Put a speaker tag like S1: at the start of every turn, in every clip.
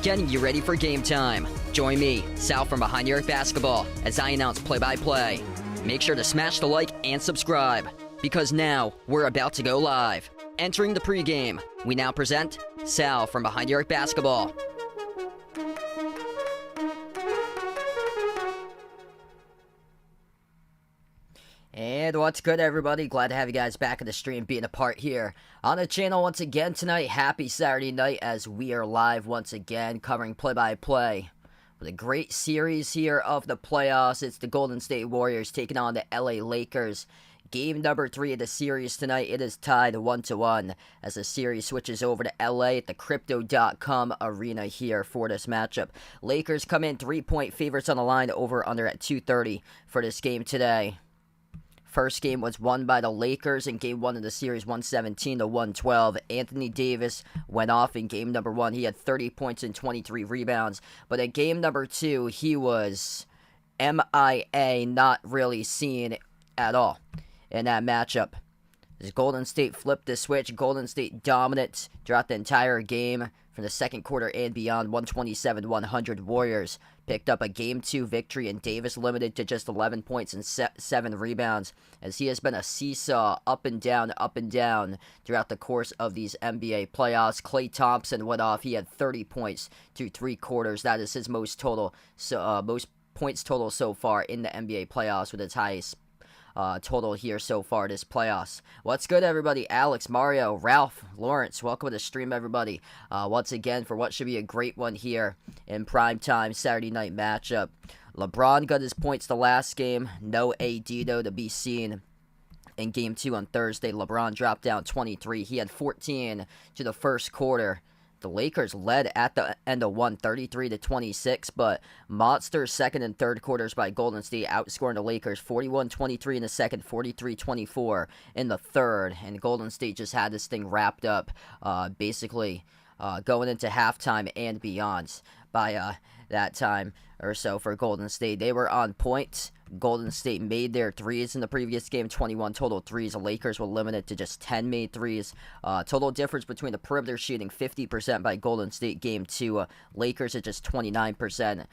S1: Getting you ready for game time. Join me, Sal from Behind the Arc Basketball, as I announce play-by-play. Make sure to smash the like and subscribe, because now we're about to go live. Entering the pregame, we now present Sal from Behind the Arc Basketball. And what's good, everybody? Glad to have you guys back in the stream, being a part here on the channel once again tonight. Happy Saturday night as we are live once again, covering play-by-play with a great series here of the playoffs. It's the Golden State Warriors taking on the LA Lakers. Game number 3 of the series tonight. It is tied 1-1 as the series switches over to LA at the Crypto.com arena here for this matchup. Lakers come in 3-point favorites on the line, over under at 230 for this game today. First game was won by the Lakers in game 1 of the series, 117-112. Anthony Davis went off in game number 1. He had 30 points and 23 rebounds. But in game number 2, he was MIA, not really seen at all in that matchup. As Golden State flipped the switch, Golden State dominant throughout the entire game from the second quarter and beyond. 127-100 Warriors picked up a Game 2 victory, and Davis limited to just 11 points and 7 rebounds, as he has been a seesaw up and down throughout the course of these NBA playoffs. Klay Thompson went off. He had 30 points through 3 quarters. That is his most points total so far in the NBA playoffs, with its highest total here so far this playoffs. What's good, everybody? Alex, Mario, Ralph, Lawrence, welcome to the stream, everybody. Once again, for what should be a great one here in primetime Saturday night matchup. LeBron got his points the last game. No AD, though, to be seen in game 2 on Thursday. LeBron dropped down 23. He had 14 to the first quarter. The Lakers led at the end of 33-26, but monster second and third quarters by Golden State, outscoring the Lakers 41-23 in the second, 43-24 in the third, and Golden State just had this thing wrapped up, basically going into halftime and beyond by that time or so for Golden State. They were on point. Golden State made their threes in the previous game, 21 total threes. The Lakers were limited to just 10 made threes. Total difference between the perimeter shooting, 50% by Golden State game 2. Lakers at just 29%.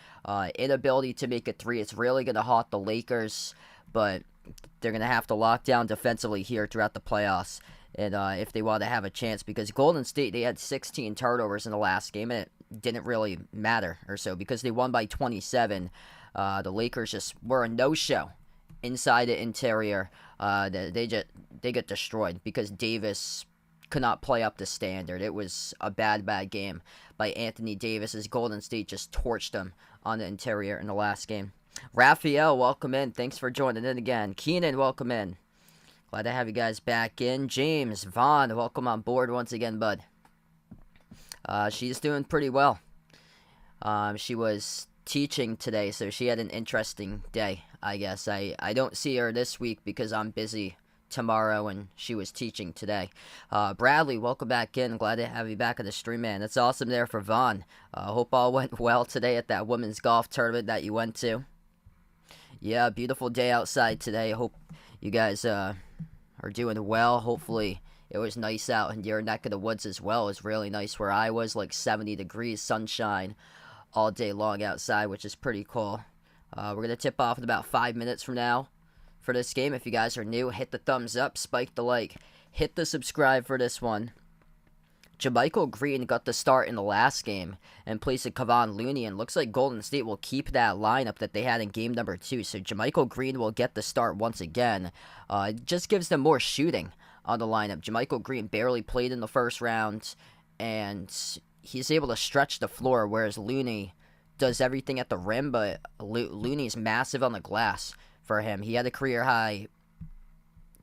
S1: Inability to make a three. It's really going to haunt the Lakers, but they're going to have to lock down defensively here throughout the playoffs, and if they want to have a chance, because Golden State, they had 16 turnovers in the last game, and it didn't really matter or so, because they won by 27. The Lakers just were a no-show inside the interior. They get destroyed because Davis could not play up to standard. It was a bad game by Anthony Davis, as Golden State just torched them on the interior in the last game. Raphael, welcome in. Thanks for joining in again. Keenan, welcome in. Glad to have you guys back in. James, Vaughn, welcome on board once again, bud. She's doing pretty well. She was teaching today, so she had an interesting day, I guess. I don't see her this week because I'm busy tomorrow, and she was teaching today. Bradley, welcome back in. Glad to have you back on the stream, man. That's awesome there for Vaughn. Hope all went well today at that women's golf tournament that you went to. Yeah, beautiful day outside today. Hope you guys are doing well. Hopefully it was nice out in your neck of the woods as well. It was really nice where I was, like 70 degrees, sunshine all day long outside, which is pretty cool. We're going to tip off in about 5 minutes from now for this game. If you guys are new, hit the thumbs up, spike the like, hit the subscribe for this one. JaMychal Green got the start in the last game in place of Kevon Looney, and looks like Golden State will keep that lineup that they had in game number 2. So JaMychal Green will get the start once again. It just gives them more shooting on the lineup. JaMychal Green barely played in the first round, and he's able to stretch the floor, whereas Looney does everything at the rim, but Looney's massive on the glass for him. He had a career-high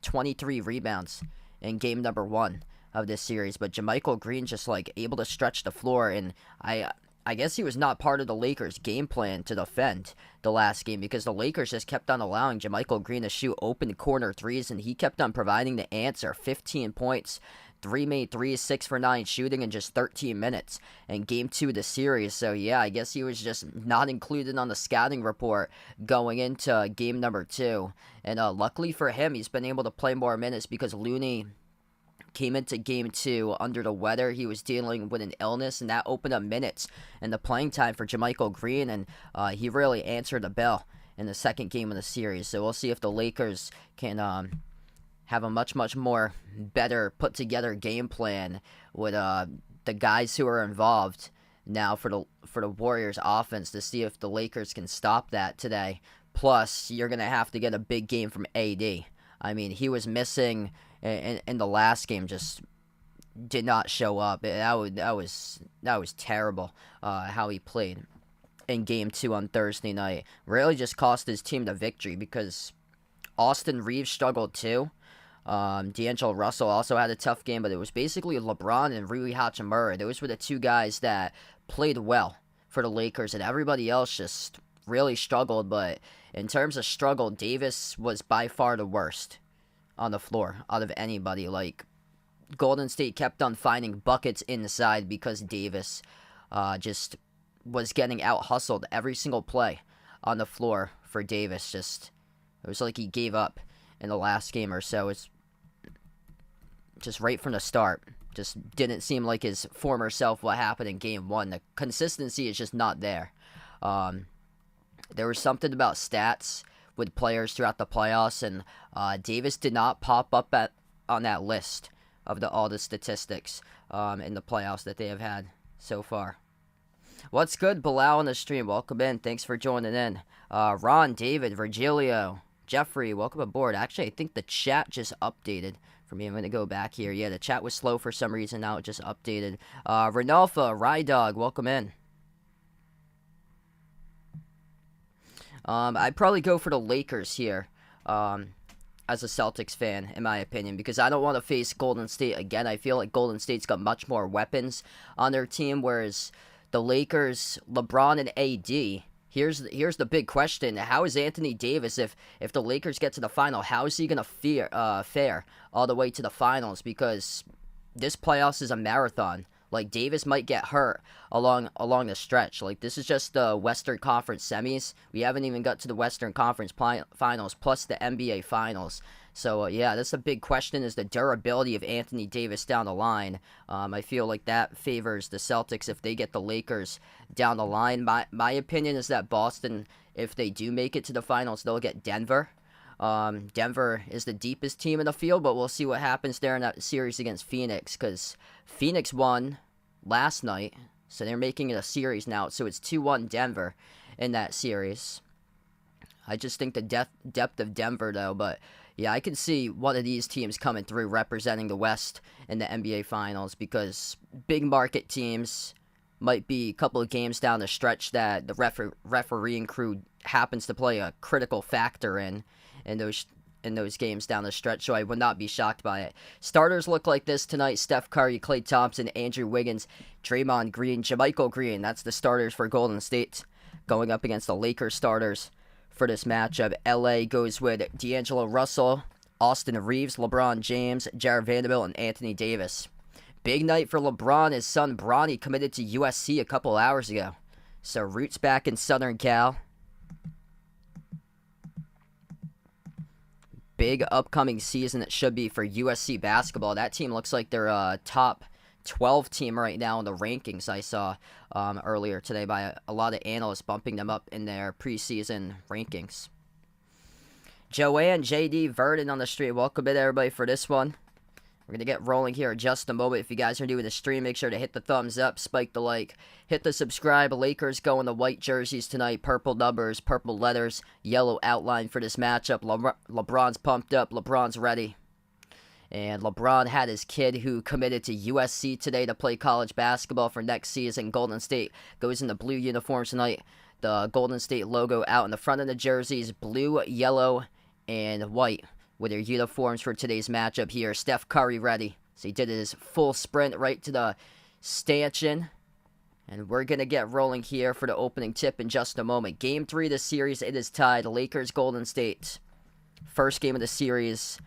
S1: 23 rebounds in game number 1 of this series, but JaMychal Green just like able to stretch the floor, and I guess he was not part of the Lakers' game plan to defend the last game, because the Lakers just kept on allowing JaMychal Green to shoot open corner threes, and he kept on providing the answer. 15 points, 3 made threes, 6 for 9 shooting in just 13 minutes in game 2 of the series. So yeah, I guess he was just not included on the scouting report going into game number 2, and luckily for him, he's been able to play more minutes because Looney came into game 2 under the weather. He was dealing with an illness, and that opened up minutes and the playing time for JaMychal Green, and he really answered the bell in the second game of the series. So we'll see if the Lakers can have a much more better put together game plan with the guys who are involved now for the Warriors offense, to see if the Lakers can stop that today. Plus, you're gonna have to get a big game from AD. I mean, he was missing in the last game, just did not show up. That was terrible how he played in game 2 on Thursday night. Really just cost his team the victory, because Austin Reeves struggled too. D'Angelo Russell also had a tough game, but it was basically LeBron and Rui Hachimura. Those were the two guys that played well for the Lakers, and everybody else just really struggled. But in terms of struggle, Davis was by far the worst on the floor out of anybody. Like, Golden State kept on finding buckets inside because Davis just was getting out hustled every single play on the floor for Davis. It was like he gave up in the last game or so. It's just right from the start. Just didn't seem like his former self what happened in game 1. The consistency is just not there. There was something about stats with players throughout the playoffs, and Davis did not pop up on that list of all the statistics in the playoffs that they have had so far. What's good, Bilal on the stream? Welcome in. Thanks for joining in. Ron, David, Virgilio, Jeffrey, welcome aboard. Actually, I think the chat just updated for me. I'm going to go back here. Yeah, the chat was slow for some reason. Now it just updated. Renalfa, Rydog, welcome in. I'd probably go for the Lakers here as a Celtics fan, in my opinion, because I don't want to face Golden State again. I feel like Golden State's got much more weapons on their team, whereas the Lakers, LeBron and AD, here's the big question. How is Anthony Davis, if the Lakers get to the final, how is he going to fare all the way to the finals? Because this playoffs is a marathon. Like, Davis might get hurt along the stretch. Like, this is just the Western Conference semis. We haven't even got to the Western Conference finals, plus the NBA finals. So, yeah, that's a big question, is the durability of Anthony Davis down the line. I feel like that favors the Celtics if they get the Lakers down the line. My opinion is that Boston, if they do make it to the finals, they'll get Denver. Denver is the deepest team in the field, but we'll see what happens there in that series against Phoenix, because Phoenix won last night, so they're making it a series now, so it's 2-1 Denver in that series. I just think the depth of Denver, though, but yeah, I can see one of these teams coming through representing the West in the NBA Finals, because big market teams might be a couple of games down the stretch that the refereeing crew happens to play a critical factor in those games down the stretch, so I would not be shocked by it. Starters look like this tonight: Steph Curry, Klay Thompson, Andrew Wiggins, Draymond Green, JaMychal Green. That's the starters for Golden State going up against the Lakers starters for this matchup. LA goes with D'Angelo Russell, Austin Reeves, LeBron James, Jared Vanderbilt, and Anthony Davis. Big night for LeBron. His son Bronny committed to USC a couple hours ago, so roots back in Southern Cal. Big upcoming season it should be for USC basketball. That team looks like they're a top 12 team right now in the rankings. I saw earlier today by a lot of analysts bumping them up in their preseason rankings. Joanne, JD, Verdon on the street. Welcome in, everybody, for this one. We're going to get rolling here in just a moment. If you guys are new to the stream, make sure to hit the thumbs up, spike the like, hit the subscribe. Lakers go in the white jerseys tonight, purple numbers, purple letters, yellow outline for this matchup. LeBron's pumped up, LeBron's ready. And LeBron had his kid who committed to USC today to play college basketball for next season. Golden State goes in the blue uniforms tonight. The Golden State logo out in the front of the jerseys, blue, yellow, and white, with their uniforms for today's matchup here. Steph Curry ready. So he did his full sprint right to the stanchion. And we're going to get rolling here for the opening tip in just a moment. Game 3 of the series, it is tied. Lakers, Golden State. First game of the series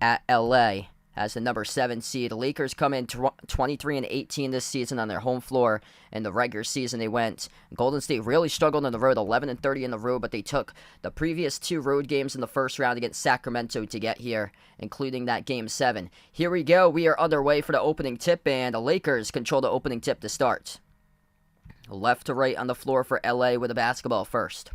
S1: at LA as the number 7 seed. The Lakers come in 23-18 this season on their home floor. In the regular season, they went. Golden State really struggled on the road, 11-30 in the road, but they took the previous 2 road games in the first round against Sacramento to get here, including that Game 7. Here we go. We are underway for the opening tip, and the Lakers control the opening tip to start. Left to right on the floor for LA with the basketball first.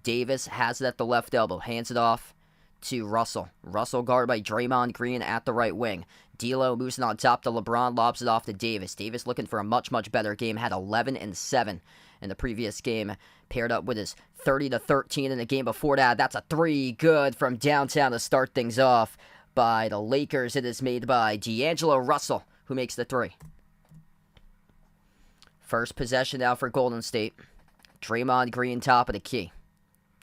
S1: Davis has it at the left elbow, hands it off to Russell. Russell guarded by Draymond Green at the right wing. D'Lo moves it on top to LeBron, lobs it off to Davis. Davis looking for a much, much better game. Had 11 and 7 in the previous game. Paired up with his 30-13 in the game before that. That's a 3 good from downtown to start things off by the Lakers. It is made by D'Angelo Russell, who makes the 3. First possession now for Golden State. Draymond Green top of the key.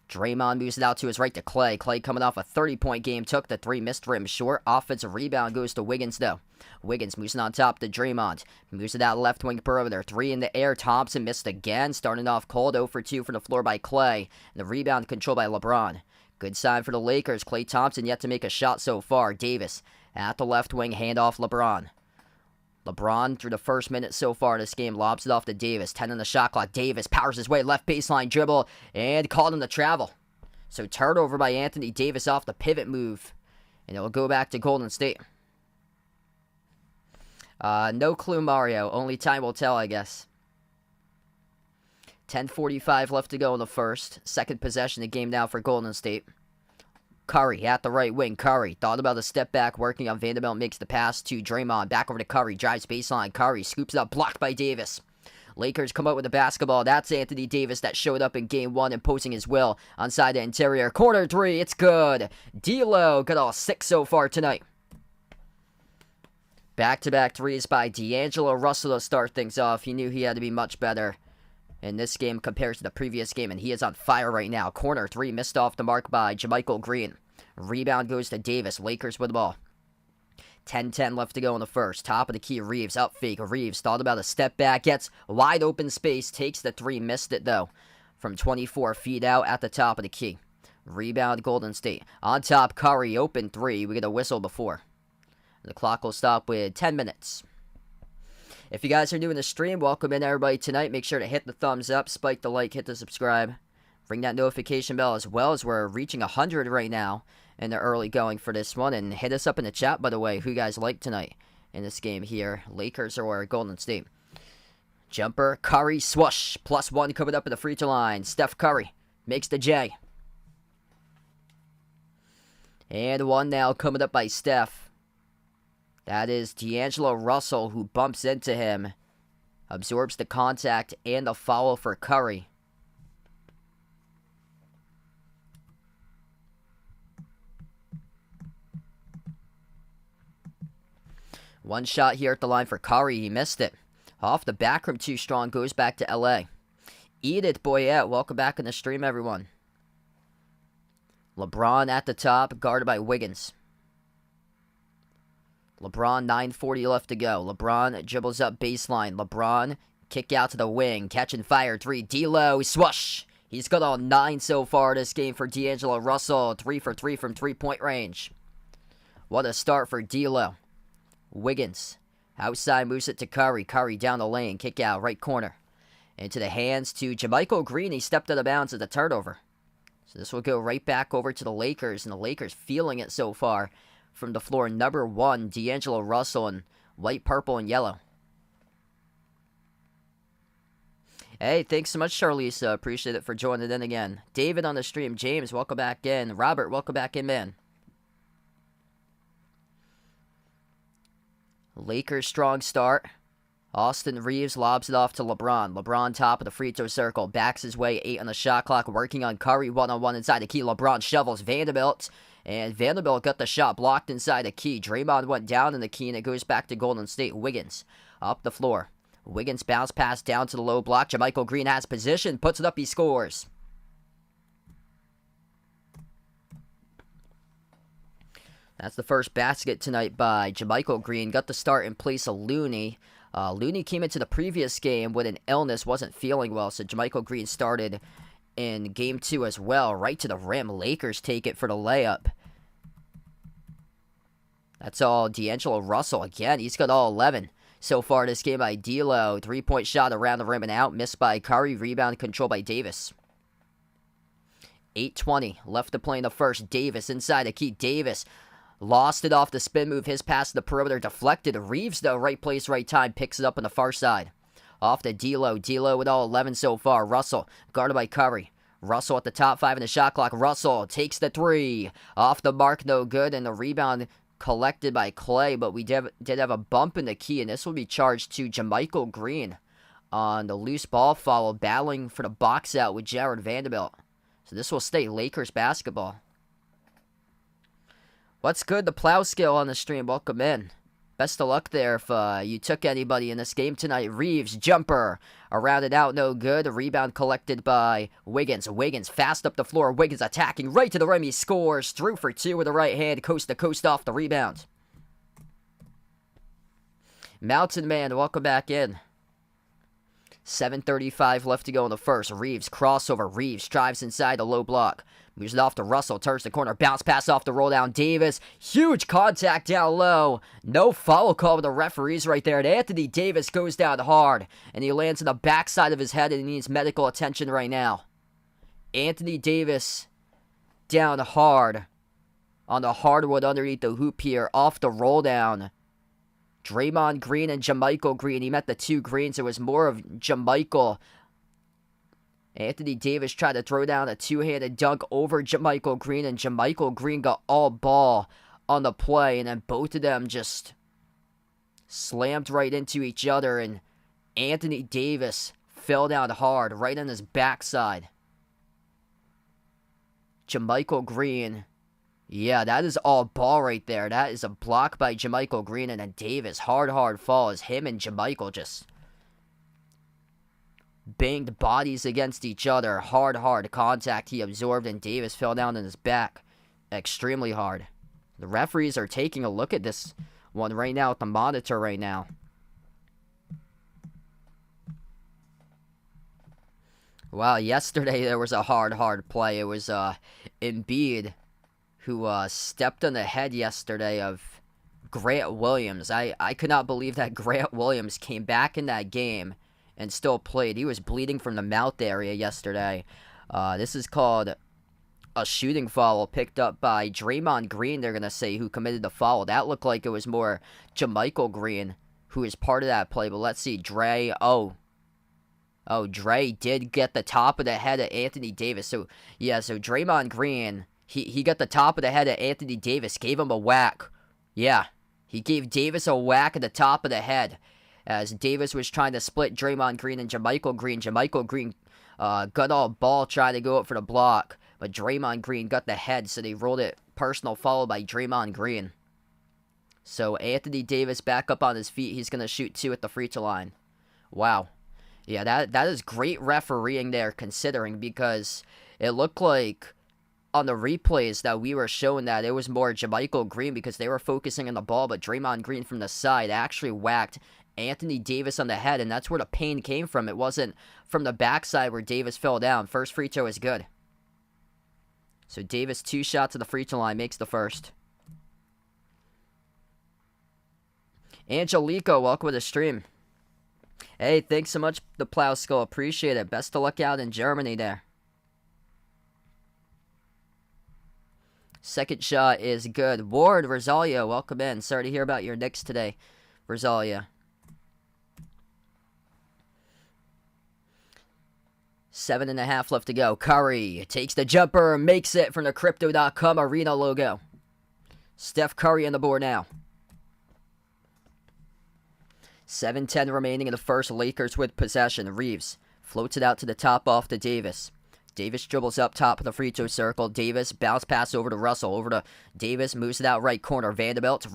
S1: Draymond moves it out to his right to Clay. Clay coming off a 30-point game. Took the 3, missed rim short. Offensive rebound goes to Wiggins, though. Wiggins moves it on top to Draymond. Moves it out left wing perimeter. 3 in the air. Thompson missed again. Starting off cold. 0 for 2 from the floor by Clay. And the rebound controlled by LeBron. Good sign for the Lakers. Klay Thompson yet to make a shot so far. Davis at the left wing. Handoff LeBron. LeBron, through the first minute so far in this game, lobs it off to Davis. 10 on the shot clock. Davis powers his way, left baseline dribble, and called him to travel. So turnover by Anthony Davis off the pivot move. And it will go back to Golden State. No clue, Mario. Only time will tell, I guess. 10:45 left to go in the first. Second possession of the game now for Golden State. Curry at the right wing. Curry thought about a step back, working on Vanderbilt, makes the pass to Draymond. Back over to Curry, drives baseline. Curry scoops up, blocked by Davis. Lakers come up with the basketball. That's Anthony Davis that showed up in Game 1, imposing his will onside the interior. Corner 3, it's good. D'Lo got all 6 so far tonight. Back-to-back threes by D'Angelo Russell to start things off. He knew he had to be much better in this game compared to the previous game, and he is on fire right now. Corner 3 missed off the mark by JaMychal Green. Rebound goes to Davis. Lakers with the ball. 10-10 left to go in the first. Top of the key, Reeves up fake. Reeves thought about a step back, gets wide open space, takes the 3, missed it though. From 24 feet out at the top of the key. Rebound Golden State. On top, Curry, open 3. We get a whistle before. The clock will stop with 10 minutes. If you guys are new in the stream, welcome in everybody tonight. Make sure to hit the thumbs up, spike the like, hit the subscribe. Ring that notification bell as well, as we're reaching 100 right now in the early going for this one. And hit us up in the chat, by the way, who you guys like tonight in this game here. Lakers or Golden State. Jumper, Curry, swoosh. +1 coming up at the free throw line. Steph Curry makes the J. And 1 now coming up by Steph. That is D'Angelo Russell, who bumps into him. Absorbs the contact and the foul for Curry. One shot here at the line for Curry. He missed it. Off the back rim, too strong. Goes back to LA. Eat it, Boyette. Welcome back in the stream, everyone. LeBron at the top, guarded by Wiggins. LeBron, 9:40 left to go. LeBron dribbles up baseline. LeBron, kick out to the wing. Catch and fire. 3. D'Lo, swoosh. He's got all 9 so far this game for D'Angelo Russell. 3 for 3 from 3-point range. What a start for D'Lo. Wiggins, outside, moves it to Curry. Curry down the lane. Kick out, right corner. Into the hands to JaMychal Green. He stepped out of bounds at the turnover. So this will go right back over to the Lakers. And the Lakers feeling it so far. From the floor, number 1, D'Angelo Russell in white, purple, and yellow. Hey, thanks so much, Charlize. Appreciate it for joining in again. David on the stream. James, welcome back in. Robert, welcome back in, man. Lakers strong start. Austin Reeves lobs it off to LeBron. LeBron top of the free throw circle. Backs his way, 8 on the shot clock. Working on Curry, one-on-one inside the key. LeBron shovels Vanderbilt. And Vanderbilt got the shot blocked inside the key. Draymond went down in the key, and it goes back to Golden State. Wiggins up the floor. Wiggins bounce pass down to the low block. JaMychal Green has position. Puts it up, he scores. That's the first basket tonight by JaMychal Green. Got the start in place of Looney. Looney came into the previous game with an illness, wasn't feeling well, so JaMychal Green started in Game 2 as well. Right to the rim. Lakers take it for the layup. That's all D'Angelo Russell. Again, he's got all 11 so far this game by D'Lo. Three-point shot around the rim and out. Missed by Curry. Rebound controlled by Davis. 8:20 left to play in the first. Davis inside the key. Davis lost it off the spin move. His pass to the perimeter deflected. Reeves, though, right place, right time. Picks it up on the far side. Off to D'Lo. D'Lo with all 11 so far. Russell guarded by Curry. Russell at the top 5 in the shot clock. Russell takes the 3. Off the mark, no good. And the rebound collected by Clay. But we did have a bump in the key. And this will be charged to JaMychal Green on the loose ball follow. Battling for the box out with Jared Vanderbilt. So this will stay Lakers basketball. What's good? The Plow Skill on the stream. Welcome in. Best of luck there if you took anybody in this game tonight. Reeves, jumper. Around and out, no good. A rebound collected by Wiggins. Wiggins fast up the floor. Wiggins attacking right to the rim. He scores. Through for 2 with the right hand. Coast to coast off the rebound. Mountain Man, welcome back in. 7:35 left to go in the first. Reeves, crossover. Reeves drives inside the low block. Moves it off to Russell. Turns the corner. Bounce pass off the roll down. Davis. Huge contact down low. No foul call with the referees right there. And Anthony Davis goes down hard. And he lands on the backside of his head and he needs medical attention right now. Anthony Davis down hard on the hardwood underneath the hoop here. Off the roll down. Draymond Green and JaMychal Green. He met the 2 Greens. It was more of JaMychal. Anthony Davis tried to throw down a 2-handed dunk over JaMychal Green, and JaMychal Green got all ball on the play, and then both of them just slammed right into each other, and Anthony Davis fell down hard right on his backside. JaMychal Green, yeah, that is all ball right there. That is a block by JaMychal Green, and then Davis, hard fall as him and JaMychal just banged bodies against each other. Hard contact he absorbed, and Davis fell down on his back extremely hard. The referees are taking a look at this one right now at the monitor right now. Wow, yesterday there was a hard play. It was Embiid who stepped on the head yesterday of Grant Williams. I could not believe that Grant Williams came back in that game and still played. He was bleeding from the mouth area yesterday. This is called a shooting foul picked up by Draymond Green, they're going to say, who committed the foul. That looked like it was more JaMychal Green who is part of that play. But let's see. Dre did get the top of the head of Anthony Davis. So, yeah, so Draymond Green, he got the top of the head of Anthony Davis, gave him a whack. Yeah, he gave Davis a whack at the top of the head as Davis was trying to split Draymond Green and JaMychal Green. JaMychal Green got all ball trying to go up for the block, but Draymond Green got the head, so they rolled it personal foul by Draymond Green. So Anthony Davis back up on his feet. He's going to shoot 2 at the free throw line. Wow. Yeah, that is great refereeing there, considering, because it looked like on the replays that we were showing that it was more JaMychal Green because they were focusing on the ball, but Draymond Green from the side actually whacked Anthony Davis on the head, and that's where the pain came from. It wasn't from the backside where Davis fell down. First free throw is good. So Davis, 2 shots at the free throw line, makes the first. Angelico, welcome to the stream. Hey, thanks so much, the Plow Skull. Appreciate it. Best of luck out in Germany there. Second shot is good. Ward, Rosalia, welcome in. Sorry to hear about your Knicks today, Rosalia. 7.5 left to go. Curry takes the jumper, makes it from the Crypto.com arena logo. Steph Curry on the board now. 7:10 remaining in the first. Lakers with possession. Reeves floats it out to the top off to Davis. Davis dribbles up top of the free throw circle. Davis bounce pass over to Russell. Over to Davis, moves it out right corner. Vanderbilt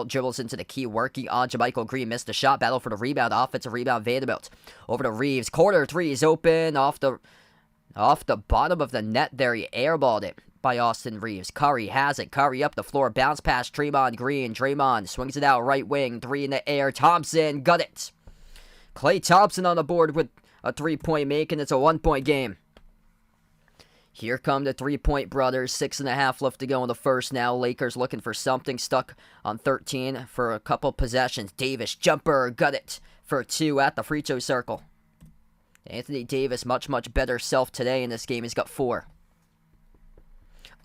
S1: dribbles into the key, working on JaMychal Green. Missed the shot. Battle for the rebound. Offensive rebound. Vanderbilt over to Reeves. Corner three is open off the bottom of the net there. He airballed it by Austin Reeves. Curry has it. Curry up the floor. Bounce pass. Draymond Green. Draymond swings it out right wing. Three in the air. Thompson got it. Klay Thompson on the board with a 3-point make, and it's a 1-point game. Here come the 3-point brothers. 6.5 left to go in the first now. Lakers looking for something. Stuck on 13 for a couple possessions. Davis, jumper, got it for 2 at the free throw circle. Anthony Davis, much better self today in this game. He's got 4.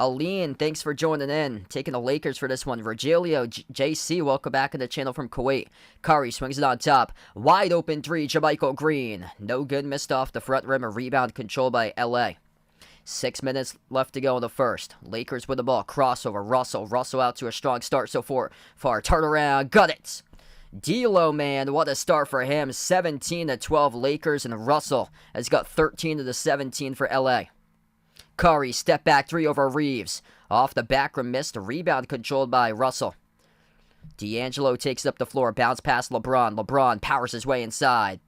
S1: Aline, thanks for joining in. Taking the Lakers for this one. Virgilio, JC, welcome back in the channel from Kuwait. Curry swings it on top. Wide open 3, JaMychal Green. No good, missed off the front rim. A rebound controlled by LA. 6 minutes left to go in the first. Lakers with the ball. Crossover. Russell out to a strong start so far. Turn around. Got it. D'Lo, man. What a start for him. 17-12 Lakers. And Russell has got 13 of the 17 for LA. Curry. Step back 3 over Reeves. Off the back rim. Missed. A rebound controlled by Russell. D'Angelo takes up the floor. Bounce past LeBron. LeBron powers his way inside.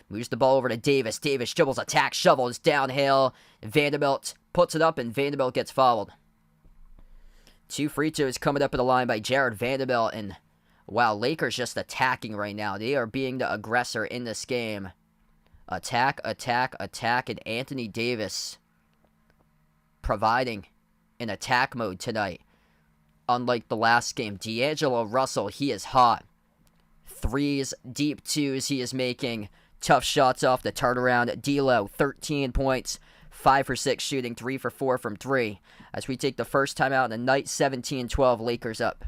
S1: Moves the ball over to Davis. Davis dribbles, attack, shovels downhill. Vanderbilt puts it up, and Vanderbilt gets fouled. 2 free throws coming up at the line by Jared Vanderbilt. And, wow, Lakers just attacking right now. They are being the aggressor in this game. Attack, and Anthony Davis providing in attack mode tonight. Unlike the last game, D'Angelo Russell, he is hot. 3s, deep 2s he is making. Tough shots off the turnaround. D'Lo, 13 points, 5 for 6 shooting, 3 for 4 from 3. As we take the first time out in the night, 17-12, Lakers up.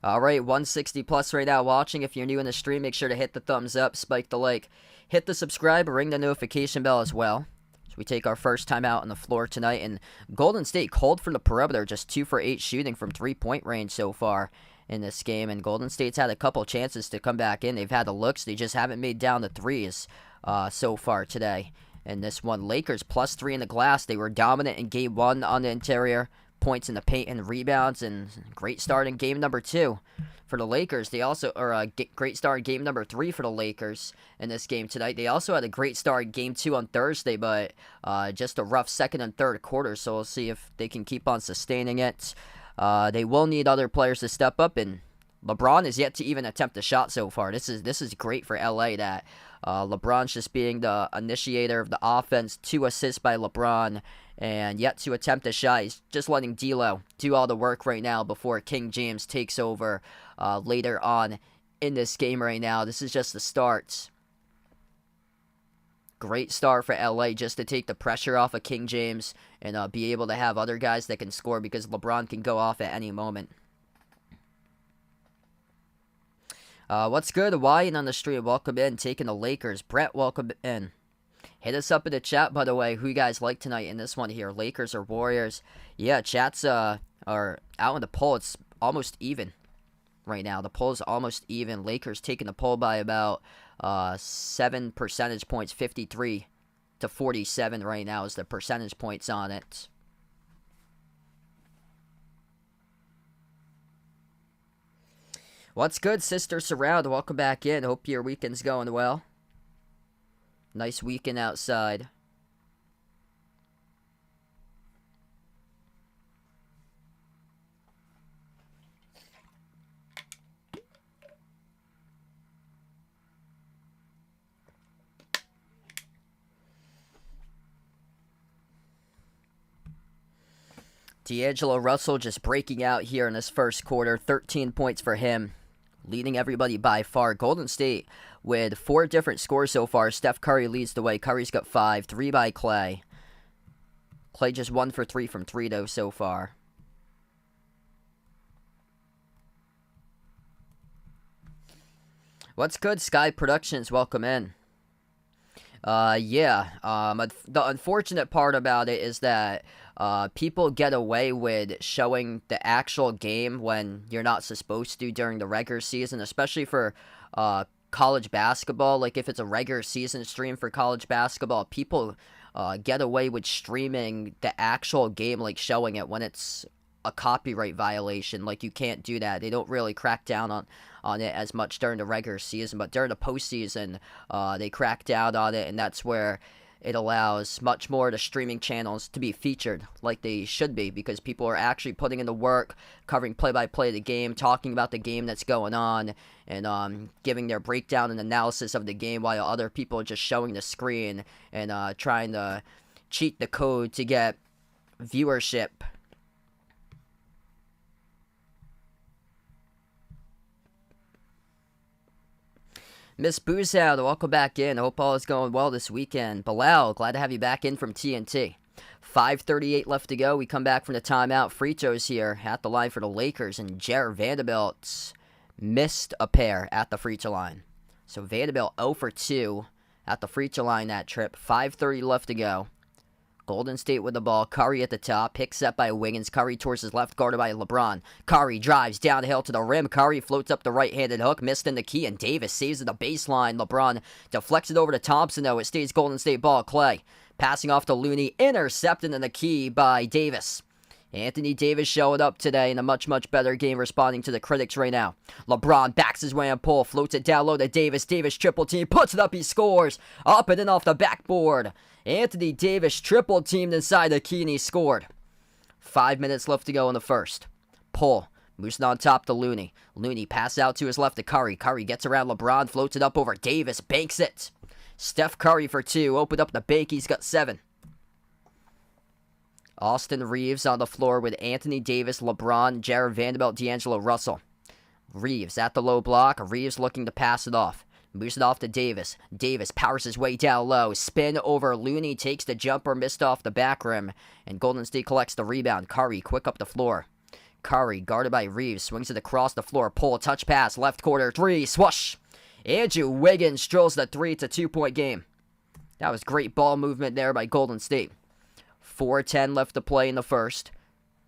S1: All right, 160 plus right now watching. If you're new in the stream, make sure to hit the thumbs up, spike the like, hit the subscribe, ring the notification bell as well. So we take our first time out on the floor tonight. And Golden State cold from the perimeter, just 2 for 8 shooting from 3-point range so far in this game. And Golden State's had a couple chances to come back in. They've had the looks. They just haven't made down the 3s so far today. And this one, Lakers plus 3 in the glass. They were dominant in game 1 on the interior. Points in the paint and rebounds. And great start in game number 2 for the Lakers. They also, great start in game number 3 for the Lakers in this game tonight. They also had a great start in game 2 on Thursday, but just a rough second and third quarter. So we'll see if they can keep on sustaining it. They will need other players to step up, and LeBron is yet to even attempt a shot so far. This is great for LA that LeBron's just being the initiator of the offense. 2 assists by LeBron, and yet to attempt a shot. He's just letting D'Lo do all the work right now before King James takes over later on in this game right now. This is just the start. Great start for LA just to take the pressure off of King James and be able to have other guys that can score because LeBron can go off at any moment. What's good? Wyatt on the stream. Welcome in. Taking the Lakers. Brett, welcome in. Hit us up in the chat, by the way, who you guys like tonight in this one here. Lakers or Warriors. Yeah, chats are out in the poll. It's almost even right now. The poll is almost even. Lakers taking the poll by about 7 percentage points. 53-47 right now is the percentage points on it. What's good, Sister Surround? Welcome back in. Hope your weekend's going well. Nice weekend outside. D'Angelo Russell just breaking out here in this first quarter. 13 points for him, leading everybody by far. Golden State with 4 different scores so far. Steph Curry leads the way. Curry's got 5. 3 by Klay. Klay just 1 for 3 from 3, though, so far. What's good, Sky Productions? Welcome in. Yeah. The unfortunate part about it is that people get away with showing the actual game when you're not supposed to during the regular season, especially for college basketball. Like if it's a regular season stream for college basketball, people get away with streaming the actual game, like showing it when it's a copyright violation. Like you can't do that. They don't really crack down on it as much during the regular season, but during the postseason, they crack down on it, and that's where it allows much more of the streaming channels to be featured like they should be, because people are actually putting in the work, covering play-by-play of the game, talking about the game that's going on, and giving their breakdown and analysis of the game, while other people are just showing the screen and trying to cheat the code to get viewership. Miss Boozout, welcome back in. Hope all is going well this weekend. Bilal, glad to have you back in from TNT. 5:38 left to go. We come back from the timeout. Free throws here at the line for the Lakers, and Jared Vanderbilt missed a pair at the free throw line. So Vanderbilt 0 for 2 at the free throw line that trip. 5:30 left to go. Golden State with the ball. Curry at the top. Pick set by Wiggins. Curry towards his left, guarded by LeBron. Curry drives downhill to the rim. Curry floats up the right-handed hook. Missed in the key, and Davis saves at the baseline. LeBron deflects it over to Thompson, though. It stays Golden State ball. Clay passing off to Looney. Intercepted in the key by Davis. Anthony Davis showing up today in a much, much better game, responding to the critics right now. LeBron backs his way on pull, floats it down low to Davis. Davis triple team, puts it up, he scores. Up and in off the backboard. Anthony Davis triple teamed inside the key, and he scored. 5 minutes left to go in the first. Pull. Moves it on top to Looney. Looney passes out to his left to Curry. Curry gets around LeBron, floats it up over Davis, banks it. Steph Curry for 2. Opened up the bank, he's got 7. Austin Reeves on the floor with Anthony Davis, LeBron, Jared Vanderbilt, D'Angelo Russell. Reeves at the low block. Reeves looking to pass it off. Moves it off to Davis. Davis powers his way down low. Spin over Looney. Takes the jumper. Missed off the back rim. And Golden State collects the rebound. Curry quick up the floor. Curry guarded by Reeves. Swings it across the floor. Pull. Touch pass. Left corner. 3. Swoosh. Andrew Wiggins drills the 3. It's a 2-point game. That was great ball movement there by Golden State. 4:10 left to play in the first.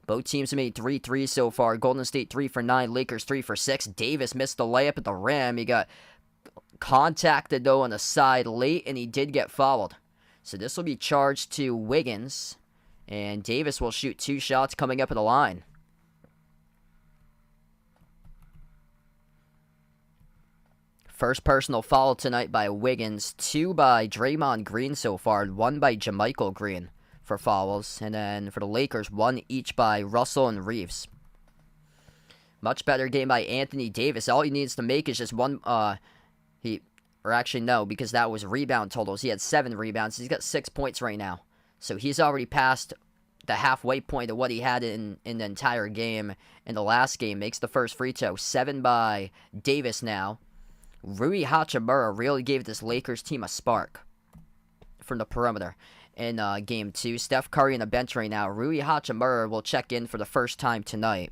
S1: Both teams have made 3 threes so far. Golden State 3 for 9. Lakers 3 for 6. Davis missed the layup at the rim. He got contacted, though, on the side late, and he did get fouled. So this will be charged to Wiggins, and Davis will shoot 2 shots coming up at the line. First personal foul tonight by Wiggins. 2 by Draymond Green so far, and 1 by JaMychal Green for fouls. And then for the Lakers, 1 each by Russell and Reeves. Much better game by Anthony Davis. All he needs to make is just one... because that was rebound totals. He had 7 rebounds. He's got 6 points right now. So he's already passed the halfway point of what he had in the entire game in the last game. Makes the first free throw. 7 by Davis now. Rui Hachimura really gave this Lakers team a spark from the perimeter in game 2. Steph Curry on the bench right now. Rui Hachimura will check in for the first time tonight.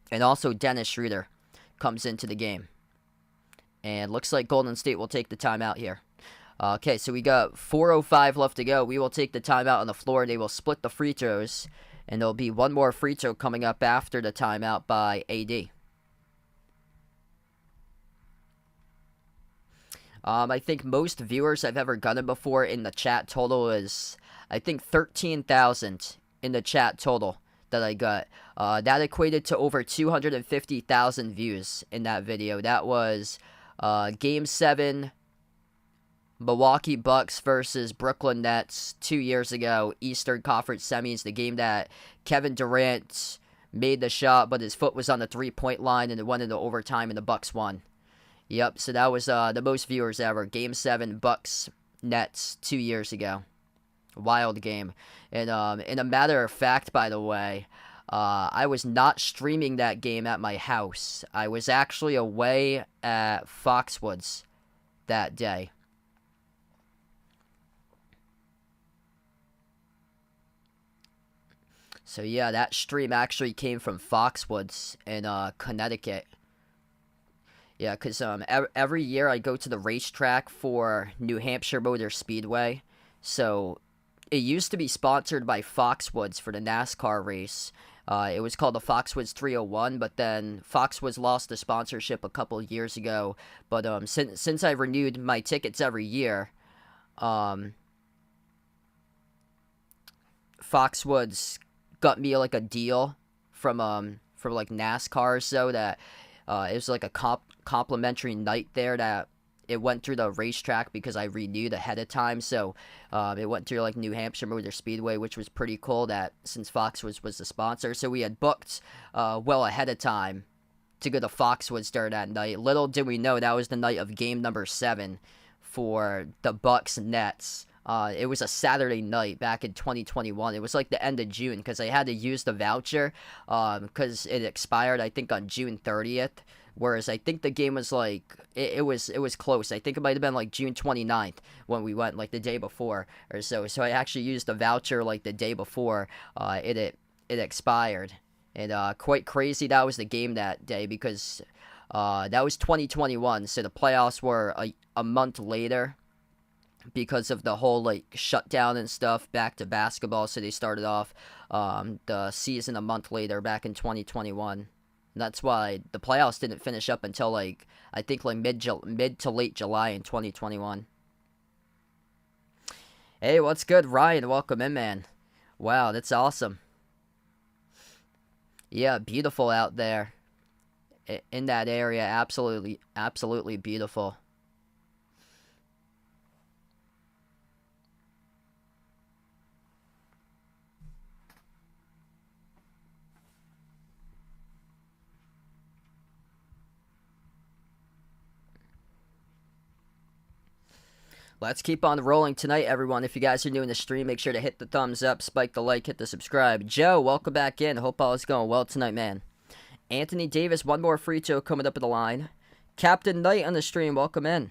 S1: And also Dennis Schroeder comes into the game. And looks like Golden State will take the timeout here. Okay, so we got 4:05 left to go. We will take the timeout on the floor. They will split the free throws. And there'll be one more free throw coming up after the timeout by AD. I think most viewers I've ever gotten before in the chat total is, I think, 13,000 in the chat total that I got. That equated to over 250,000 views in that video. That was Game 7, Milwaukee Bucks versus Brooklyn Nets 2 years ago, Eastern Conference Semis, the game that Kevin Durant made the shot, but his foot was on the three-point line, and it went into overtime, and the Bucks won. Yep, so that was the most viewers ever. Game 7, Bucks Nets 2 years ago. Wild game. And in a matter of fact, by the way, I was not streaming that game at my house. I was actually away at Foxwoods that day. So yeah, that stream actually came from Foxwoods in Connecticut. Yeah, because every year I go to the racetrack for New Hampshire Motor Speedway. So it used to be sponsored by Foxwoods for the NASCAR race. It was called the Foxwoods 301, but then Foxwoods lost the sponsorship a couple of years ago. But since I renewed my tickets every year, Foxwoods got me like a deal from like NASCAR, so that it was like a complimentary night there that it went through the racetrack because I renewed ahead of time. So it went through like New Hampshire Motor Speedway, which was pretty cool that since Foxwoods was the sponsor. So we had booked well ahead of time to go to Foxwoods during that night. Little did we know that was the night of game number 7 for the Bucks Nets. It was a Saturday night back in 2021. It was like the end of June because I had to use the voucher because it expired, I think, on June 30th. Whereas I think the game was like, it was close. I think it might have been like June 29th when we went, like the day before or so. So I actually used the voucher like the day before it expired. And quite crazy that was the game that day because that was 2021. So the playoffs were a month later because of the whole like shutdown and stuff back to basketball. So they started off the season a month later back in 2021. That's why the playoffs didn't finish up until like I think like mid to late July in 2021. Hey, what's good, Ryan? Welcome in, man. Wow, that's awesome. Yeah, beautiful out there in that area. Absolutely beautiful. Let's keep on rolling tonight, everyone. If you guys are new in the stream, make sure to hit the thumbs up, spike the like, hit the subscribe. Joe, welcome back in. Hope all is going well tonight, man. Anthony Davis, one more free throw coming up at the line. Captain Knight on the stream, welcome in.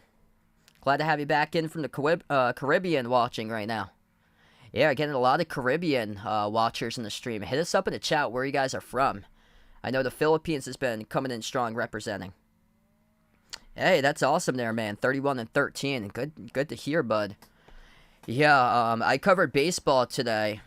S1: Glad to have you back in from the Caribbean watching right now. Yeah, getting a lot of Caribbean watchers in the stream. Hit us up in the chat where you guys are from. I know the Philippines has been coming in strong representing. Hey, that's awesome there, man. 31-13. Good to hear, bud. Yeah, I covered baseball today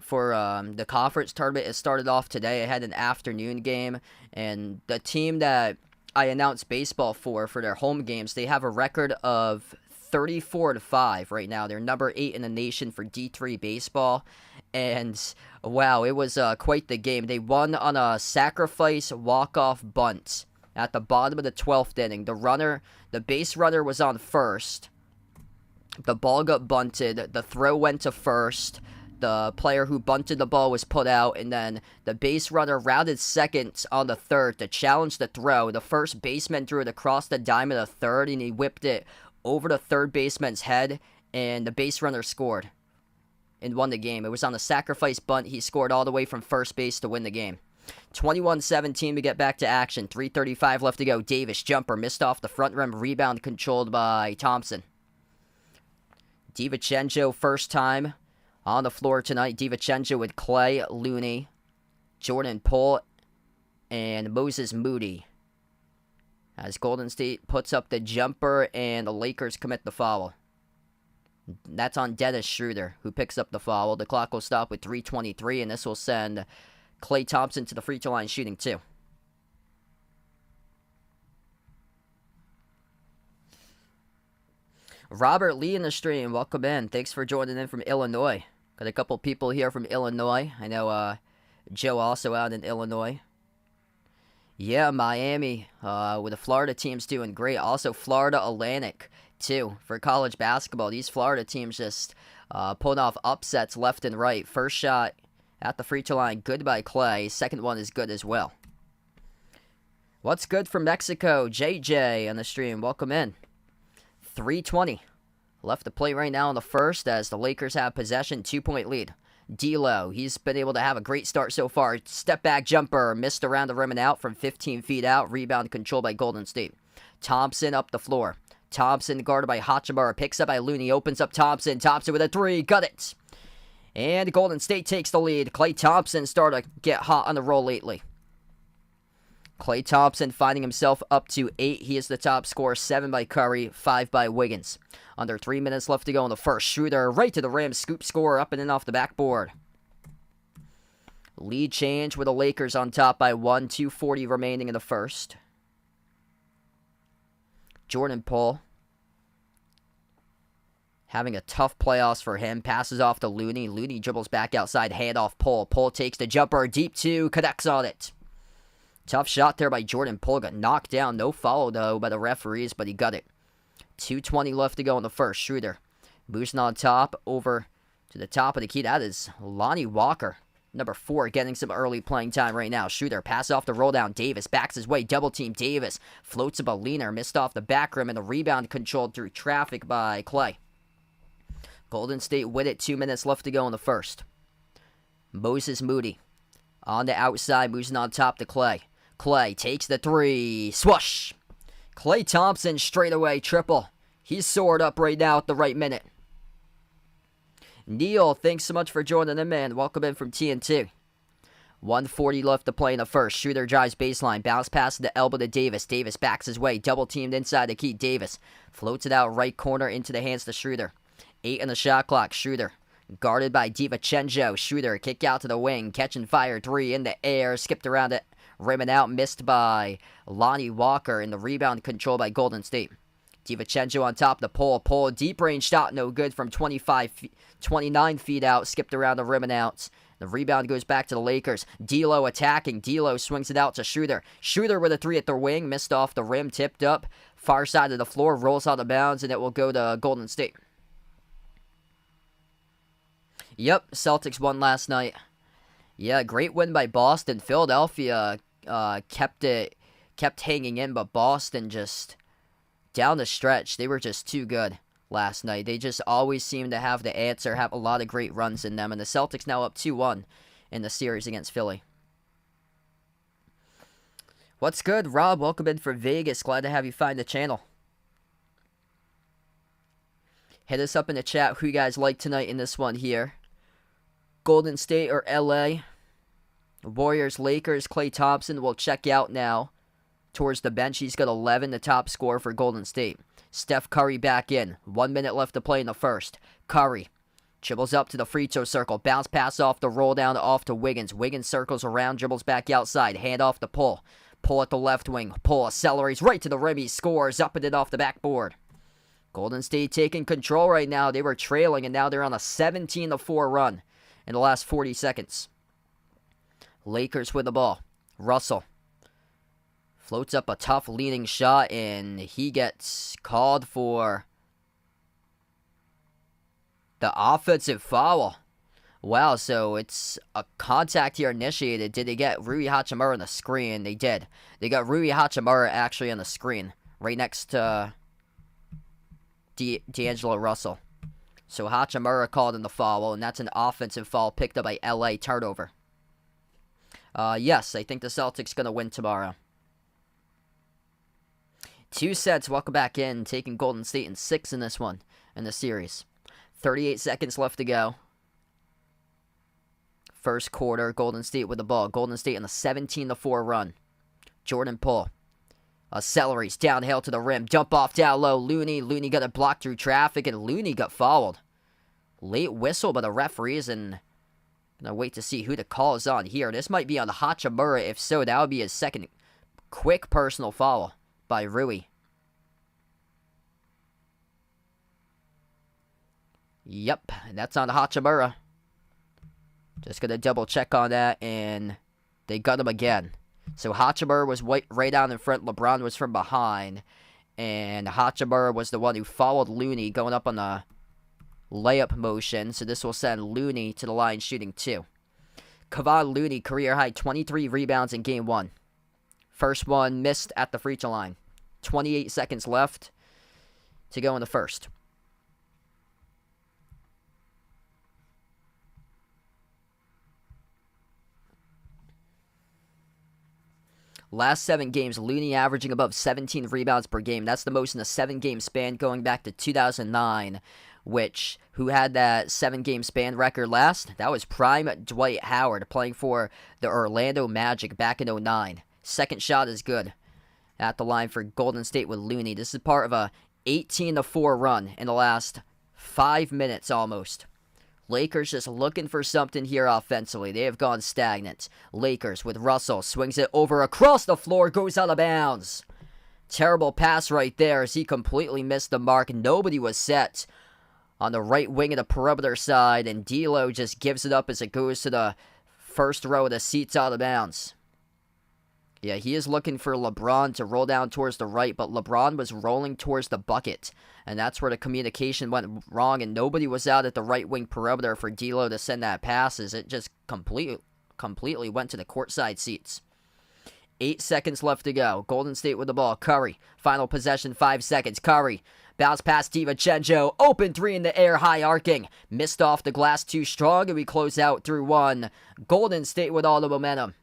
S1: for the conference tournament. It started off today. I had an afternoon game, and the team that I announced baseball for their home games, they have a record of 34-5 right now. They're number 8 in the nation for D3 baseball, and wow, it was quite the game. They won on a sacrifice walk-off bunt at the bottom of the 12th inning. The base runner was on first. The ball got bunted. The throw went to first. The player who bunted the ball was put out, and then the base runner rounded second on the third to challenge the throw. The first baseman threw it across the diamond of the third, and he whipped it over the third baseman's head, and the base runner scored and won the game. It was on the sacrifice bunt. He scored all the way from first base to win the game. 21-17 to get back to action. 3:35 left to go. Davis jumper missed off the front rim. Rebound controlled by Thompson. DiVincenzo first time on the floor tonight. DiVincenzo with Clay, Looney, Jordan Poole, and Moses Moody. As Golden State puts up the jumper and the Lakers commit the foul. That's on Dennis Schroeder, who picks up the foul. The clock will stop with 3:23, and this will send Klay Thompson to the free throw line shooting 2. Robert Lee in the stream, welcome in. Thanks for joining in from Illinois. Got a couple people here from Illinois. I know Joe also out in Illinois. Yeah, Miami with the Florida teams doing great. Also Florida Atlantic too for college basketball. These Florida teams just pulling off upsets left and right. First shot at the free throw line, good by Clay. Second one is good as well. What's good from Mexico? JJ on the stream. Welcome in. 3:20 left to play right now in the first as the Lakers have possession. 2-point lead. D'Lo, he's been able to have a great start so far. Step back jumper, missed around the rim and out from 15 feet out. Rebound controlled by Golden State. Thompson up the floor. Thompson guarded by Hachimura. Picks up by Looney. Opens up Thompson. Thompson with a 3. Got it. And Golden State takes the lead. Klay Thompson started to get hot on the roll lately. Klay Thompson finding himself up to 8. He is the top scorer. 7 by Curry, 5 by Wiggins. Under 3 minutes left to go in the first. Schroeder right to the rim. Scoop score up and in off the backboard. Lead change with the Lakers on top by 1. 2:40 remaining in the first. Jordan Poole having a tough playoffs for him. Passes off to Looney. Looney dribbles back outside. Handoff Poole. Poole takes the jumper. Deep 2. Connects on it. Tough shot there by Jordan Poole. Got knocked down. No foul, though, by the referees, but he got it. 2:20 left to go in the first. Schroeder boosting on top over to the top of the key. That is Lonnie Walker, number 4, getting some early playing time right now. Schroeder pass off the roll down. Davis backs his way. Double team Davis. Floats up a leaner. Missed off the back rim, and the rebound controlled through traffic by Klay. Golden State with it. 2 minutes left to go in the first. Moses Moody on the outside. Moves on top to Klay. Klay takes the 3. Swoosh! Klay Thompson straight away triple. He's soared up right now at the right minute. Neil, thanks so much for joining in, man. Welcome in from TNT. 1:40 left to play in the first. Schroeder drives baseline. Bounce pass to the elbow to Davis. Davis backs his way. Double teamed inside the key. Davis floats it out right corner into the hands to Schroeder. 8 on the shot clock. Schroeder guarded by DiVincenzo. Schroeder kick out to the wing. Catch and fire 3 in the air. Skipped around it. Rimming out, missed by Lonnie Walker, and the rebound controlled by Golden State. DiVincenzo on top of the pole. Pole, deep range shot, no good from 29 feet out. Skipped around the rim and out. The rebound goes back to the Lakers. D'Lo attacking. D'Lo swings it out to Schroeder. Schroeder with a 3 at the wing. Missed off the rim, tipped up. Far side of the floor, rolls out of bounds, and it will go to Golden State. Yep, Celtics won last night. Yeah, great win by Boston. Philadelphia kept hanging in, but Boston just down the stretch, they were just too good last night. They just always seem to have the answer, have a lot of great runs in them, and the Celtics now up 2-1 in the series against Philly. What's good, Rob? Welcome in from Vegas. Glad to have you find the channel. Hit us up in the chat who you guys like tonight in this one here. Golden State or LA? Warriors, Lakers. Klay Thompson will check out now towards the bench. He's got 11, the top scorer for Golden State. Steph Curry back in. 1 minute left to play in the first. Curry dribbles up to the free throw circle. Bounce pass off the roll down off to Wiggins. Wiggins circles around, dribbles back outside. Hand off the Pull. Pull at the left wing. Pull accelerates right to the rim. He scores up and in off the backboard. Golden State taking control right now. They were trailing, and now they're on a 17-4 run in the last 40 seconds. Lakers with the ball. Russell floats up a tough leading shot, and he gets called for the offensive foul. Wow, so it's a contact here initiated. Did they get Rui Hachimura on the screen? They did. They got Rui Hachimura actually on the screen, right next to D'Angelo Russell. So Hachimura called in the foul, and that's an offensive foul picked up by LA. Turnover. Yes, I think the Celtics going to win tomorrow. 2 sets, welcome back in, taking Golden State in 6 in this one, in the series. 38 seconds left to go. First quarter, Golden State with the ball. Golden State in a 17-4 run. Jordan Poole accelerates downhill to the rim. Dump off down low. Looney got it blocked through traffic, and Looney got fouled. Late whistle by the referees, and gonna wait to see who the call is on here. This might be on Hachimura. If so, that would be his second quick personal foul by Rui. Yep, that's on Hachimura. Just gonna double check on that, and they got him again. So Hachimura was right down in front. LeBron was from behind, and Hachimura was the one who followed Looney going up on the layup motion. So this will send Looney to the line shooting 2. Kevon Looney, career high 23 rebounds in game 1. First one missed at the free throw line. 28 seconds left to go in the first. Last 7 games, Looney averaging above 17 rebounds per game. That's the most in a 7-game span going back to 2009, who had that 7-game span record last? That was prime Dwight Howard playing for the Orlando Magic back in 2009. Second shot is good at the line for Golden State with Looney. This is part of a 18-4 run in the last 5 minutes almost. Lakers just looking for something here offensively. They have gone stagnant. Lakers with Russell. Swings it over across the floor. Goes out of bounds. Terrible pass right there as he completely missed the mark. Nobody was set on the right wing of the perimeter side. And D'Lo just gives it up as it goes to the first row of the seats out of bounds. Yeah, he is looking for LeBron to roll down towards the right, but LeBron was rolling towards the bucket, and that's where the communication went wrong, and nobody was out at the right wing perimeter for D'Lo to send that pass, as it just completely went to the courtside seats. 8 seconds left to go. Golden State with the ball. Curry, final possession, 5 seconds. Curry, bounce past DiVincenzo, open three in the air, high arcing. Missed off the glass too strong, and we close out through one. Golden State with all the momentum.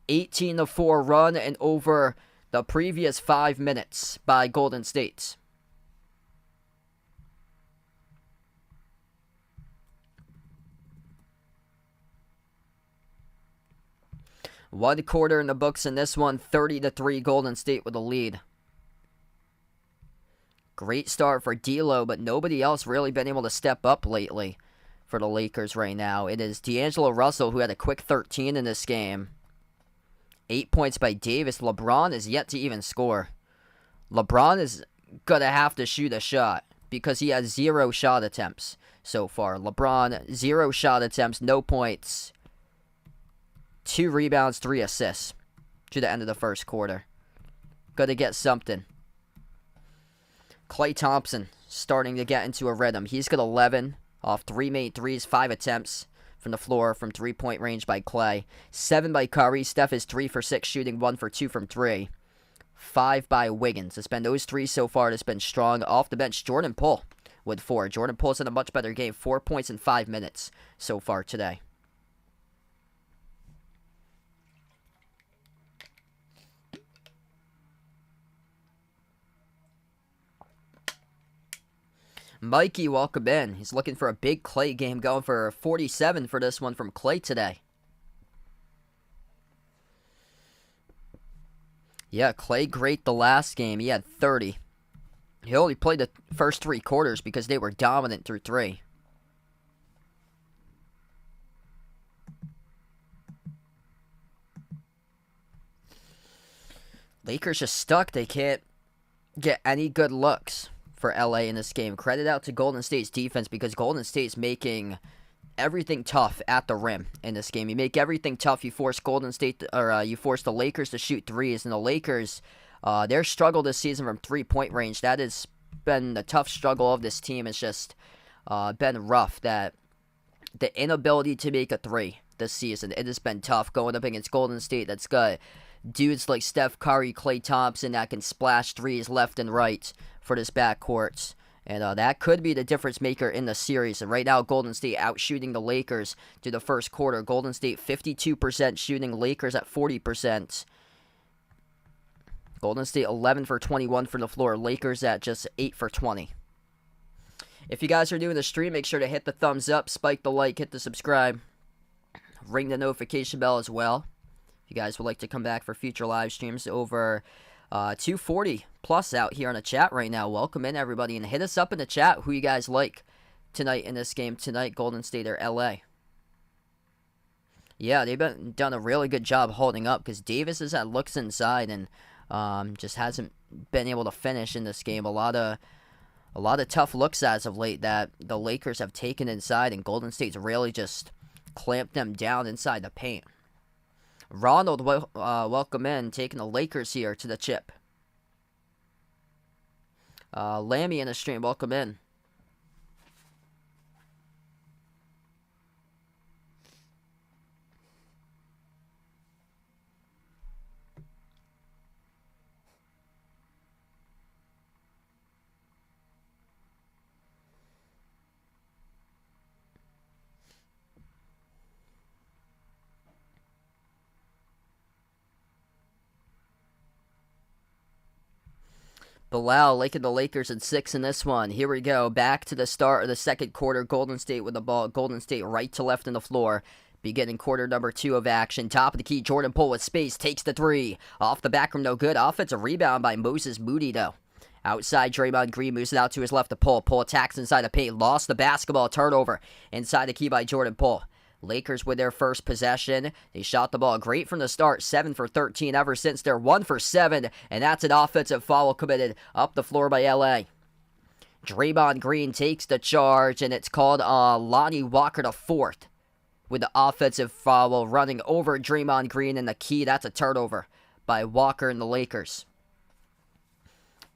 S1: 18-4 run and over the previous 5 minutes by Golden State. One quarter in the books in this one, 30-3 Golden State with the lead. Great start for D'Lo, but nobody else really been able to step up lately for the Lakers right now. It is D'Angelo Russell who had a quick 13 in this game. 8 points by Davis. LeBron is yet to even score. LeBron is going to have to shoot a shot because he has 0 shot attempts so far. LeBron, 0 shot attempts, no points. 2 rebounds, 3 assists to the end of the first quarter. Got to get something. Klay Thompson starting to get into a rhythm. He's got 11 off 3 made threes, 5 attempts from the floor from 3-point range by Klay. 7 by Curry. Steph is 3 for 6 shooting, 1 for 2 from 3. 5 by Wiggins. It's been those 3 so far that's been strong. Off the bench, Jordan Poole with 4. Jordan Poole's in a much better game. 4 points in 5 minutes so far today. Mikey, welcome in. He's looking for a big Klay game, going for 47 for this one from Klay today. Yeah, Klay great the last game. He had 30. He only played the first 3 quarters because they were dominant through 3. Lakers just stuck. They can't get any good looks for LA in this game. Credit out to Golden State's defense because Golden State's making everything tough at the rim in this game. You make everything tough, you force Golden State you force the Lakers to shoot threes, and the Lakers their struggle this season from 3-point range, that has been the tough struggle of this team. It's just been rough, that the inability to make a 3 this season. It has been tough going up against Golden State that's got dudes like Steph Curry, Klay Thompson that can splash threes left and right for this backcourt. And that could be the difference maker in the series. And right now, Golden State out shooting the Lakers through the first quarter. Golden State 52% shooting, Lakers at 40%. Golden State 11 for 21 from the floor, Lakers at just 8 for 20. If you guys are doing the stream, make sure to hit the thumbs up, spike the like, hit the subscribe, ring the notification bell as well. If you guys would like to come back for future live streams, over 240 plus out here on the chat right now. Welcome in, everybody, and hit us up in the chat who you guys like tonight in this game tonight, Golden State or LA. Yeah, they've done a really good job holding up because Davis has had looks inside and just hasn't been able to finish in this game. A lot of tough looks as of late that the Lakers have taken inside, and Golden State's really just clamped them down inside the paint. Ronald, welcome in, taking the Lakers here to the chip. Lammy in the stream, welcome in. Bilal liking the Lakers at 6 in this one. Here we go. Back to the start of the second quarter. Golden State with the ball. Golden State right to left in the floor. Beginning quarter number 2 of action. Top of the key, Jordan Poole with space, takes the 3. Off the back room, no good. Offensive rebound by Moses Moody, though. Outside, Draymond Green moves it out to his left to Poole. Poole attacks inside the paint, lost the basketball, turnover. Inside the key by Jordan Poole. Lakers with their first possession. They shot the ball great from the start, 7 for 13 ever since. They're 1 for 7, and that's an offensive foul committed up the floor by LA. Draymond Green takes the charge, and it's called Lonnie Walker the 4th with the offensive foul running over Draymond Green in the key. That's a turnover by Walker and the Lakers.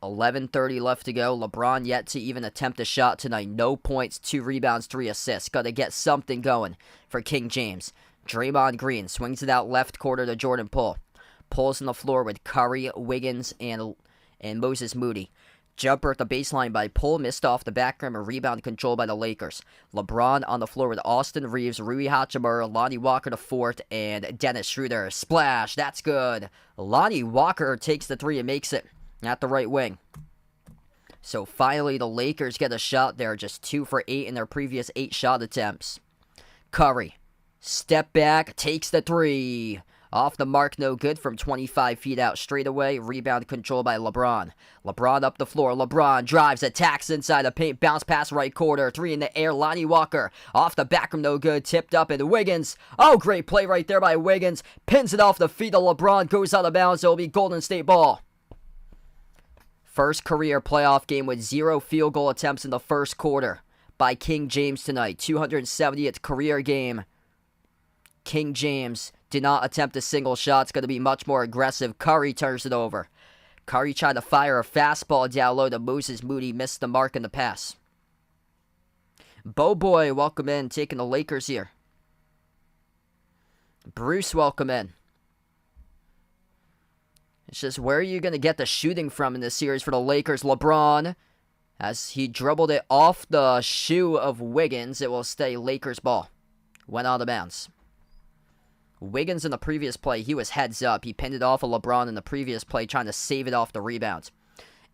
S1: 11:30 left to go. LeBron yet to even attempt a shot tonight. No points, 2 rebounds, 3 assists. Got to get something going for King James. Draymond Green swings it out left quarter to Jordan Poole. Pulls on the floor with Curry, Wiggins, and Moses Moody. Jumper at the baseline by Poole, missed off the back rim, a rebound control by the Lakers. LeBron on the floor with Austin Reeves, Rui Hachimura, Lonnie Walker the 4th, and Dennis Schroeder. Splash, that's good. Lonnie Walker takes the 3 and makes it at the right wing. So finally the Lakers get a shot there, just 2 for 8 in their previous 8 shot attempts. Curry, step back, takes the 3. Off the mark, no good from 25 feet out straight away. Rebound control by LeBron. LeBron up the floor. LeBron drives, attacks inside the paint. Bounce pass right quarter. 3 in the air. Lonnie Walker off the back from no good. Tipped up into Wiggins. Oh, great play right there by Wiggins. Pins it off the feet of LeBron. Goes out of bounds. It'll be Golden State ball. First career playoff game with 0 field goal attempts in the first quarter by King James tonight. 270th career game. King James did not attempt a single shot. It's going to be much more aggressive. Curry turns it over. Curry tried to fire a fastball down low to Moses Moody. Missed the mark in the pass. Bo Boy, welcome in. Taking the Lakers here. Bruce, welcome in. It's just, where are you going to get the shooting from in this series for the Lakers? LeBron, as he dribbled it off the shoe of Wiggins, it will stay Lakers ball. Went out of bounds. Wiggins in the previous play, he was heads up. He pinned it off of LeBron in the previous play, trying to save it off the rebound.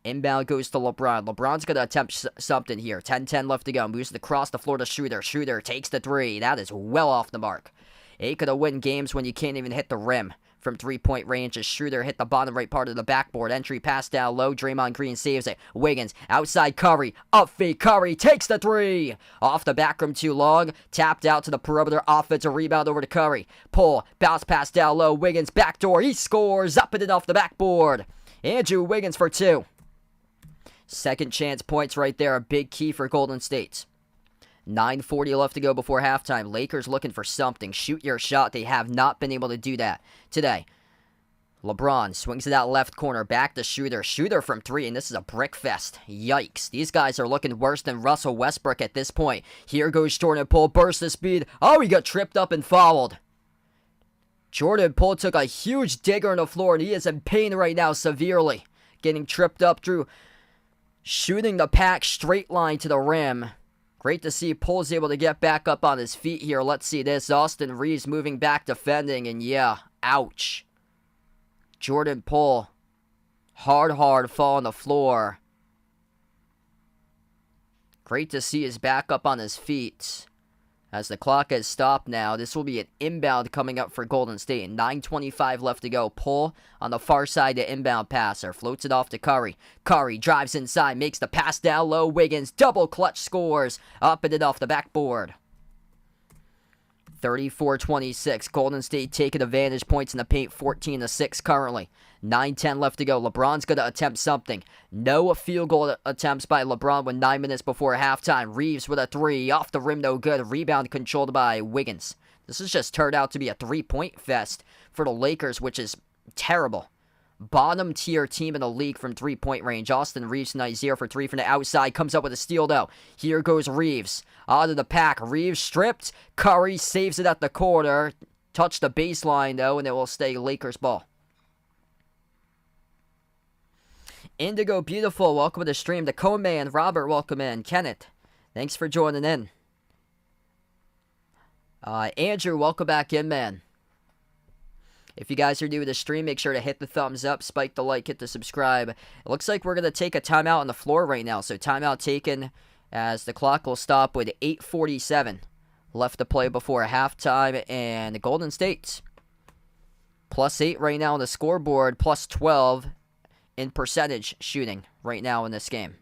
S1: Inbound goes to LeBron. LeBron's going to attempt something here. 10-10 left to go. Moves it across the floor to Schroeder. Schroeder takes the 3. That is well off the mark. Ain't going to win games when you can't even hit the rim from 3-point range, as Schroeder hit the bottom right part of the backboard. Entry pass down low. Draymond Green saves it. Wiggins outside Curry. Up fake. Curry takes the 3. Off the back rim too long. Tapped out to the perimeter. Offensive rebound over to Curry. Pull. Bounce pass down low. Wiggins backdoor. He scores. Up and off the backboard. Andrew Wiggins for 2. Second chance points right there. A big key for Golden State. 9:40 left to go before halftime. Lakers looking for something. Shoot your shot. They have not been able to do that today. LeBron swings it out left corner. Back to Schroeder. Schroeder from 3, and this is a brick fest. Yikes. These guys are looking worse than Russell Westbrook at this point. Here goes Jordan Poole. Burst of speed. Oh, he got tripped up and fouled. Jordan Poole took a huge digger on the floor, and he is in pain right now severely. Getting tripped up through shooting the pack straight line to the rim. Great to see Poole's able to get back up on his feet here. Let's see this. Austin Reeves moving back defending, and yeah, ouch. Jordan Poole, hard fall on the floor. Great to see his back up on his feet. As the clock has stopped now, this will be an inbound coming up for Golden State. 9:25 left to go. Poole on the far side, the inbound passer. Floats it off to Curry. Curry drives inside, makes the pass down low. Wiggins, double clutch scores. Up and off the backboard. 34-26. Golden State taking advantage, points in the paint, 14-6 currently. 9:10 left to go. LeBron's going to attempt something. No field goal attempts by LeBron with 9 minutes before halftime. Reeves with a 3. Off the rim, no good. Rebound controlled by Wiggins. This has just turned out to be a 3-point fest for the Lakers, which is terrible. Bottom tier team in the league from 3-point range. Austin Reeves tonight 0 for 3 from the outside. Comes up with a steal though. Here goes Reeves. Out of the pack. Reeves stripped. Curry saves it at the corner. Touched the baseline though, and it will stay Lakers ball. Indigo Beautiful, welcome to the stream. The Co-Man, Robert, welcome in. Kenneth, thanks for joining in. Andrew, welcome back in, man. If you guys are new to the stream, make sure to hit the thumbs up, spike the like, hit the subscribe. It looks like we're going to take a timeout on the floor right now. So timeout taken as the clock will stop with 8:47 left to play before halftime, and Golden State +8 right now on the scoreboard, +12 in percentage shooting right now in this game.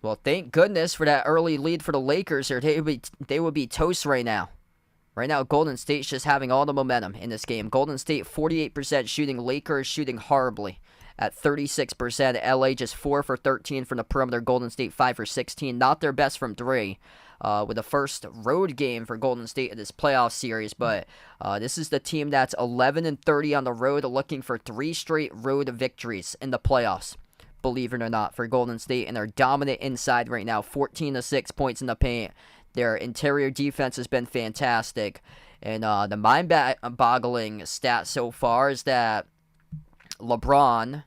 S1: Well, thank goodness for that early lead for the Lakers, or they would be toast right now. Right now, Golden State's just having all the momentum in this game. Golden State 48% shooting, Lakers shooting horribly at 36%. LA just 4 for 13 from the perimeter. Golden State 5 for 16. Not their best from three. With the first road game for Golden State in this playoff series, but this is the team that's 11-30 on the road, looking for 3 straight road victories in the playoffs, believe it or not, for Golden State, and they're dominant inside right now, 14-6 points in the paint. Their interior defense has been fantastic, and the mind-boggling stat so far is that LeBron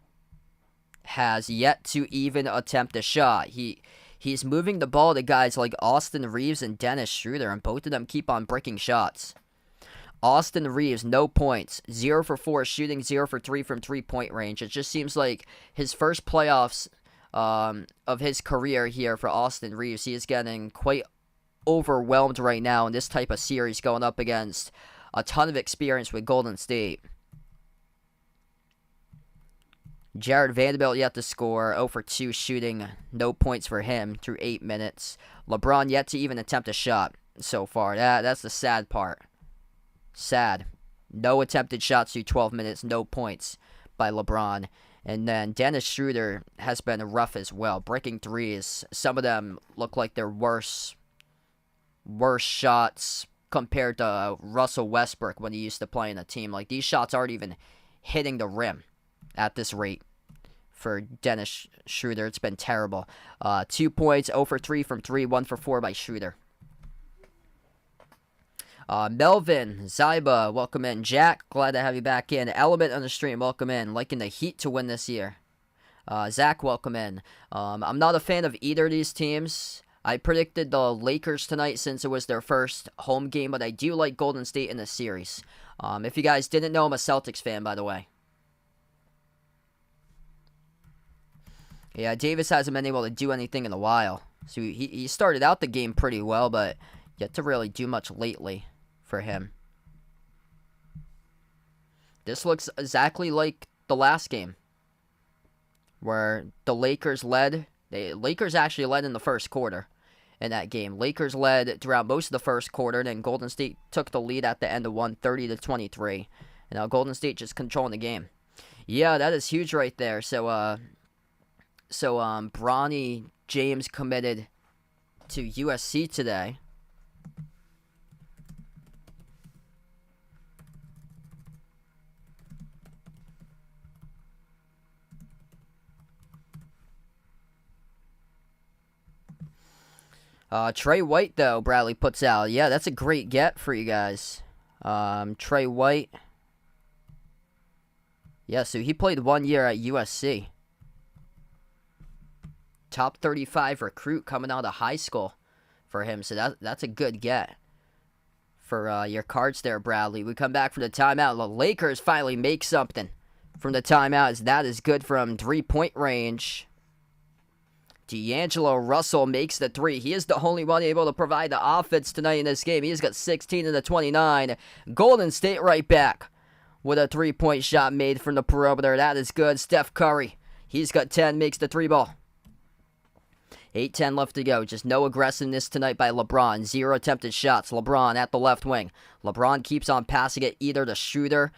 S1: has yet to even attempt a shot. He's moving the ball to guys like Austin Reeves and Dennis Schroeder, and both of them keep on breaking shots. Austin Reeves, no points. 0 for 4 shooting, 0 for 3 from three-point range. It just seems like his first playoffs of his career here for Austin Reeves. He is getting quite overwhelmed right now in this type of series, going up against a ton of experience with Golden State. Jared Vanderbilt yet to score, 0 for 2 shooting, no points for him through 8 minutes. LeBron yet to even attempt a shot so far. That's the sad part. Sad. No attempted shots through 12 minutes, no points by LeBron. And then Dennis Schroeder has been rough as well, breaking threes. Some of them look like they're worse shots compared to Russell Westbrook when he used to play in a team. Like, these shots aren't even hitting the rim at this rate for Dennis Schroeder. It's been terrible. 2 points, 0 for 3 from 3, 1 for 4 by Schroeder. Melvin, Zyba, welcome in. Jack, glad to have you back in. Element on the stream, welcome in. Liking the Heat to win this year. Zach, welcome in. I'm not a fan of either of these teams. I predicted the Lakers tonight since it was their first home game, but I do like Golden State in this series. If you guys didn't know, I'm a Celtics fan, by the way. Yeah, Davis hasn't been able to do anything in a while. So he started out the game pretty well, but yet to really do much lately for him. This looks exactly like the last game, where the Lakers led. The Lakers actually led in the first quarter in that game. Lakers led throughout most of the first quarter, then Golden State took the lead at the end of 130-23. And now Golden State just controlling the game. Yeah, that is huge right there. So Bronny James committed to USC today. Trey White, though, Bradley puts out. Yeah, that's a great get for you guys. Trey White. Yeah, so he played 1 year at USC. Top 35 recruit coming out of high school for him. So that's a good get for your cards there, Bradley. We come back from the timeout. The Lakers finally make something from the timeout, as that is good from three-point range. D'Angelo Russell makes the three. He is the only one able to provide the offense tonight in this game. He's got 16 of the 29. Golden State right back with a three-point shot made from the perimeter. That is good. Steph Curry, he's got 10, makes the three ball. 8:10 left to go. Just no aggressiveness tonight by LeBron. 0 attempted shots. LeBron at the left wing. LeBron keeps on passing it either to Schroeder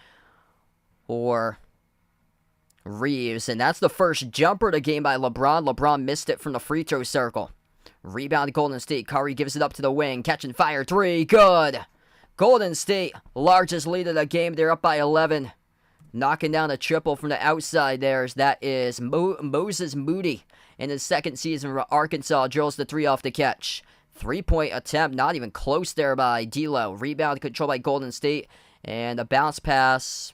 S1: or Reeves, and that's the first jumper of the game by LeBron. LeBron missed it from the free throw circle. Rebound Golden State. Curry gives it up to the wing. Catching fire. 3. Good. Golden State, largest lead of the game. They're up by 11. Knocking down a triple from the outside there. That is Moses Moody in his second season for Arkansas. Drills the 3 off the catch. 3-point attempt. Not even close there by D'Lo. Rebound controlled by Golden State. And a bounce pass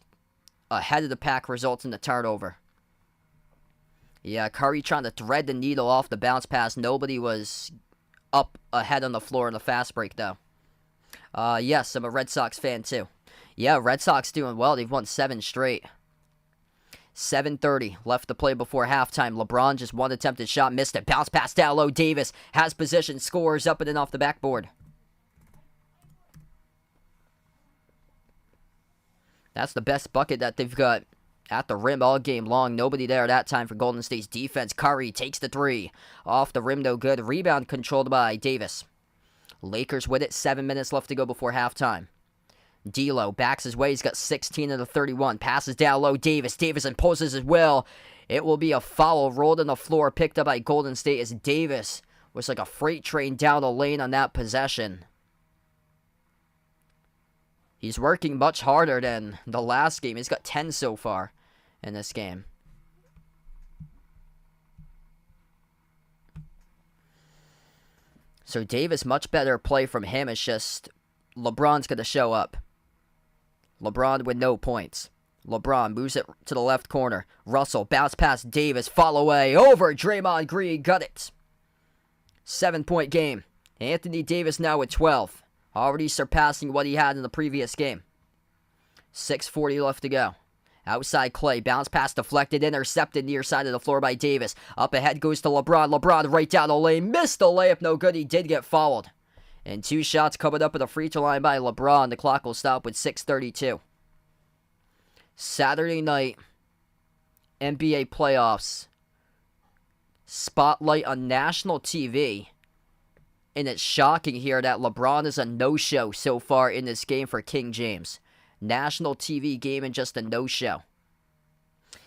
S1: ahead of the pack results in the turnover. Yeah, Curry trying to thread the needle off the bounce pass. Nobody was up ahead on the floor in the fast break, though. Yes, I'm a Red Sox fan, too. Yeah, Red Sox doing well. They've won 7 straight. 7:30 left to play before halftime. LeBron just one attempted shot, missed it. Bounce pass down low. Davis has possession, scores up and in off the backboard. That's the best bucket that they've got at the rim all game long. Nobody there that time for Golden State's defense. Curry takes the three. Off the rim, no good. Rebound controlled by Davis. Lakers with it. 7 minutes left to go before halftime. D'Lo backs his way. He's got 16 of the 31. Passes down low. Davis imposes his will. It will be a foul rolled on the floor, picked up by Golden State as Davis was like a freight train down the lane on that possession. He's working much harder than the last game. He's got 10 so far in this game. So Davis, much better play from him. It's just LeBron's going to show up. LeBron with no points. LeBron moves it to the left corner. Russell, bounce past Davis, fall away, over Draymond Green, got it. 7-point game. Anthony Davis now with 12. Already surpassing what he had in the previous game. 6:40 left to go. Outside Clay, bounce pass deflected, intercepted near side of the floor by Davis. Up ahead goes to LeBron. LeBron right down the lane, missed the layup, no good. He did get fouled. And 2 shots coming up at the free throw line by LeBron. The clock will stop with 6:32. Saturday night, NBA playoffs. Spotlight on national TV. And it's shocking here that LeBron is a no-show so far in this game for King James. National TV game and just a no-show.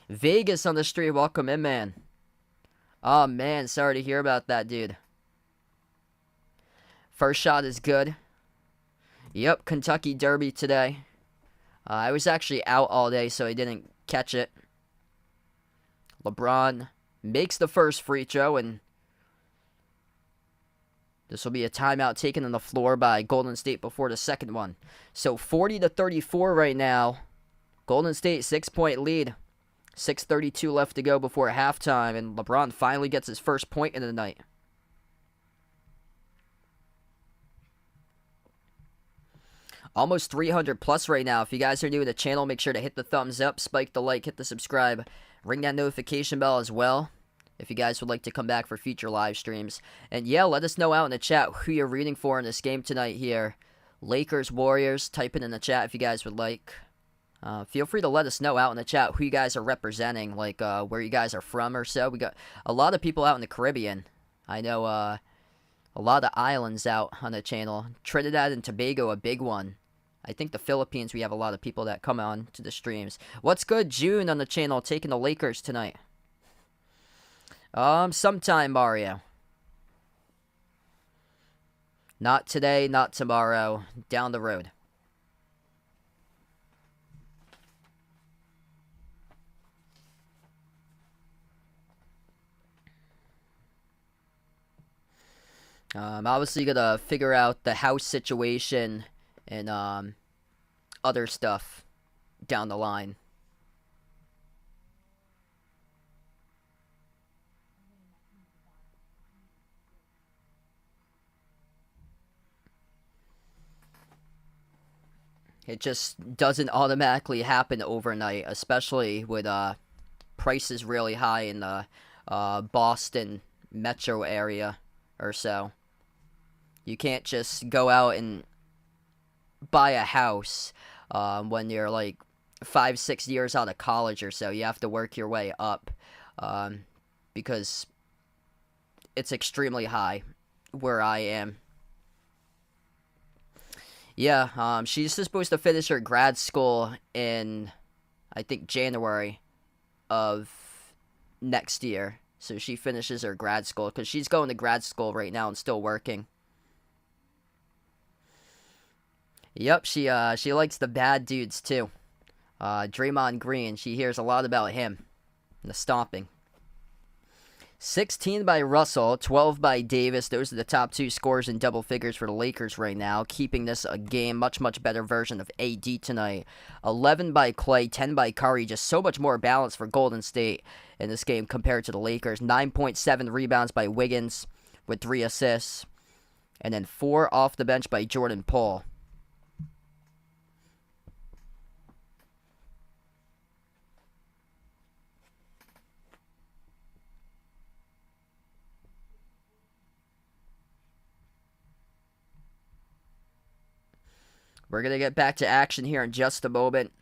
S1: Vegas on the street, welcome in, man. Oh, man, sorry to hear about that, dude. First shot is good. Yep, Kentucky Derby today. I was actually out all day, so I didn't catch it. LeBron makes the first free throw, and this will be a timeout taken on the floor by Golden State before the second one. So 40-34 right now. Golden State 6-point lead. 6:32 left to go before halftime, and LeBron finally gets his first point in the night. Almost 300 plus right now. If you guys are new to the channel, make sure to hit the thumbs up, spike the like, hit the subscribe, ring that notification bell as well if you guys would like to come back for future live streams. And yeah, let us know out in the chat who you're rooting for in this game tonight here. Lakers, Warriors, type it in the chat if you guys would like. Feel free to let us know out in the chat who you guys are representing, like where you guys are from or so. We got a lot of people out in the Caribbean. I know a lot of islands out on the channel. Trinidad and Tobago, a big one. I think the Philippines, we have a lot of people that come on to the streams. What's good, June on the channel, taking the Lakers tonight? Sometime, Mario. Not today, not tomorrow. Down the road. Obviously gonna figure out the house situation and other stuff down the line. It just doesn't automatically happen overnight, especially with prices really high in the Boston metro area or so. You can't just go out and buy a house when you're like 5-6 years out of college or so. You have to work your way up because it's extremely high where I am. Yeah, she's supposed to finish her grad school in, I think, January of next year. So she finishes her grad school because she's going to grad school right now and still working. Yep, she likes the bad dudes too. Draymond Green, she hears a lot about him. The stomping. 16 by Russell, 12 by Davis. Those are the top 2 scorers in double figures for the Lakers right now, keeping this a game, much better version of AD tonight. 11 by Clay, 10 by Curry, just so much more balance for Golden State in this game compared to the Lakers. 9.7 rebounds by Wiggins with 3 assists, and then 4 off the bench by Jordan Poole. We're going to get back to action here in just a moment.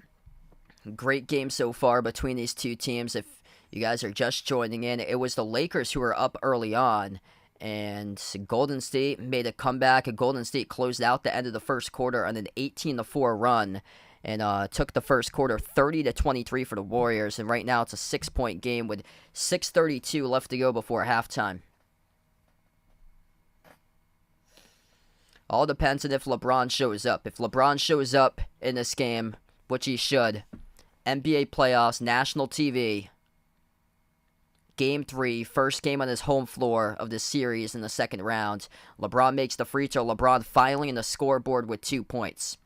S1: Great game so far between these two teams. If you guys are just joining in, it was the Lakers who were up early on, and Golden State made a comeback. Golden State closed out the end of the first quarter on an 18-4 run, and took the first quarter 30-23 for the Warriors. And right now it's a 6-point game with 6:32 left to go before halftime. All depends on if LeBron shows up. If LeBron shows up in this game, which he should, NBA playoffs, national TV, Game 3, first game on his home floor of the series in the second round. LeBron makes the free throw. LeBron finally in the scoreboard with 2 points.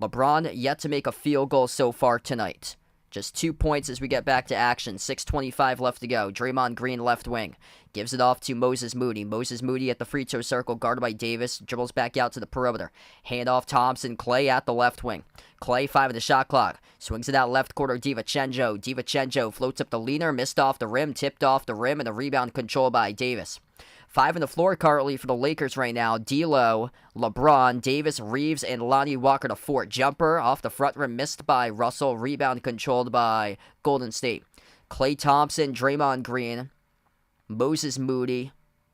S1: LeBron yet to make a field goal so far tonight. Just 2 points as we get back to action. 6:25 left to go. Draymond Green left wing. Gives it off to Moses Moody. Moses Moody at the free throw circle, guarded by Davis. Dribbles back out to the perimeter. Hand off Thompson. Clay at the left wing. Clay, 5 of the shot clock. Swings it out left quarter. DiVincenzo. DiVincenzo floats up the leaner. Missed off the rim. Tipped off the rim. And the rebound controlled by Davis. 5 on the floor currently for the Lakers right now. D'Lo, LeBron, Davis, Reeves, and Lonnie Walker to Fort. Jumper off the front rim missed by Russell. Rebound controlled by Golden State. Klay Thompson, Draymond Green, Moses Moody,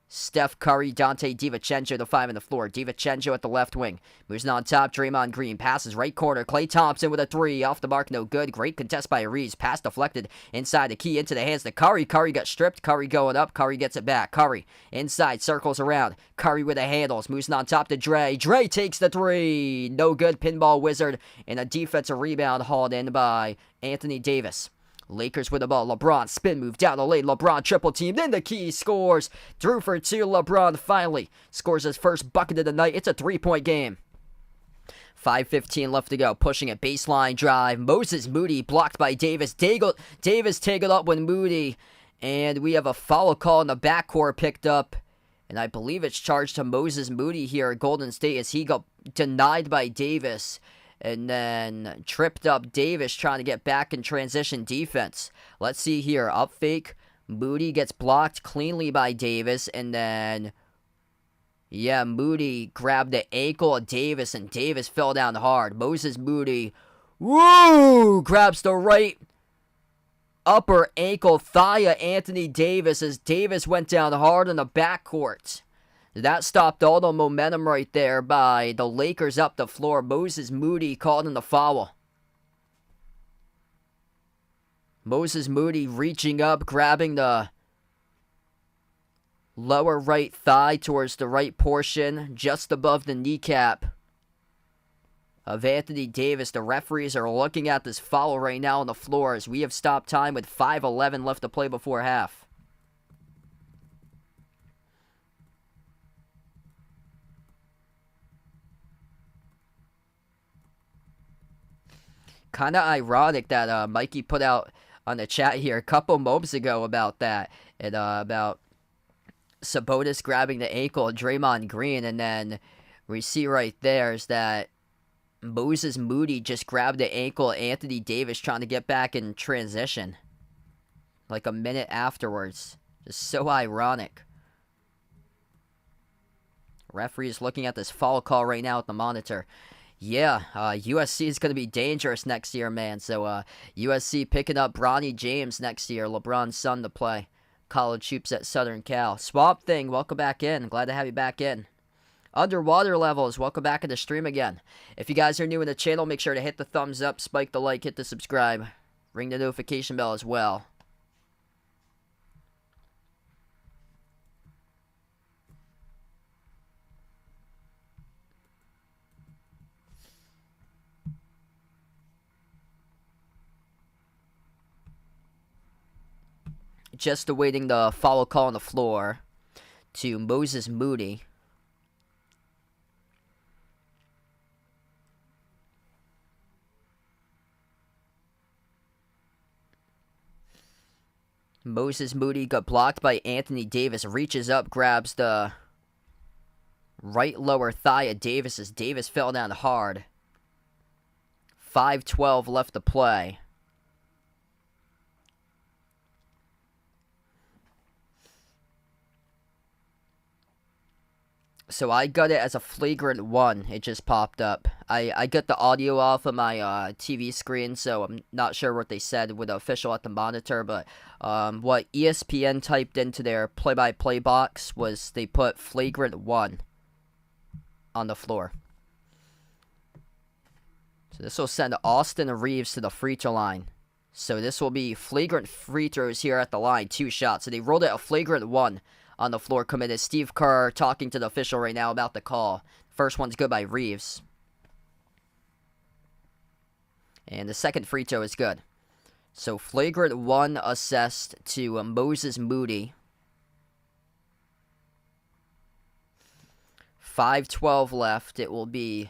S1: Steph Curry, Dante DiVincenzo, the 5 on the floor. DiVincenzo at the left wing. Moves on top, Draymond Green. Passes right corner. Klay Thompson with a 3. Off the mark, no good. Great contest by Reeves. Pass deflected inside the key into the hands to Curry. Curry got stripped. Curry going up. Curry gets it back. Curry inside, circles around. Curry with the handles. Moves on top to Dre. Dre takes the 3. No good. Pinball wizard. And a defensive rebound hauled in by Anthony Davis. Lakers with the ball. LeBron spin move down the lane. LeBron triple teamed in the key. Scores. Drew for 2. LeBron finally scores his first bucket of the night. It's a 3-point game. 5:15 left to go. Pushing it. Baseline drive. Moses Moody blocked by Davis. Davis tangled up with Moody. And we have a foul call in the backcourt picked up. And I believe it's charged to Moses Moody here at Golden State as he got denied by Davis. And then tripped up Davis trying to get back in transition defense. Let's see here. Up fake. Moody gets blocked cleanly by Davis. And then, yeah, Moody grabbed the ankle of Davis. And Davis fell down hard. Moses Moody, woo, grabs the right upper ankle thigh of Anthony Davis as Davis went down hard in the backcourt. That stopped all the momentum right there by the Lakers up the floor. Moses Moody called in the foul. Moses Moody reaching up, grabbing the lower right thigh towards the right portion, just above the kneecap of Anthony Davis. The referees are looking at this foul right now on the floor as we have stopped time with 5:11 left to play before half. Kind of ironic that Mikey put out on the chat here a couple moments ago about that, and about Sabonis grabbing the ankle of Draymond Green, and then we see right there is that Moses Moody just grabbed the ankle of Anthony Davis trying to get back in transition like a minute afterwards. Just so ironic. Referee's looking at this foul call right now at the monitor. Yeah, USC is going to be dangerous next year, man. So USC picking up Bronny James next year, LeBron's son, to play college hoops at Southern Cal. Swamp Thing, welcome back in. Glad to have you back in. Underwater Levels, welcome back in the stream again. If you guys are new in the channel, make sure to hit the thumbs up, spike the like, hit the subscribe, ring the notification bell as well. Just awaiting the foul call on the floor to Moses Moody. Moses Moody got blocked by Anthony Davis. Reaches up, grabs the right lower thigh of Davis as Davis fell down hard. 5:12 left to play. So I got it as a flagrant 1. It just popped up. I got the audio off of my TV screen, so I'm not sure what they said with the official at the monitor, but what ESPN typed into their play-by-play box was they put flagrant 1 on the floor. So this will send Austin Reeves to the free throw line. So this will be flagrant free throws here at the line, 2 shots. So they rolled it a flagrant 1 on the floor committed. Steve Kerr talking to the official right now about the call. First one's good by Reeves. And the second free throw is good. So flagrant 1 assessed to Moses Moody. 5:12 left. It will be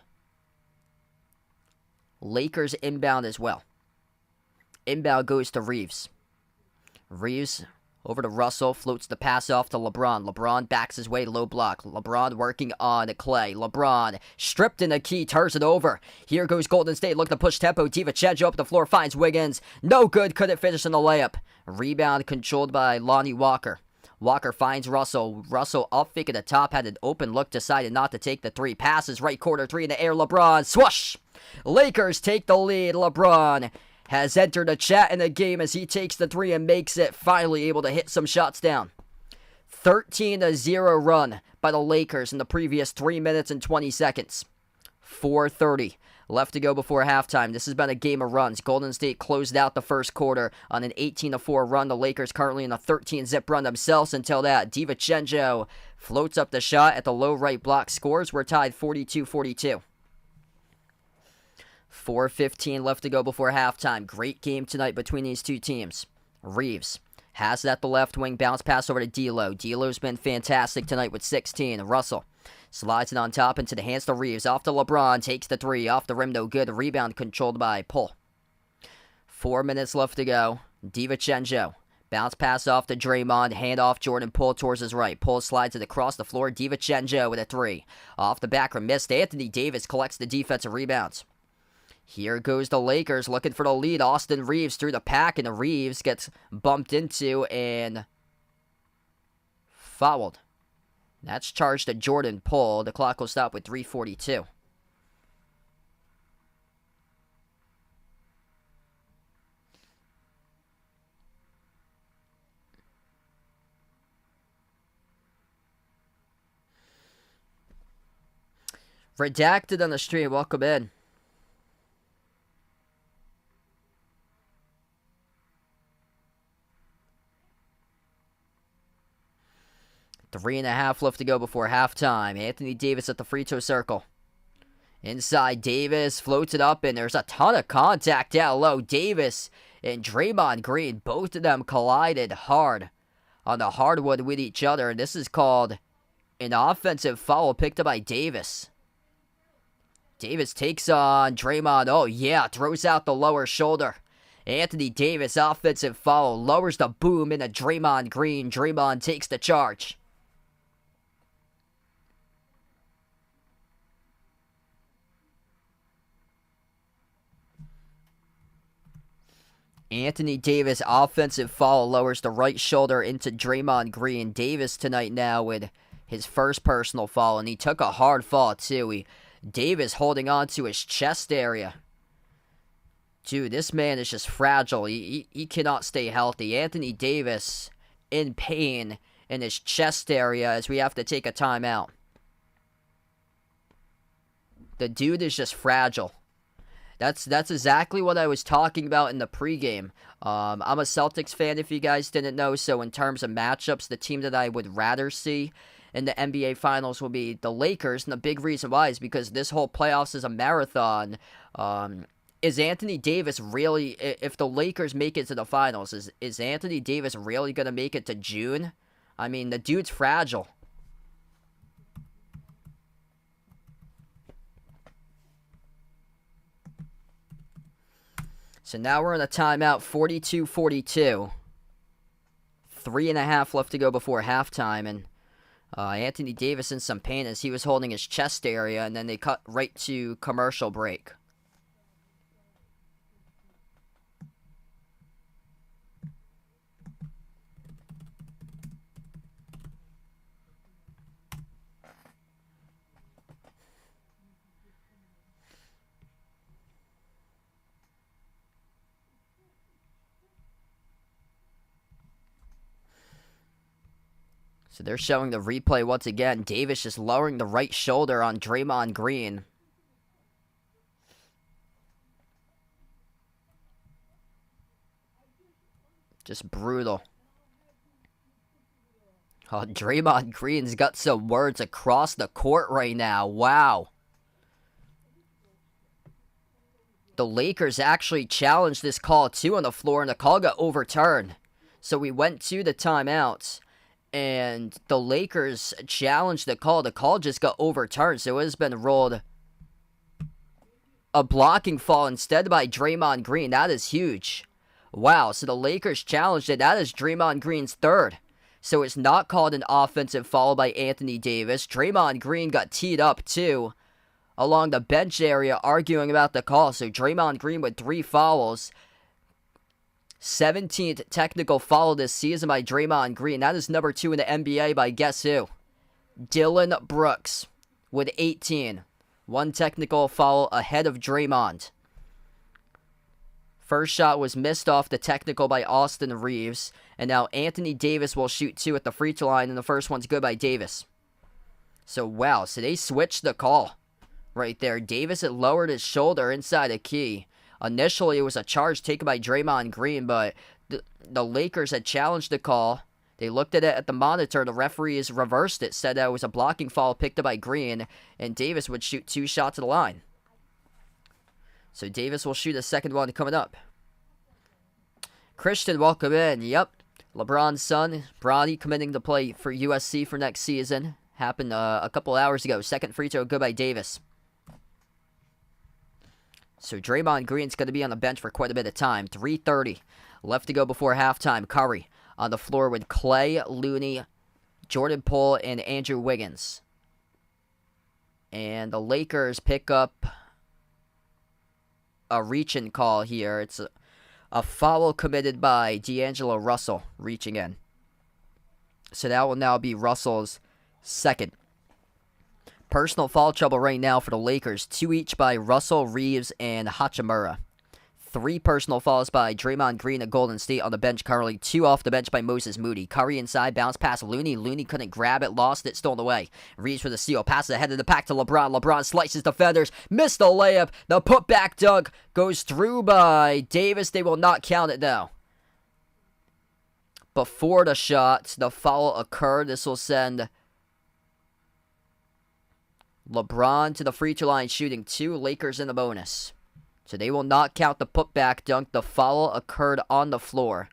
S1: Lakers inbound as well. Inbound goes to Reeves. Reeves over to Russell, floats the pass off to LeBron. LeBron backs his way, low block. LeBron working on Clay. LeBron stripped in the key, turns it over. Here goes Golden State, looking to push tempo. DiVincenzo up the floor, finds Wiggins. No good, couldn't finish in the layup. Rebound controlled by Lonnie Walker. Walker finds Russell. Russell up fake at the top, had an open look, decided not to take the 3. Passes right corner 3 in the air. LeBron, swoosh! Lakers take the lead. LeBron has entered a chat in the game as he takes the 3 and makes it, finally able to hit some shots down. 13-0 run by the Lakers in the previous 3 minutes and 20 seconds. 4:30 left to go before halftime. This has been a game of runs. Golden State closed out the first quarter on an 18-4 run. The Lakers currently in a 13-zip run themselves until that. DiVincenzo floats up the shot at the low right block. Scores were tied 42-42. 4:15 left to go before halftime. Great game tonight between these two teams. Reeves has it at the left wing. Bounce pass over to D'Lo. D'Lo's been fantastic tonight with 16. Russell slides it on top into the hands to Reeves. Off to LeBron. Takes the 3. Off the rim, no good. Rebound controlled by Pull. 4 minutes left to go. DiVincenzo. Bounce pass off to Draymond. Hand off Jordan Poole towards his right. Poole slides it across the floor. DiVincenzo with a 3. Off the back rim. Missed. Anthony Davis collects the defensive rebounds. Here goes the Lakers looking for the lead. Austin Reeves through the pack, and Reeves gets bumped into and fouled. That's charged to Jordan Poole. The clock will stop with 3:42. Redacted on the stream. Welcome in. Three and a half left to go before halftime. Anthony Davis at the free throw circle. Inside, Davis floats it up, and there's a ton of contact down low. Davis and Draymond Green, both of them collided hard on the hardwood with each other. And this is called an offensive foul picked up by Davis. Davis takes on Draymond. Oh, yeah, throws out the lower shoulder. Anthony Davis, offensive foul, lowers the boom into Draymond Green. Draymond takes the charge. Anthony Davis, offensive foul, lowers the right shoulder into Draymond Green. Davis tonight now with his first personal foul, and he took a hard fall too. Davis holding on to his chest area. Dude, this man is just fragile. He cannot stay healthy. Anthony Davis in pain in his chest area as we have to take a timeout. The dude is just fragile. That's exactly what I was talking about in the pregame. I'm a Celtics fan, if you guys didn't know, so in terms of matchups, the team that I would rather see in the NBA Finals will be the Lakers, and the big reason why is because this whole playoffs is a marathon. Is Anthony Davis really, if the Lakers make it to the Finals, is Anthony Davis really going to make it to June? I mean, the dude's fragile. So now we're in a timeout, 42-42. 3.5 left to go before halftime, and Anthony Davis in some pain as he was holding his chest area, and then they cut right to commercial break. So they're showing the replay once again. Davis just lowering the right shoulder on Draymond Green. Just brutal. Oh, Draymond Green's got some words across the court right now. Wow. The Lakers actually challenged this call too on the floor, and the call got overturned. So we went to the timeouts, and the Lakers challenged the call. The call just got overturned, so it has been ruled a blocking fall instead by Draymond Green. That is huge. Wow, so the Lakers challenged it. That is Draymond Green's third. So it's not called an offensive foul by Anthony Davis. Draymond Green got teed up too along the bench area arguing about the call. So Draymond Green with 3 fouls. 17th technical foul this season by Draymond Green. That is number 2 in the NBA by guess who? Dylan Brooks with 18. 1 technical foul ahead of Draymond. First shot was missed off the technical by Austin Reeves. And now Anthony Davis will shoot 2 at the free throw line, and the first one's good by Davis. So, wow. So they switched the call right there. Davis had lowered his shoulder inside the key. Initially, it was a charge taken by Draymond Green, but the Lakers had challenged the call. They looked at it at the monitor. The referees reversed it, said that it was a blocking foul picked up by Green, and Davis would shoot 2 shots at the line. So Davis will shoot a second one coming up. Christian, welcome in. Yep. LeBron's son, Bronny, committing to play for USC for next season. Happened a couple hours ago. Second free throw, good by Davis. So Draymond Green's going to be on the bench for quite a bit of time. 3:30 left to go before halftime. Curry on the floor with Clay, Looney, Jordan Poole, and Andrew Wiggins. And the Lakers pick up a reach-in call here. It's a foul committed by D'Angelo Russell reaching in. So that will now be Russell's second. Personal foul trouble right now for the Lakers. 2 each by Russell, Reeves, and Hachimura. 3 personal fouls by Draymond Green at Golden State on the bench currently. 2 off the bench by Moses Moody. Curry inside, bounce pass Looney. Looney couldn't grab it, lost it, stolen away. Reeves with a steal, passes ahead of the pack to LeBron. LeBron slices defenders, missed the layup. The putback dunk goes through by Davis. They will not count it though. Before the shot, the foul occurred. This will send LeBron to the free throw line shooting 2. Lakers in the bonus. So they will not count the putback dunk. The foul occurred on the floor,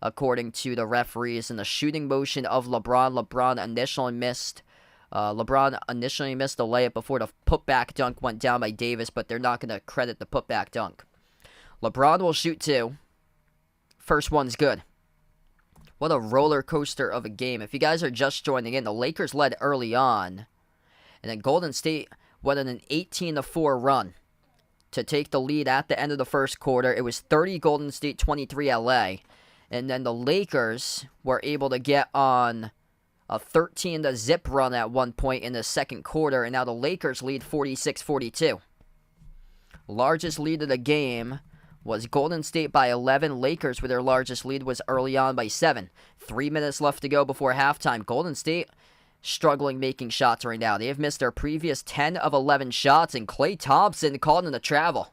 S1: according to the referees. In the shooting motion of LeBron, LeBron initially missed the layup before the putback dunk went down by Davis, but they're not going to credit the putback dunk. LeBron will shoot 2. First one's good. What a roller coaster of a game. If you guys are just joining in, the Lakers led early on, and then Golden State went on an 18-4 run to take the lead at the end of the first quarter. It was 30 Golden State, 23 LA. And then the Lakers were able to get on a 13-0 run at one point in the second quarter. And now the Lakers lead 46-42. Largest lead of the game was Golden State by 11. Lakers, with their largest lead, was early on by 7. 3 minutes left to go before halftime. Golden State struggling making shots right now. They have missed their previous 10 of 11 shots, and Klay Thompson called in the travel.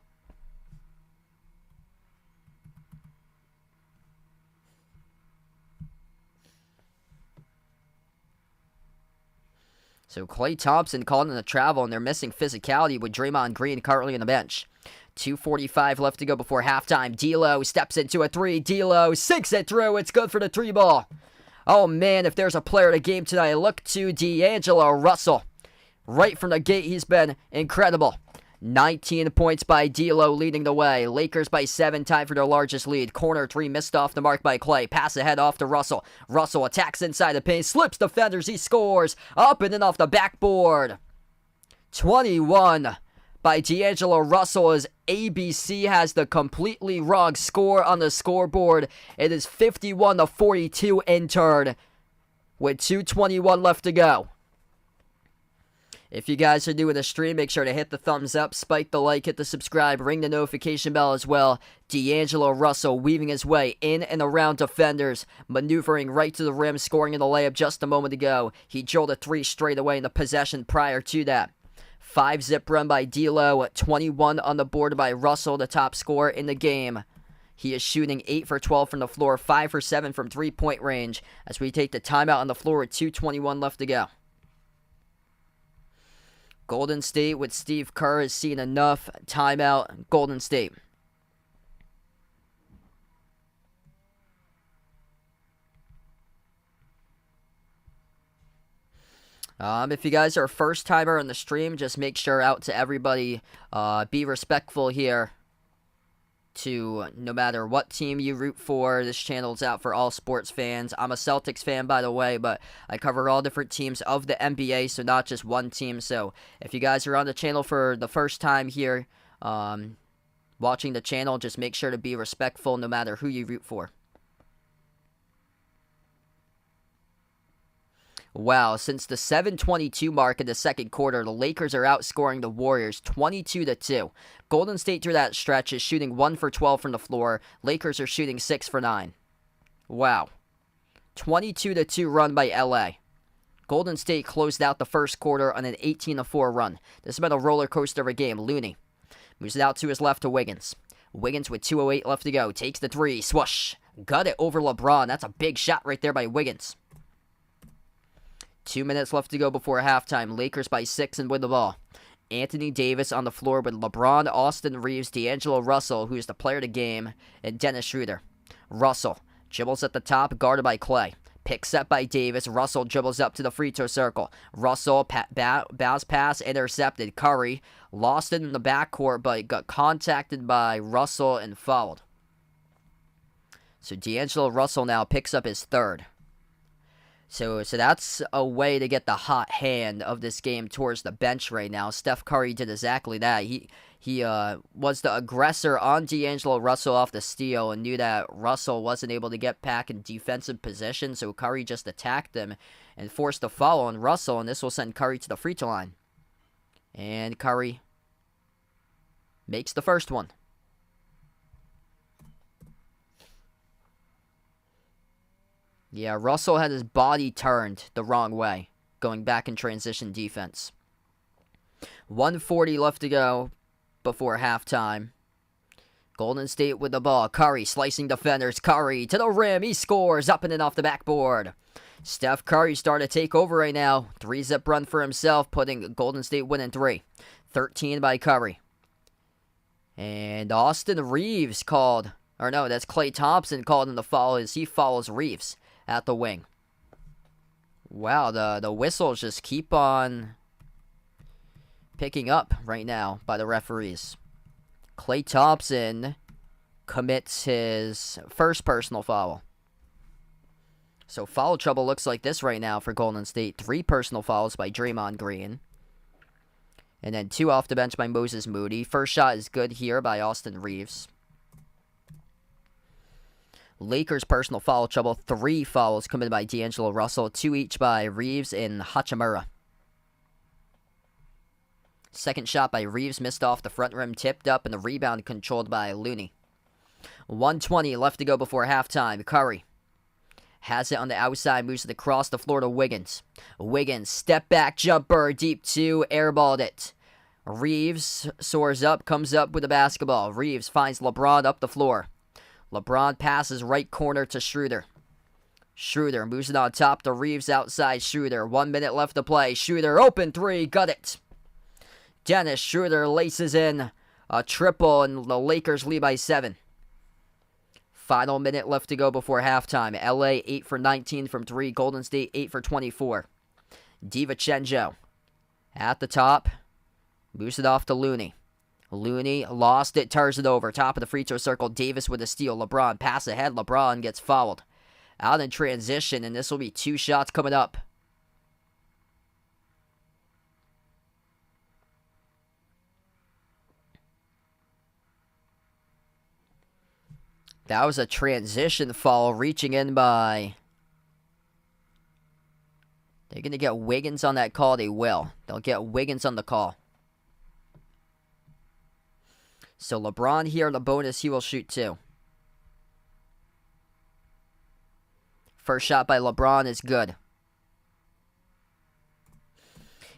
S1: So Klay Thompson called in the travel, and they're missing physicality with Draymond Green currently on the bench. 2:45 left to go before halftime. D'Lo steps into a 3. D'Lo sinks it through. It's good for the 3 ball. Oh, man, if there's a player of the game tonight, look to D'Angelo Russell. Right from the gate, he's been incredible. 19 points by D'Lo leading the way. Lakers by 7, tied for their largest lead. Corner 3 missed off the mark by Clay. Pass ahead off to Russell. Russell attacks inside the paint, slips defenders, he scores. Up and in off the backboard. 21 by D'Angelo Russell as ABC has the completely wrong score on the scoreboard. It is 51-42 in turn with 2:21 left to go. If you guys are new to the stream, make sure to hit the thumbs up, spike the like, hit the subscribe, ring the notification bell as well. D'Angelo Russell weaving his way in and around defenders, maneuvering right to the rim, scoring in the layup just a moment ago. He drilled a 3 straight away in the possession prior to that. 5-zip run by D'Lo, 21 on the board by Russell, the top scorer in the game. He is shooting 8 for 12 from the floor, 5 for 7 from three-point range as we take the timeout on the floor with 2:21 left to go. Golden State with Steve Kerr has seen enough. Timeout, Golden State. If you guys are a first timer on the stream, just make sure out to everybody, be respectful here to no matter what team you root for. This channel's out for all sports fans. I'm a Celtics fan, by the way, but I cover all different teams of the NBA, so not just one team. So if you guys are on the channel for the first time here, watching the channel, just make sure to be respectful no matter who you root for. Wow, since the 7:22 mark in the second quarter, the Lakers are outscoring the Warriors 22-2. Golden State through that stretch is shooting 1 for 12 from the floor. Lakers are shooting 6 for 9. Wow. 22-2 run by LA. Golden State closed out the first quarter on an 18-4 run. This has been a roller coaster of a game. Looney moves it out to his left to Wiggins. Wiggins with 2:08 left to go. Takes the 3. Swoosh. Got it over LeBron. That's a big shot right there by Wiggins. 2 minutes left to go before halftime. Lakers by 6 and win the ball. Anthony Davis on the floor with LeBron, Austin Reeves, D'Angelo Russell, who's the player of the game, and Dennis Schroeder. Russell dribbles at the top, guarded by Clay. Pick set by Davis. Russell dribbles up to the free throw circle. Russell, bounce pass, intercepted. Curry lost it in the backcourt, but got contacted by Russell and fouled. So D'Angelo Russell now picks up his third. So that's a way to get the hot hand of this game towards the bench right now. Steph Curry did exactly that. He was the aggressor on D'Angelo Russell off the steal and knew that Russell wasn't able to get back in defensive position, so Curry just attacked him and forced a foul on Russell, and this will send Curry to the free throw line. And Curry makes the first one. Yeah, Russell had his body turned the wrong way, going back in transition defense. 1:40 left to go before halftime. Golden State with the ball. Curry slicing defenders. Curry to the rim. He scores up and in off the backboard. Steph Curry starting to take over right now. 3-zip run for himself, putting Golden State winning 3. 13 by Curry. And Austin Reeves called, or no, that's Klay Thompson called in the foul as he follows Reeves at the wing. Wow, the whistles just keep on picking up right now by the referees. Klay Thompson commits his first personal foul. So foul trouble looks like this right now for Golden State. 3 personal fouls by Draymond Green. And then 2 off the bench by Moses Moody. First shot is good here by Austin Reeves. Lakers personal foul trouble. 3 fouls committed by D'Angelo Russell. 2 each by Reeves and Hachimura. Second shot by Reeves missed off the front rim, tipped up, and the rebound controlled by Looney. 1:20 left to go before halftime. Curry has it on the outside, moves it across the floor to Wiggins. Wiggins, step back jumper, deep 2, airballed it. Reeves soars up, comes up with the basketball. Reeves finds LeBron up the floor. LeBron passes right corner to Schroeder. Schroeder moves it on top to Reeves outside Schroeder. 1 minute left to play. Schroeder open 3, got it. Dennis Schroeder laces in a triple and the Lakers lead by 7. Final minute left to go before halftime. LA 8 for 19 from 3. Golden State 8 for 24. DiVincenzo at the top. Moves it off to Looney. Looney lost it, turns it over. Top of the free throw circle. Davis with a steal. LeBron pass ahead. LeBron gets fouled. Out in transition, and this will be 2 shots coming up. That was a transition foul reaching in by They're going to get Wiggins on that call. They will. They'll get Wiggins on the call. So LeBron here, the bonus, he will shoot 2. First shot by LeBron is good.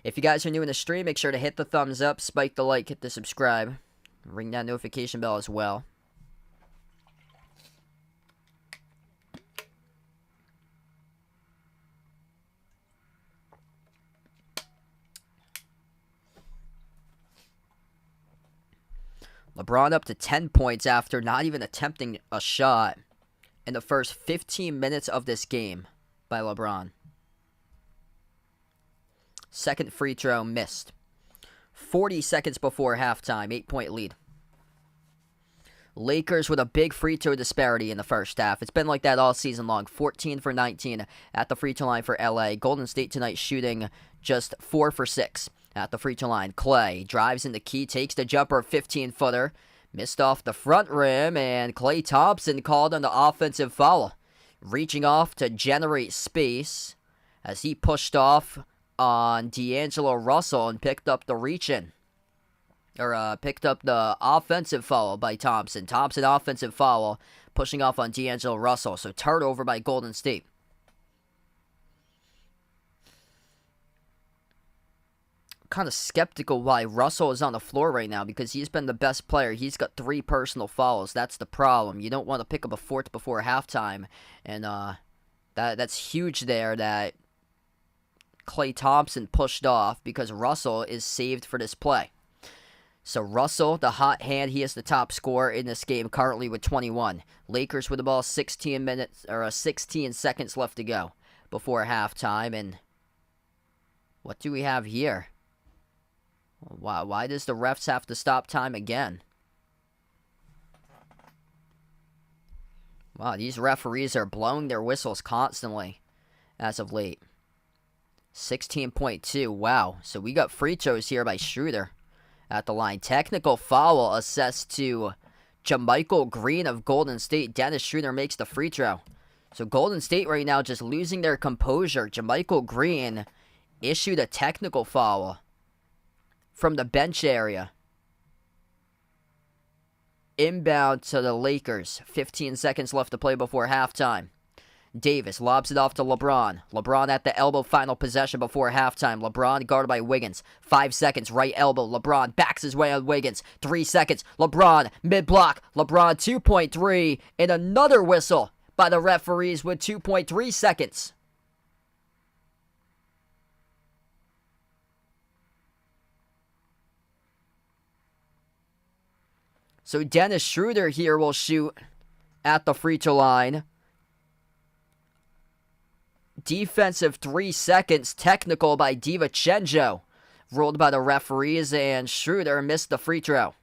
S1: If you guys are new in the stream, make sure to hit the thumbs up, spike the like, hit the subscribe. Ring that notification bell as well. LeBron up to 10 points after not even attempting a shot in the first 15 minutes of this game by LeBron. Second free throw missed. 40 seconds before halftime, 8-point lead. Lakers with a big free throw disparity in the first half. It's been like that all season long. 14 for 19 at the free throw line for LA. Golden State tonight shooting just 4 for 6 at the free throw line. Clay drives in the key, takes the jumper, 15-footer. Missed off the front rim, and Klay Thompson called on the offensive foul. Reaching off to generate space as he pushed off on D'Angelo Russell and picked up the reach-in. Or picked up the offensive foul by Thompson. Thompson offensive foul, pushing off on D'Angelo Russell. So turnover by Golden State. Kind of skeptical why Russell is on the floor right now because he's been the best player. He's got 3 personal fouls. That's the problem. You don't want to pick up a 4th before halftime. And that's huge there that Klay Thompson pushed off because Russell is saved for this play. So Russell, the hot hand, he is the top scorer in this game currently with 21. Lakers with the ball 16 seconds left to go before halftime. And what do we have here? Why does the refs have to stop time again? Wow, these referees are blowing their whistles constantly as of late. 16.2, wow. So we got free throws here by Schroeder at the line. Technical foul assessed to JaMychal Green of Golden State. Dennis Schroeder makes the free throw. So Golden State right now just losing their composure. JaMychal Green issued a technical foul from the bench area. Inbound to the Lakers. 15 seconds left to play before halftime. Davis lobs it off to LeBron. LeBron at the elbow, final possession before halftime. LeBron guarded by Wiggins. 5 seconds, right elbow. LeBron backs his way on Wiggins. 3 seconds. LeBron mid-block. LeBron 2.3. And another whistle by the referees with 2.3 seconds. So Dennis Schroeder here will shoot at the free throw line. Defensive 3 seconds, technical by DiVincenzo. Ruled by the referees, and Schroeder missed the free throw.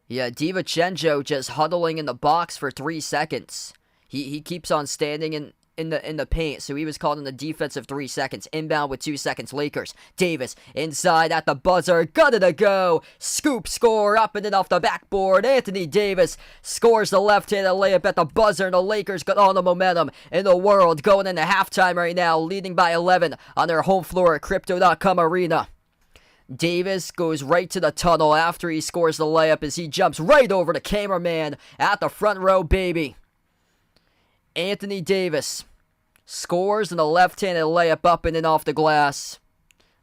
S1: Yeah, DiVincenzo just huddling in the box for 3 seconds. He keeps on standing in the paint, so he was called in the defensive 3 seconds. Inbound with 2 seconds, Lakers. Davis inside at the buzzer, got it to go. Scoop score up and in off the backboard. Anthony Davis scores the left-handed layup at the buzzer, and the Lakers got all the momentum in the world going into halftime right now, leading by 11 on their home floor at Crypto.com Arena. Davis goes right to the tunnel after he scores the layup as he jumps right over the cameraman at the front row, baby. Anthony Davis scores in a left-handed layup up and in off the glass,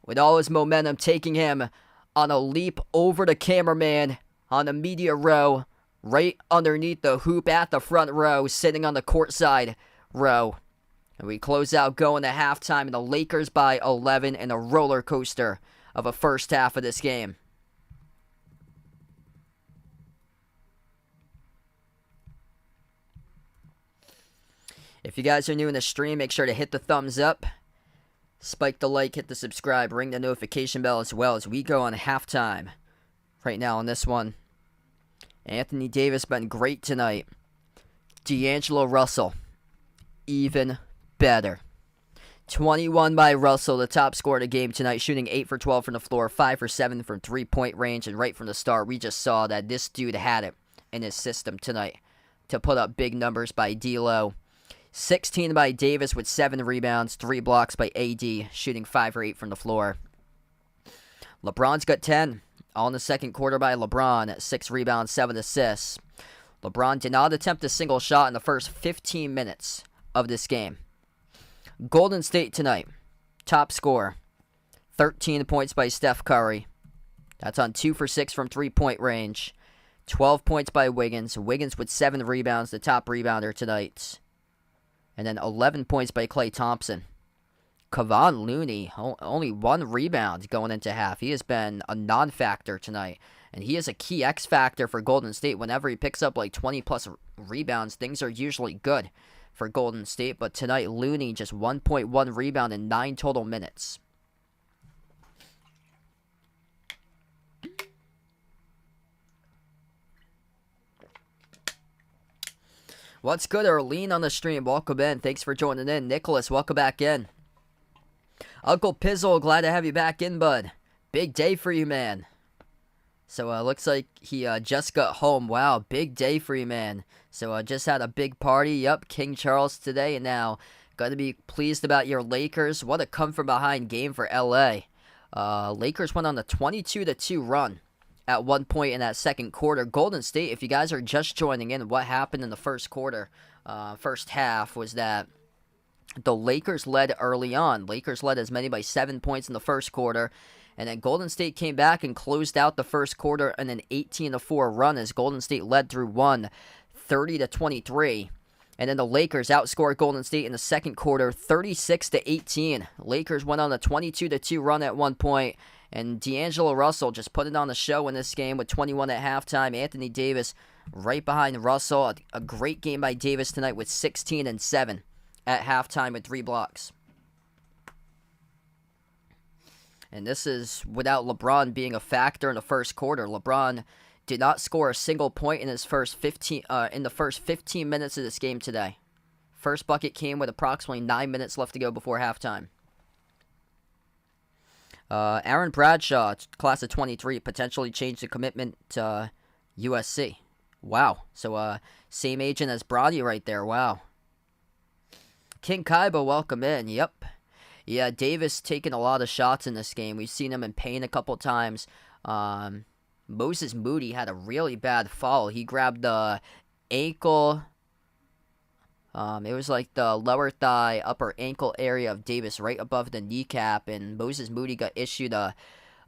S1: with all his momentum taking him on a leap over the cameraman on the media row, right underneath the hoop at the front row, sitting on the courtside row. And we close out going to halftime, and the Lakers by 11 in a roller coaster of a first half of this game. If you guys are new in the stream, make sure to hit the thumbs up, spike the like, hit the subscribe, ring the notification bell as well as we go on halftime. Right now on this one, Anthony Davis been great tonight. D'Angelo Russell, even better. 21 by Russell, the top scorer of the game tonight, shooting 8 for 12 from the floor, 5 for 7 from three-point range, and right from the start, we just saw that this dude had it in his system tonight to put up big numbers by D'Lo. 16 by Davis with 7 rebounds, 3 blocks by AD, shooting 5 or 8 from the floor. LeBron's got 10. All in the second quarter by LeBron, 6 rebounds, 7 assists. LeBron did not attempt a single shot in the first 15 minutes of this game. Golden State tonight, top scorer, 13 points by Steph Curry. That's on 2 for 6 from three-point range. 12 points by Wiggins. Wiggins with 7 rebounds, the top rebounder tonight. And then 11 points by Klay Thompson. Kevon Looney, only 1 rebound going into half. He has been a non-factor tonight. And he is a key X factor for Golden State. Whenever he picks up like 20-plus rebounds, things are usually good for Golden State. But tonight, Looney just 1.1 rebound in 9 total minutes. What's good, Arlene on the stream? Welcome in. Thanks for joining in. Nicholas, welcome back in. Uncle Pizzle, glad to have you back in, bud. Big day for you, man. So, looks like he just got home. Wow, big day for you, man. So, just had a big party. Yup, King Charles today. And now, got to be pleased about your Lakers. What a come-from-behind game for L.A. Lakers went on a 22-2 run at one point in that second quarter. Golden State, if you guys are just joining in, what happened in the first quarter, first half, was that the Lakers led early on. Lakers led as many by 7 points in the first quarter. And then Golden State came back and closed out the first quarter in an 18-4 run as Golden State led through one, 30-23. And then the Lakers outscored Golden State in the second quarter, 36-18. Lakers went on a 22-2 run at one point. And D'Angelo Russell just put it on the show in this game with 21 at halftime. Anthony Davis right behind Russell. A great game by Davis tonight with 16 and 7 at halftime with 3 blocks. And this is without LeBron being a factor in the first quarter. LeBron did not score a single point in his first 15 minutes of this game today. First bucket came with approximately 9 minutes left to go before halftime. Aaron Bradshaw, class of 23, potentially changed the commitment to USC. Wow. So, same agent as Bronny right there. Wow. King Kaiba, welcome in. Yep. Yeah, Davis taking a lot of shots in this game. We've seen him in pain a couple times. Moses Moody had a really bad fall. He grabbed the ankle. It was like the lower thigh, upper ankle area of Davis right above the kneecap. And Moses Moody got issued a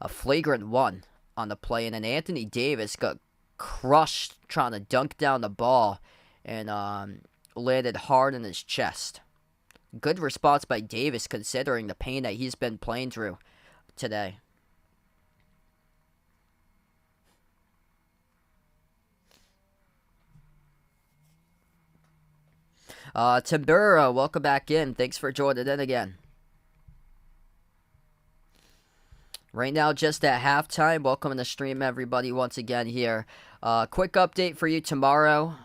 S1: flagrant 1 on the play. And then Anthony Davis got crushed trying to dunk down the ball and landed hard in his chest. Good response by Davis considering the pain that he's been playing through today. Timbura, welcome back in. Thanks for joining in again. Right now, just at halftime. Welcome to the stream, everybody, once again here. Quick update for you tomorrow.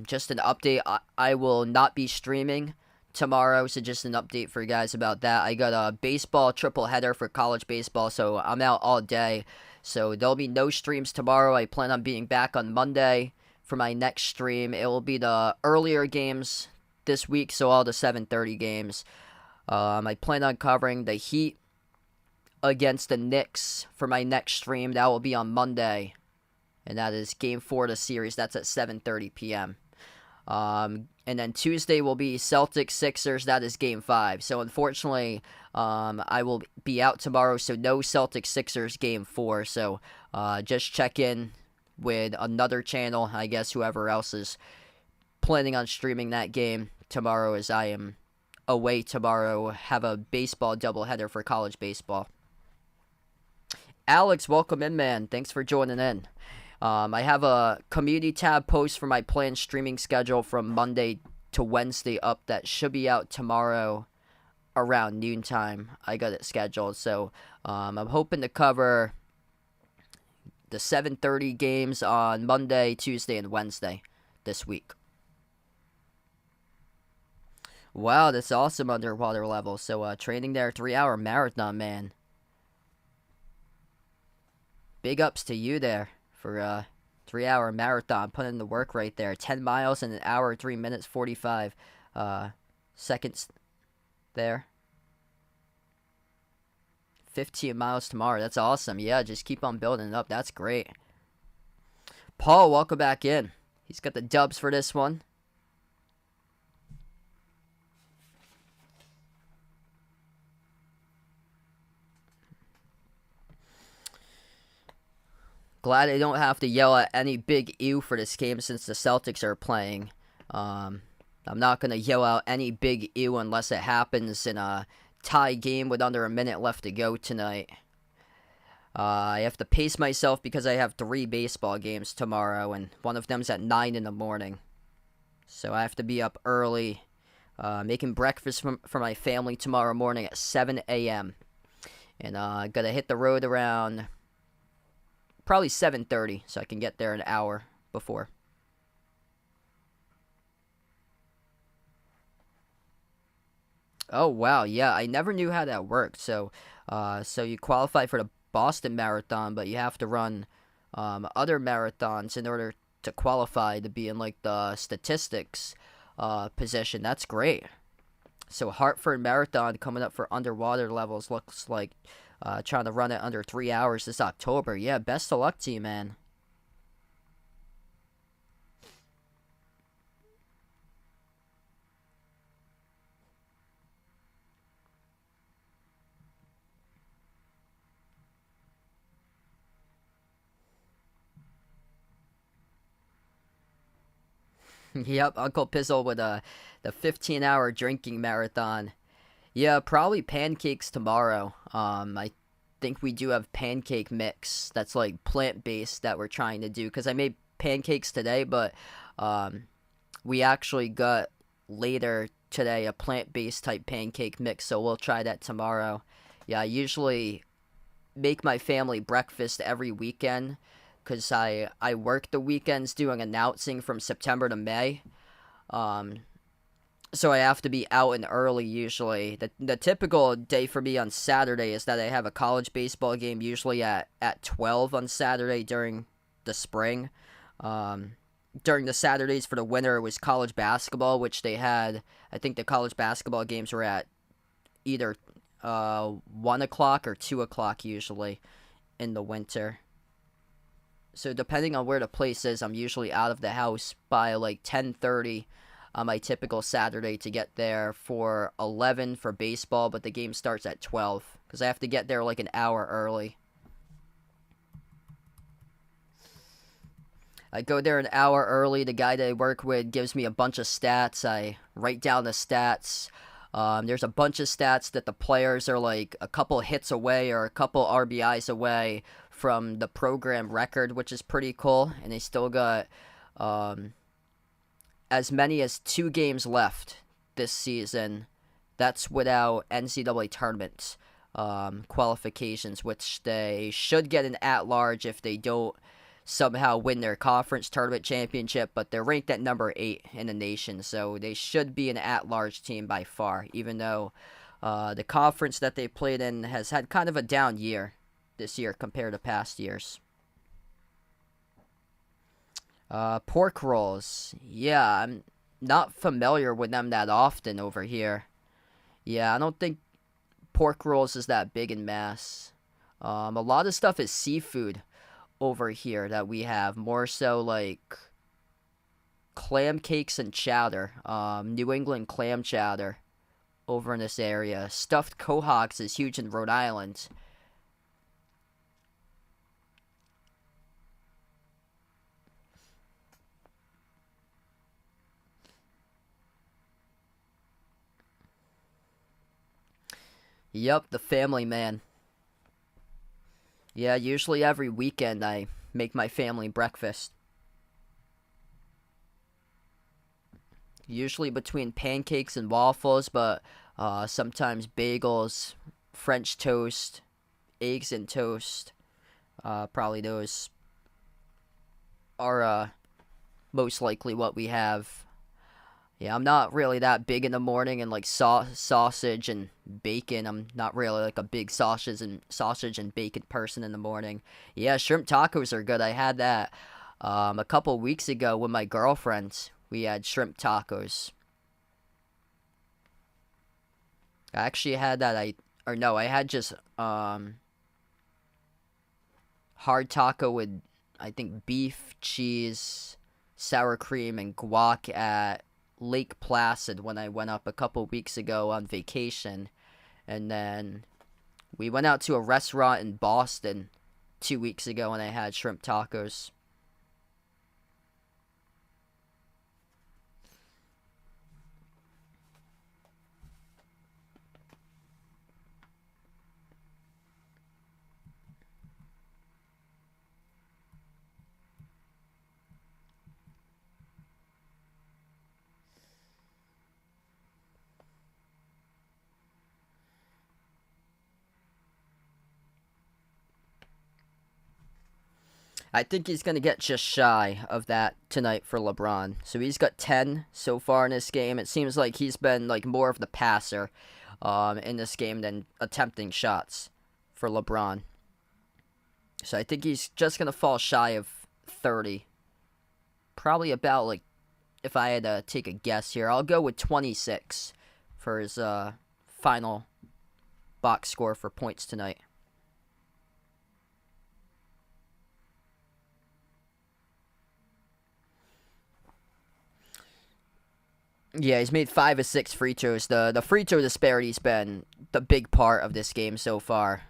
S1: Just an update. I will not be streaming tomorrow, so just an update for you guys about that. I got a baseball triple header for college baseball, so I'm out all day. So there'll be no streams tomorrow. I plan on being back on Monday for my next stream. It will be the earlier games this week, so all the 7:30 games. I plan on covering the Heat against the Knicks for my next stream. That will be on Monday, and that is Game 4 of the series. That's at 7:30 p.m. And then Tuesday will be Celtics-Sixers. That is Game 5. So, unfortunately, I will be out tomorrow, so no Celtics-Sixers Game 4. So, just check in with another channel, I guess, whoever else is planning on streaming that game tomorrow, as I am away tomorrow. Have a baseball doubleheader for college baseball. Alex, welcome in, man. Thanks for joining in. I have a community tab post for my planned streaming schedule from Monday to Wednesday up that should be out tomorrow around noontime. I got it scheduled. So I'm hoping to cover the 7:30 games on Monday, Tuesday, and Wednesday this week. Wow, that's awesome underwater level. So training there, 3-hour marathon, man. Big ups to you there for a 3-hour marathon, putting in the work right there. 10 miles in an hour, 3 minutes, 45. seconds there. 15 miles tomorrow. That's awesome. Yeah, just keep on building it up. That's great. Paul, welcome back in. He's got the dubs for this one. Glad I don't have to yell at any big ew for this game since the Celtics are playing. I'm not going to yell out any big ew unless it happens in a tie game with under a minute left to go tonight. I have to pace myself because I have 3 baseball games tomorrow, and one of them's at 9 in the morning. So I have to be up early, making breakfast for my family tomorrow morning at 7 a.m. And I got to hit the road around probably 7:30, so I can get there an hour before. Oh, wow, yeah, I never knew how that worked. So you qualify for the Boston Marathon, but you have to run other marathons in order to qualify to be in, like, the statistics position. That's great. So Hartford Marathon coming up for underwater levels. Looks like trying to run it under 3 hours this October. Yeah, best of luck to you, man. Yep, Uncle Pizzle with the 15-hour drinking marathon. Yeah, probably pancakes tomorrow. I think we do have pancake mix that's like plant-based that we're trying to do because I made pancakes today, but we actually got later today a plant-based type pancake mix, so we'll try that tomorrow. Yeah, I usually make my family breakfast every weekend because I work the weekends doing announcing from September to May. Um, so I have to be out and early usually. The typical day for me on Saturday is that I have a college baseball game usually at 12 on Saturday during the spring. During the Saturdays for the winter, it was college basketball, which they had, I think the college basketball games were at either 1 o'clock or 2 o'clock usually in the winter. So depending on where the place is, I'm usually out of the house by like 10:30 on my typical Saturday to get there for 11 for baseball, but the game starts at 12 because I have to get there like an hour early. I go there an hour early. The guy that I work with gives me a bunch of stats. I write down the stats. There's a bunch of stats that the players are like a couple hits away or a couple RBIs away from the program record, which is pretty cool. And they still got as many as 2 games left this season. That's without NCAA tournament qualifications, which they should get an at-large if they don't somehow win their conference tournament championship, but they're ranked at number 8 in the nation, so they should be an at-large team by far, even though the conference that they played in has had kind of a down year this year compared to past years. Pork rolls. Yeah, I'm not familiar with them that often over here. Yeah, I don't think pork rolls is that big in Mass. A lot of stuff is seafood over here that we have, more so like clam cakes and chowder, New England clam chowder over in this area. Stuffed quahog is huge in Rhode Island. Yep, the family man. Yeah, usually every weekend I make my family breakfast. Usually between pancakes and waffles, but sometimes bagels, French toast, eggs and toast. Probably those are most likely what we have. Yeah, I'm not really that big in the morning and like sausage and bacon. I'm not really like a big sausage and bacon person in the morning. Yeah, shrimp tacos are good. I had that a couple weeks ago with my girlfriend. We had shrimp tacos. I actually had that. I had just hard taco with, I think, beef, cheese, sour cream, and guac at Lake Placid when I went up a couple weeks ago on vacation. And then we went out to a restaurant in Boston 2 weeks ago and I had shrimp tacos. I think he's going to get just shy of that tonight for LeBron. So he's got 10 so far in this game. It seems like he's been like more of the passer in this game than attempting shots for LeBron. So I think he's just going to fall shy of 30. Probably about, like, if I had to take a guess here, I'll go with 26 for his final box score for points tonight. Yeah, he's made 5 of 6 free throws. The free throw disparity's been the big part of this game so far.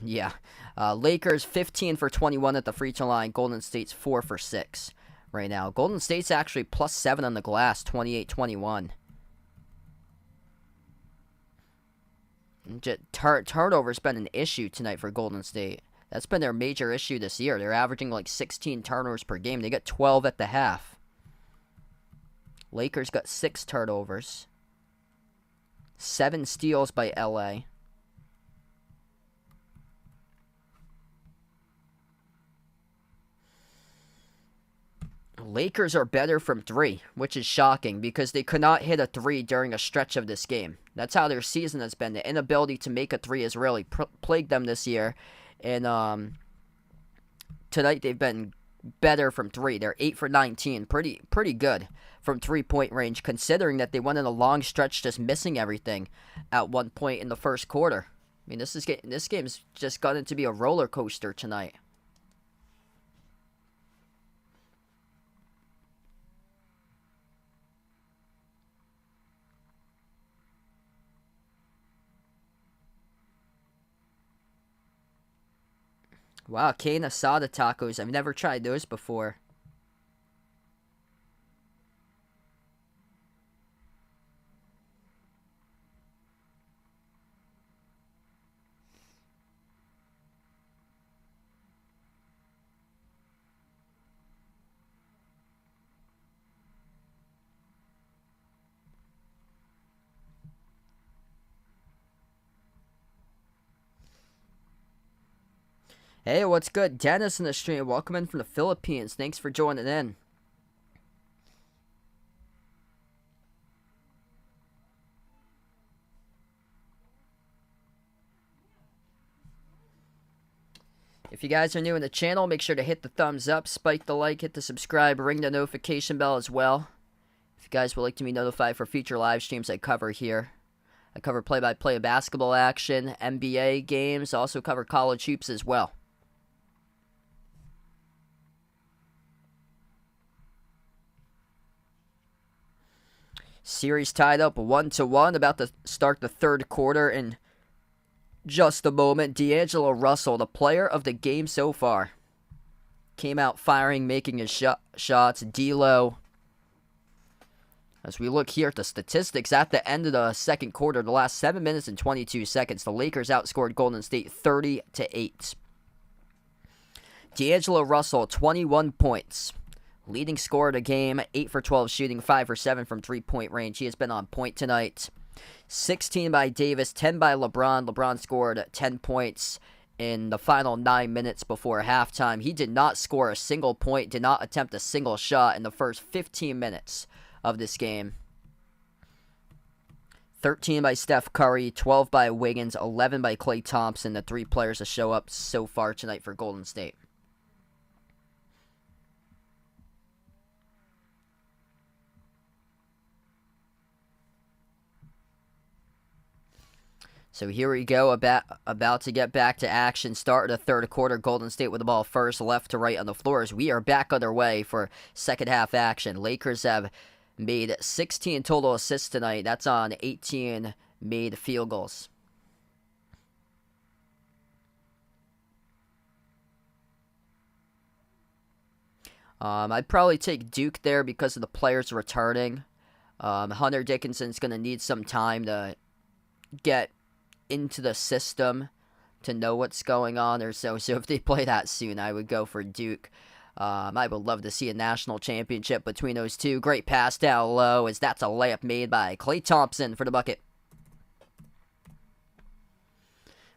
S1: Yeah. Lakers 15 for 21 at the free throw line. Golden State's 4 for 6 right now. Golden State's actually plus 7 on the glass, 28-21. Turnover's been an issue tonight for Golden State. That's been their major issue this year. They're averaging like 16 turnovers per game. They got 12 at the half. Lakers got 6 turnovers. 7 steals by LA. Lakers are better from 3, which is shocking because they could not hit a 3 during a stretch of this game. That's how their season has been. The inability to make a 3 has really plagued them this year. And tonight they've been better from 3. They're 8 for 19. Pretty good from 3-point range, considering that they went in a long stretch just missing everything at one point in the first quarter. I mean, this game's just gotten to be a roller coaster tonight. Wow, cane asada tacos. I've never tried those before. Hey, what's good? Dennis in the stream. Welcome in from the Philippines. Thanks for joining in. If you guys are new in the channel, make sure to hit the thumbs up, spike the like, hit the subscribe, ring the notification bell as well. If you guys would like to be notified for future live streams I cover here. I cover play-by-play basketball action, NBA games, also cover college hoops as well. Series tied up 1-1, about to start the third quarter in just a moment. D'Angelo Russell, the player of the game so far, came out firing, making his shots. D'Lo, as we look here at the statistics at the end of the second quarter, the last 7 minutes and 22 seconds, the Lakers outscored Golden State 30-8. D'Angelo Russell, 21 points. Leading scorer of the game, 8 for 12 shooting, 5 for 7 from 3-point range. He has been on point tonight. 16 by Davis, 10 by LeBron. LeBron scored 10 points in the final 9 minutes before halftime. He did not score a single point, did not attempt a single shot in the first 15 minutes of this game. 13 by Steph Curry, 12 by Wiggins, 11 by Klay Thompson, the 3 players to show up so far tonight for Golden State. So here we go, about to get back to action. Start of the third quarter. Golden State with the ball first, left to right on the floors. We are back underway for second half action. Lakers have made 16 total assists tonight. That's on 18 made field goals. I'd probably take Duke there because of the players returning. Hunter Dickinson's going to need some time to get into the system to know what's going on or so. So if they play that soon, I would go for Duke. I would love to see a national championship between those two. Great pass down low as that's a layup made by Klay Thompson for the bucket.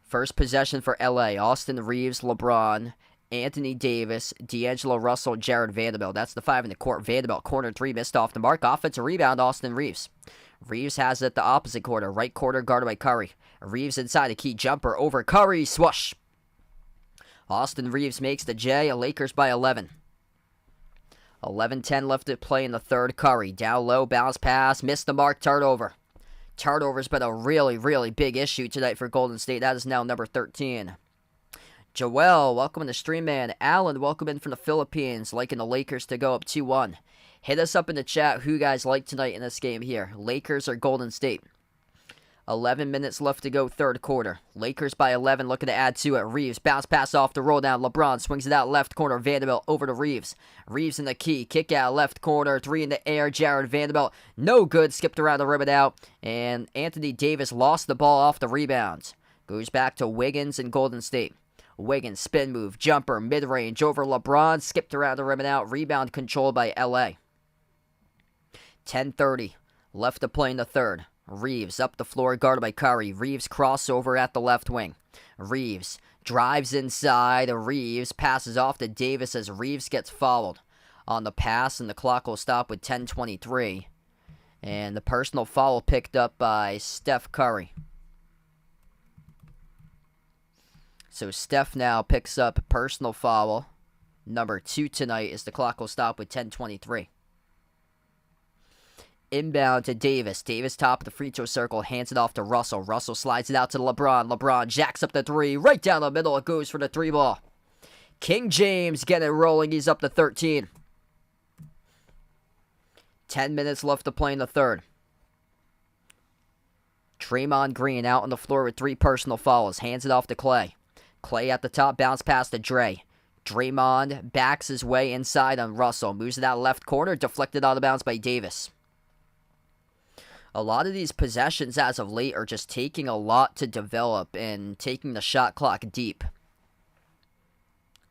S1: First possession for LA. Austin Reeves, LeBron, Anthony Davis, D'Angelo Russell, Jared Vanderbilt. That's the five in the court. Vanderbilt, corner three, missed off the mark. Offensive rebound, Austin Reeves. Reeves has it at the opposite quarter. Right quarter, guarded by Curry. Reeves inside a key jumper over Curry. Swoosh. Austin Reeves makes the J. Lakers by 11. 11-10 left to play in the third. Curry down low, bounce pass, missed the mark, turnover. Turnover's been a really, really big issue tonight for Golden State. That is now number 13. Joel, welcome in the stream, man. Alan, welcome in from the Philippines, liking the Lakers to go up 2-1. Hit us up in the chat who you guys like tonight in this game here. Lakers or Golden State? 11 minutes left to go, third quarter. Lakers by 11, looking to add to it. Reeves, bounce pass off the roll down. LeBron swings it out left corner. Vanderbilt over to Reeves. Reeves in the key. Kick out left corner. Three in the air. Jared Vanderbilt. No good. Skipped around the rim and out. And Anthony Davis lost the ball off the rebound. Goes back to Wiggins and Golden State. Wiggins, spin move, jumper, mid-range over LeBron. Skipped around the rim and out. Rebound controlled by LA. 10:30 left to play in the third. Reeves up the floor, guarded by Curry. Reeves crossover at the left wing. Reeves drives inside. Reeves passes off to Davis as Reeves gets fouled on the pass, and the clock will stop with 10:23. And the personal foul picked up by Steph Curry. So Steph now picks up personal foul number 2 tonight as the clock will stop with 10:23. Inbound to Davis. Davis top of the free throw circle. Hands it off to Russell. Russell slides it out to LeBron. LeBron jacks up the three. Right down the middle. It goes for the three ball. King James getting it rolling. He's up to 13. 10 minutes left to play in the third. Draymond Green out on the floor with 3 personal fouls. Hands it off to Klay. Klay at the top. Bounce pass to Dre. Draymond backs his way inside on Russell. Moves it out left corner. Deflected out of bounds by Davis. A lot of these possessions as of late are just taking a lot to develop and taking the shot clock deep.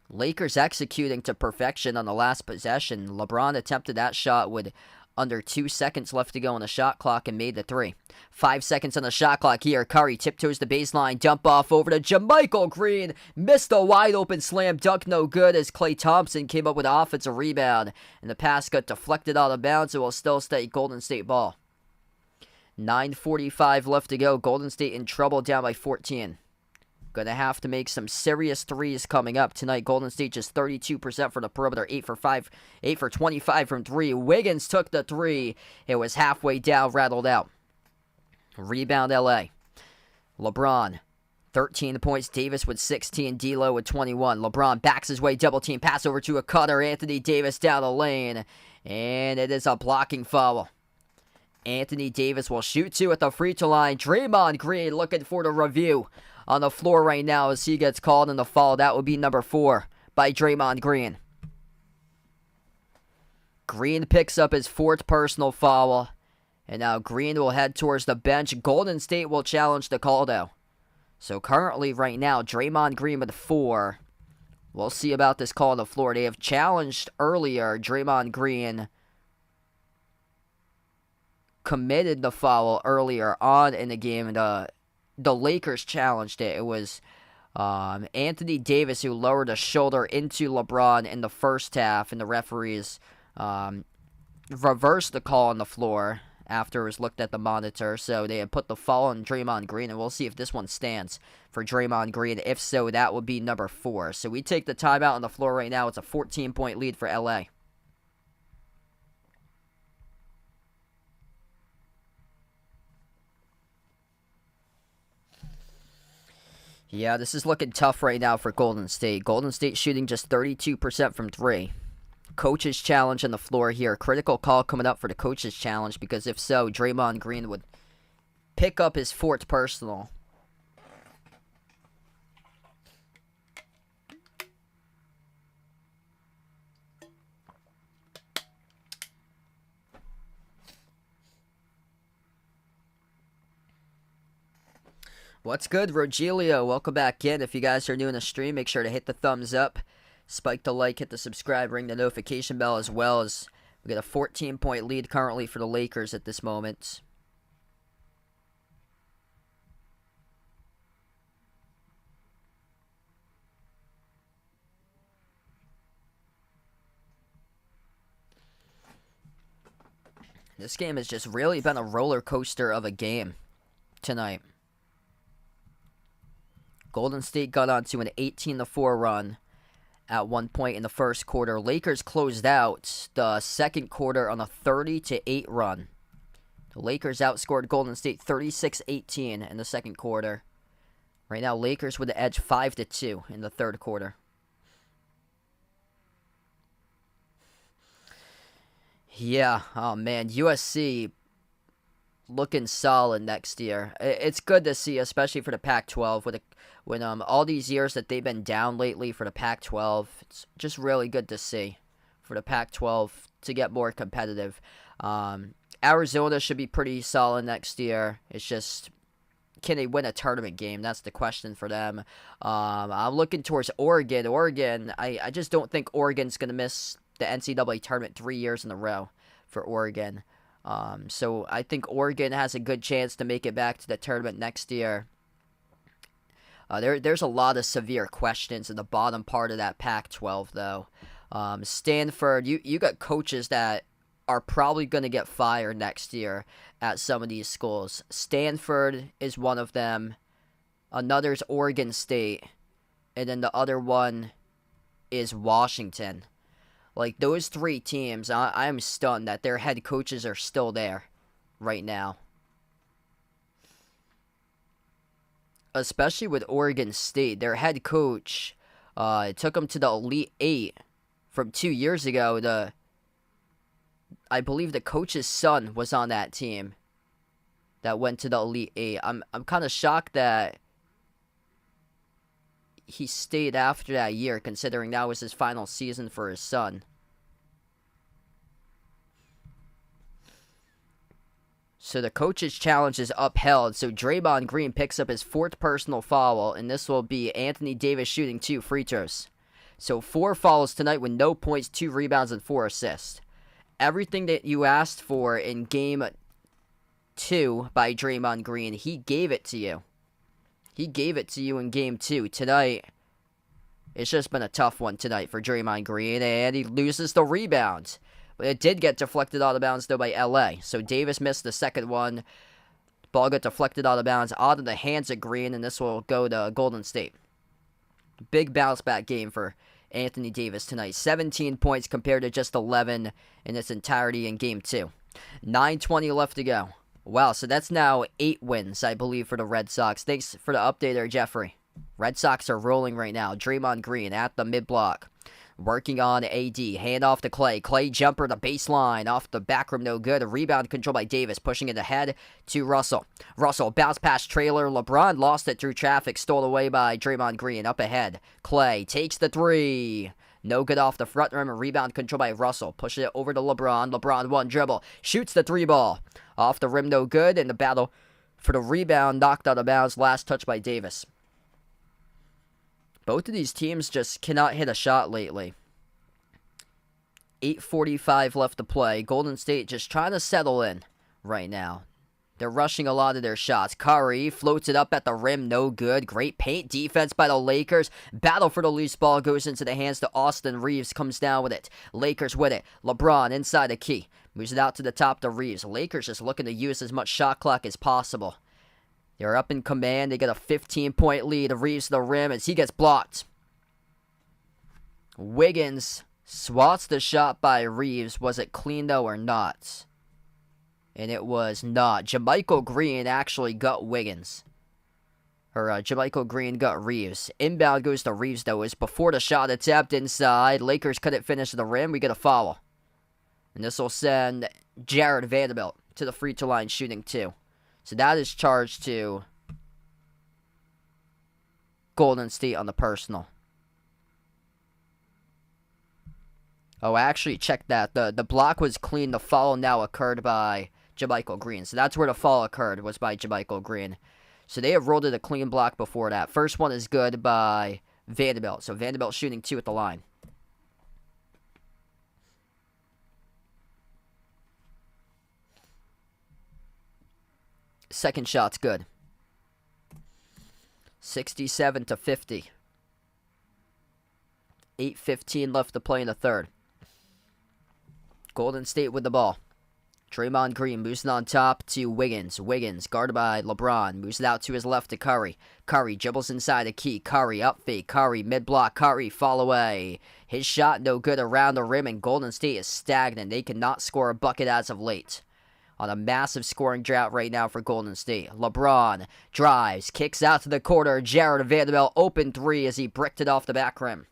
S1: Lakers executing to perfection on the last possession. LeBron attempted that shot with under 2 seconds left to go on the shot clock and made the 3. 5 seconds on the shot clock here. Curry tiptoes the baseline. Dump off over to JaMychal Green. Missed a wide open slam dunk. No good as Klay Thompson came up with an offensive rebound. And the pass got deflected out of bounds. It will still stay Golden State ball. 9:45 left to go. Golden State in trouble, down by 14. Gonna have to make some serious threes coming up tonight. Golden State just 32% for the perimeter, 8 for 25 from 3. Wiggins took the 3. It was halfway down, rattled out. Rebound LA. LeBron, 13 points. Davis with 16. D'Lo with 21. LeBron backs his way, double team, pass over to a cutter. Anthony Davis down the lane, and it is a blocking foul. Anthony Davis will shoot 2 at the free throw line. Draymond Green looking for the review on the floor right now as he gets called in the foul. That would be number 4 by Draymond Green. Green picks up his 4th personal foul. And now Green will head towards the bench. Golden State will challenge the call though. So currently right now, Draymond Green with 4. We'll see about this call on the floor. They have challenged earlier. Draymond Green committed the foul earlier on in the game, and the Lakers challenged it. It was Anthony Davis who lowered a shoulder into LeBron in the first half, and the referees reversed the call on the floor after it was looked at the monitor. So they had put the foul on Draymond Green, and we'll see if this one stands for Draymond Green. If so, that would be number 4. So we take the timeout on the floor right now. It's a 14-point lead for LA. Yeah, this is looking tough right now for Golden State. Golden State shooting just 32% from three. Coach's challenge on the floor here. Critical call coming up for the coach's challenge, because if so, Draymond Green would pick up his fourth personal. What's good, Rogelio? Welcome back in. If you guys are new in the stream, make sure to hit the thumbs up, spike the like, hit the subscribe, ring the notification bell, as well as we got a 14-point lead currently for the Lakers at this moment. This game has just really been a roller coaster of a game tonight. Golden State got onto an 18-4 run at one point in the first quarter. Lakers closed out the second quarter on a 30-8 run. The Lakers outscored Golden State 36-18 in the second quarter. Right now, Lakers with the edge 5-2 in the third quarter. Yeah, oh man, USC looking solid next year. It's good to see, especially for the Pac-12, when all these years that they've been down lately for the Pac-12. It's just really good to see for the Pac-12 to get more competitive. Arizona should be pretty solid next year. It's just, can they win a tournament game? That's the question for them. I'm looking towards Oregon. I just don't think Oregon's going to miss the NCAA tournament 3 years in a row for Oregon. So I think Oregon has a good chance to make it back to the tournament next year. There's a lot of severe questions in the bottom part of that Pac-12, though. Stanford, you got coaches that are probably going to get fired next year at some of these schools. Stanford is one of them. Another's Oregon State. And then the other one is Washington. Like, those three teams, I'm stunned that their head coaches are still there right now. Especially with Oregon State. Their head coach took them to the Elite Eight from 2 years ago. I believe the coach's son was on that team that went to the Elite Eight. I'm kind of shocked that he stayed after that year, considering that was his final season for his son. So the coach's challenge is upheld. So Draymond Green picks up his fourth personal foul, and this will be Anthony Davis shooting 2 free throws. So 4 fouls tonight with no points, 2 rebounds, and 4 assists. Everything that you asked for in Game 2 by Draymond Green, he gave it to you. He gave it to you in Game 2. Tonight, it's just been a tough one tonight for Draymond Green, and he loses the rebound. But it did get deflected out of bounds, though, by LA. So Davis missed the second one. Ball got deflected out of bounds, out of the hands of Green, and this will go to Golden State. Big bounce-back game for Anthony Davis tonight. 17 points compared to just 11 in its entirety in Game 2. 9:20 left to go. Wow, so that's now 8 wins, I believe, for the Red Sox. Thanks for the update there, Jeffrey. Red Sox are rolling right now. Draymond Green at the mid-block. Working on AD. Hand off to Clay. Clay jumper to baseline. Off the back rim, no good. A rebound control by Davis. Pushing it ahead to Russell. Russell bounce past trailer. LeBron lost it through traffic. Stole away by Draymond Green. Up ahead. Clay takes the 3. No good off the front rim. A rebound control by Russell. Pushes it over to LeBron. LeBron one dribble. Shoots the 3 ball. Off the rim, no good. And the battle for the rebound knocked out of bounds. Last touch by Davis. Both of these teams just cannot hit a shot lately. 8:45 left to play. Golden State just trying to settle in right now. They're rushing a lot of their shots. Curry floats it up at the rim. No good. Great paint defense by the Lakers. Battle for the loose ball goes into the hands to Austin Reeves. Comes down with it. Lakers with it. LeBron inside the key. Moves it out to the top to Reeves. Lakers just looking to use as much shot clock as possible. They're up in command. They get a 15-point lead. Reeves to the rim as he gets blocked. Wiggins swats the shot by Reeves. Was it clean, though, or not? And it was not. JaMychal Green actually got Wiggins. Jermichael Green got Reeves. Inbound goes to Reeves, though. Is before the shot attempt inside. Lakers couldn't finish the rim. We get a foul. And this will send Jared Vanderbilt to the free throw line shooting 2. So that is charged to Golden State on the personal. Oh, I actually checked that. The block was clean. The foul now occurred by Jermichael Green. So that's where the foul occurred, was by Jermichael Green. So they have rolled it a clean block before that. First one is good by Vanderbilt. So Vanderbilt shooting 2 at the line. Second shot's good. 67-50. 8:15 left to play in the third. Golden State with the ball. Draymond Green moves it on top to Wiggins. Wiggins, guarded by LeBron, moves it out to his left to Curry. Curry dribbles inside the key. Curry up fake. Curry mid-block. Curry fall away. His shot no good around the rim, and Golden State is stagnant. They cannot score a bucket as of late. On a massive scoring drought right now for Golden State. LeBron drives, kicks out to the corner. Jared Vanderbilt open 3 as he bricked it off the back rim.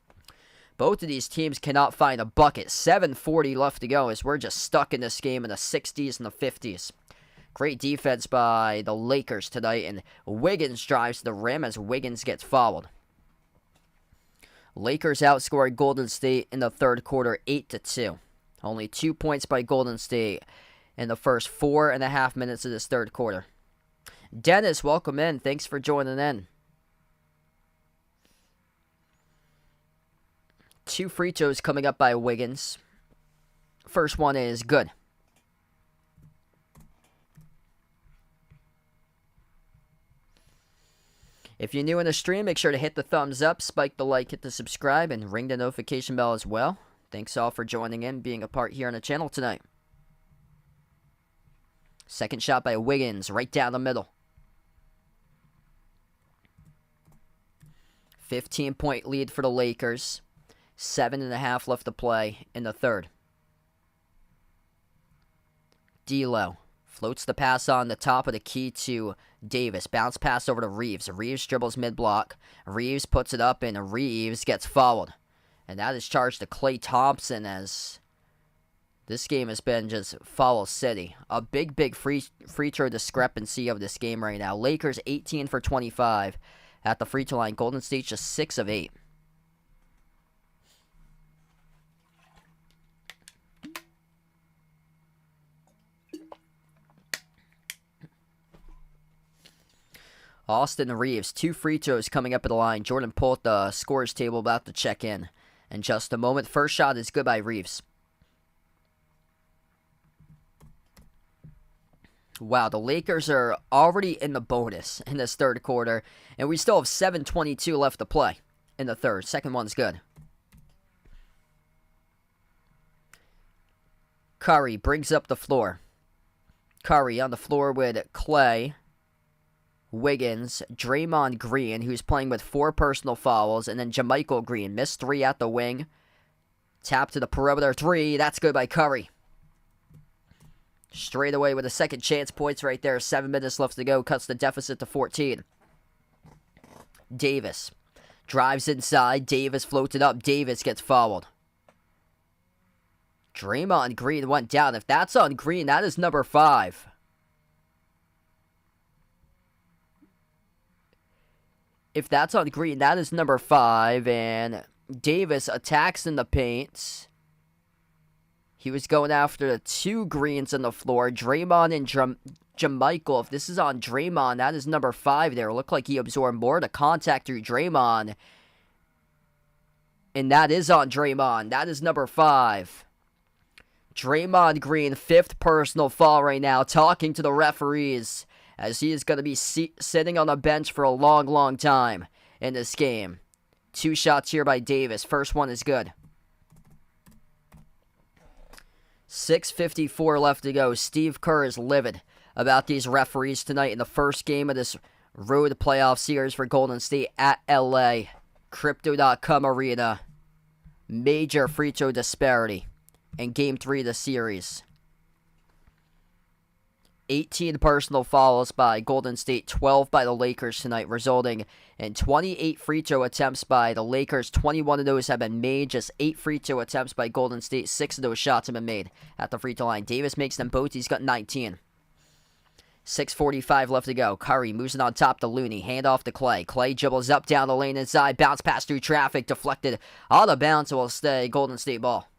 S1: Both of these teams cannot find a bucket. 7:40 left to go as we're just stuck in this game in the 60s and the 50s. Great defense by the Lakers tonight, and Wiggins drives to the rim as Wiggins gets fouled. Lakers outscored Golden State in the third quarter 8-2. Only 2 points by Golden State in the first 4.5 minutes of this third quarter. Dennis, welcome in. Thanks for joining in. 2 free throws coming up by Wiggins. First one is good. If you're new in the stream, make sure to hit the thumbs up, spike the like, hit the subscribe, and ring the notification bell as well. Thanks all for joining in, being a part here on the channel tonight. Second shot by Wiggins, right down the middle. 15-point lead for the Lakers. 7.5 left to play in the third. D'Lo floats the pass on the top of the key to Davis. Bounce pass over to Reeves. Reeves dribbles mid-block. Reeves puts it up, and Reeves gets fouled. And that is charged to Klay Thompson, as this game has been just foul city. A big free throw discrepancy of this game right now. Lakers 18 for 25 at the free throw line. Golden State just 6 of 8. Austin Reeves, 2 free throws coming up at the line. Jordan Poole at the scorer's table about to check in just a moment. First shot is good by Reeves. Wow, the Lakers are already in the bonus in this third quarter, and we still have 7:22 left to play in the third. Second one's good. Curry brings up the floor. Curry on the floor with Klay, Wiggins, Draymond Green, who's playing with 4 personal fouls, and then Jermichael Green. Missed 3 at the wing. Tap to the perimeter 3. That's good by Curry. Straight away with a second chance points right there. 7 minutes left to go. Cuts the deficit to 14. Davis drives inside. Davis floats it up. Davis gets fouled. Draymond Green went down. If that's on Green, that is number 5. If that's on Green, that is number 5. And Davis attacks in the paint. He was going after the 2 Greens on the floor. Draymond and Jermichael. If this is on Draymond, that is number 5 there. It looked like he absorbed more of the contact through Draymond. And that is on Draymond. That is number 5. Draymond Green, 5th personal foul right now, talking to the referees, as he is going to be sitting on the bench for a long time in this game. 2 shots here by Davis. First one is good. 6:54 left to go. Steve Kerr is livid about these referees tonight in the first game of this road playoff series for Golden State at LA. Crypto.com Arena. Major free throw disparity in Game 3 of the series. 18 personal fouls by Golden State, 12 by the Lakers tonight, resulting in 28 free throw attempts by the Lakers. 21 of those have been made. Just 8 free throw attempts by Golden State. 6 of those shots have been made at the free throw line. Davis makes them both. He's got 19. 6:45 left to go. Curry moves it on top to Looney. Hand off to Clay. Clay dribbles up down the lane inside. Bounce pass through traffic. Deflected out of bounds. It will stay Golden State ball.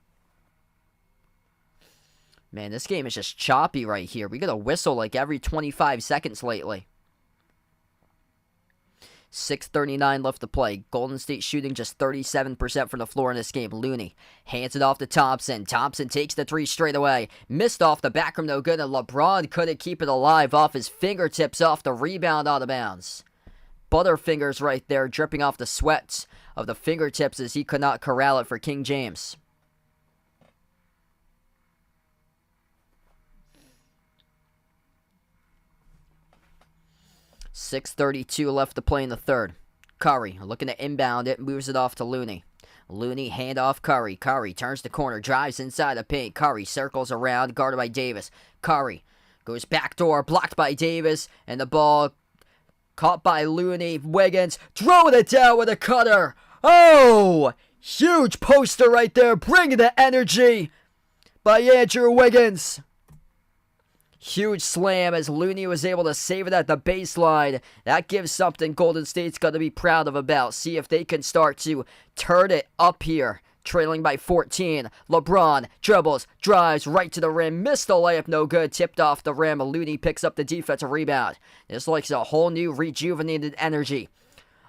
S1: Man, this game is just choppy right here. We got a whistle like every 25 seconds lately. 6:39 left to play. Golden State shooting just 37% from the floor in this game. Looney hands it off to Thompson. Thompson takes the 3 straight away. Missed off the back rim, no good. And LeBron couldn't keep it alive off his fingertips off the rebound out of bounds. Butterfingers right there, dripping off the sweats of the fingertips as he could not corral it for King James. .632 left to play in the third. Curry looking to inbound it, moves it off to Looney. Looney, hand off Curry. Curry turns the corner, drives inside the paint. Curry circles around, guarded by Davis. Curry goes backdoor, blocked by Davis, and the ball caught by Looney. Wiggins throwing it down with a cutter. Oh, huge poster right there, bringing the energy by Andrew Wiggins. Huge slam as Looney was able to save it at the baseline. That gives something Golden State's got to be proud of about. See if they can start to turn it up here. Trailing by 14. LeBron dribbles, drives right to the rim. Missed the layup, no good. Tipped off the rim. Looney picks up the defensive rebound. This looks a whole new rejuvenated energy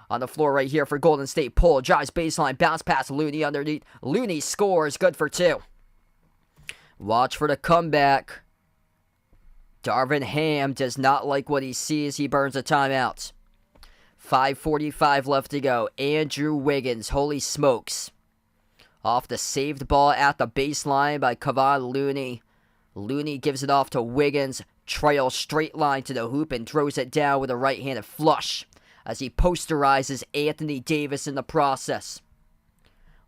S1: on the floor right here for Golden State. Pull, drives baseline, bounce past Looney underneath. Looney scores, good for 2. Watch for the comeback. Darvin Ham does not like what he sees. He burns a timeout. 5:45 left to go. Andrew Wiggins, holy smokes. Off the saved ball at the baseline by Kevon Looney. Looney gives it off to Wiggins. Trail straight line to the hoop and throws it down with a right-handed flush as he posterizes Anthony Davis in the process.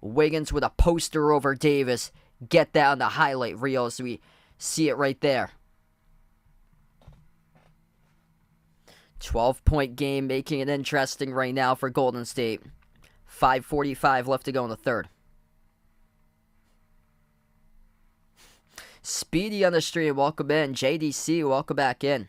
S1: Wiggins with a poster over Davis. Get that on the highlight reel so we see it right there. 12-point game, making it interesting right now for Golden State. 5:45 left to go in the third. Speedy on the stream, welcome in. JDC, welcome back in.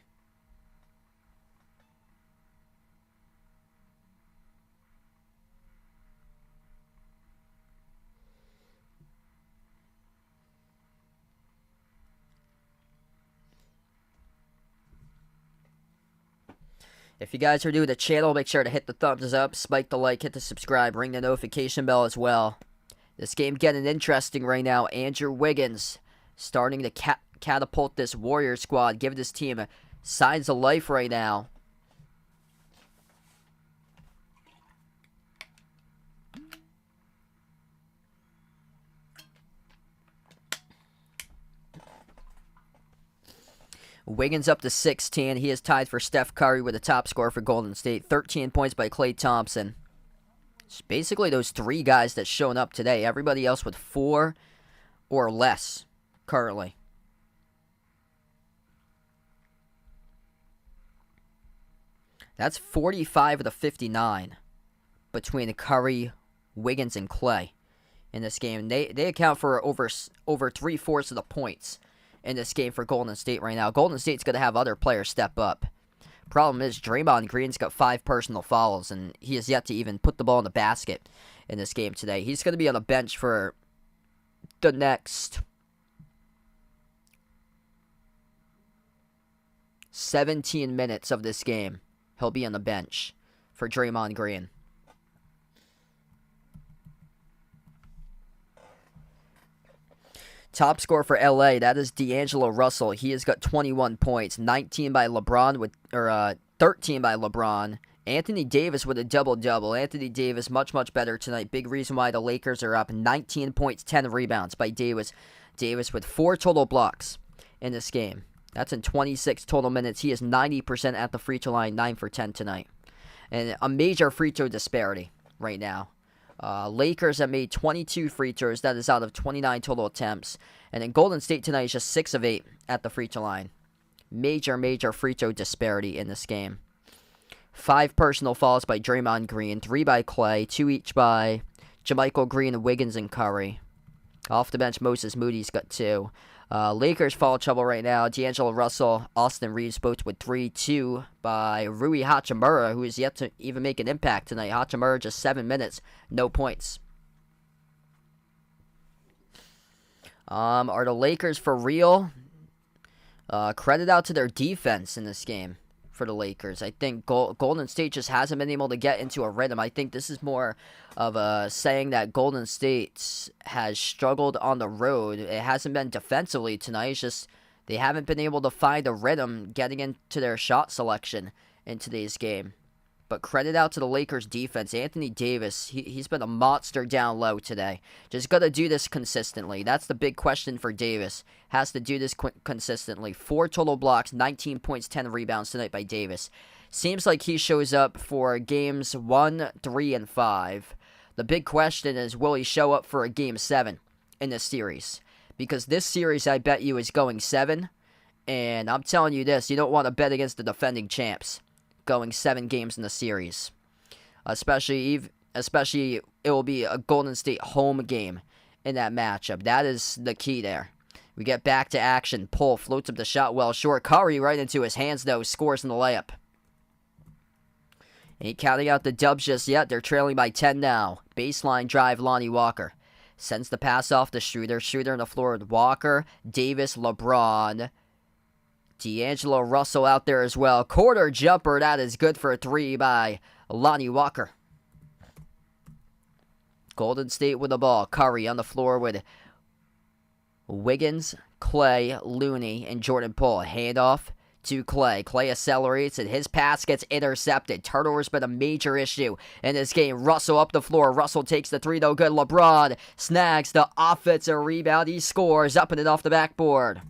S1: If you guys are new to the channel, make sure to hit the thumbs up, spike the like, hit the subscribe, ring the notification bell as well. This game getting interesting right now. Andrew Wiggins starting to catapult this Warrior squad, give this team signs of life right now. Wiggins up to 16. He is tied for Steph Curry with the top scorer for Golden State. 13 points by Klay Thompson. It's basically those 3 guys that's shown up today. Everybody else with 4 or less currently. That's 45 of the 59 between Curry, Wiggins, and Klay in this game. They account for over 3/4 of the points in this game for Golden State right now. Golden State's going to have other players step up. Problem is, Draymond Green's got 5 personal fouls, and he has yet to even put the ball in the basket in this game today. He's going to be on the bench for the next 17 minutes of this game. He'll be on the bench for Draymond Green. Top scorer for LA, that is D'Angelo Russell. He has got 21 points, 19 by LeBron 13 by LeBron. Anthony Davis with a double-double. Anthony Davis much better tonight. Big reason why the Lakers are up. 19 points, 10 rebounds by Davis. Davis with 4 total blocks in this game. That's in 26 total minutes. He is 90% at the free throw line, 9 for 10 tonight. And a major free throw disparity right now. Lakers have made 22 free throws. That is out of 29 total attempts. And then Golden State tonight is just 6 of 8 at the free throw line. Major free throw disparity in this game. 5 personal fouls by Draymond Green, 3 by Clay, 2 each by JaMychal Green, Wiggins, and Curry. Off the bench, Moses Moody's got 2. Lakers foul trouble right now. D'Angelo Russell, Austin Reeves both with 3, 2 by Rui Hachimura, who is yet to even make an impact tonight. Hachimura just 7 minutes, no points. Are the Lakers for real? Credit out to their defense in this game for the Lakers. I think Golden State just hasn't been able to get into a rhythm. I think this is more of a saying that Golden State has struggled on the road. It hasn't been defensively tonight. It's just they haven't been able to find a rhythm getting into their shot selection in today's game. But credit out to the Lakers defense. Anthony Davis, he's been a monster down low today. Just got to do this consistently. That's the big question for Davis. Has to do this consistently. 4 total blocks, 19 points, 10 rebounds tonight by Davis. Seems like he shows up for games 1, 3, and 5. The big question is, will he show up for a game 7 in this series? Because this series, I bet you, is going 7. And I'm telling you this, you don't want to bet against the defending champs going 7 games in the series. Especially it will be a Golden State home game in that matchup. That is the key there. We get back to action. Pull, floats up the shot well short. Curry right into his hands, though, scores in the layup. Ain't counting out the dubs just yet. They're trailing by 10 now. Baseline drive, Lonnie Walker. Sends the pass off to Schroeder. Schroeder on the floor with Walker, Davis, LeBron. D'Angelo Russell out there as well. Quarter jumper. That is good for a 3 by Lonnie Walker. Golden State with the ball. Curry on the floor with Wiggins, Clay, Looney, and Jordan Poole. Handoff to Clay. Clay accelerates, and his pass gets intercepted. Turnover's been a major issue in this game. Russell up the floor. Russell takes the 3, no good. LeBron snags the offensive rebound. He scores up and in off the backboard.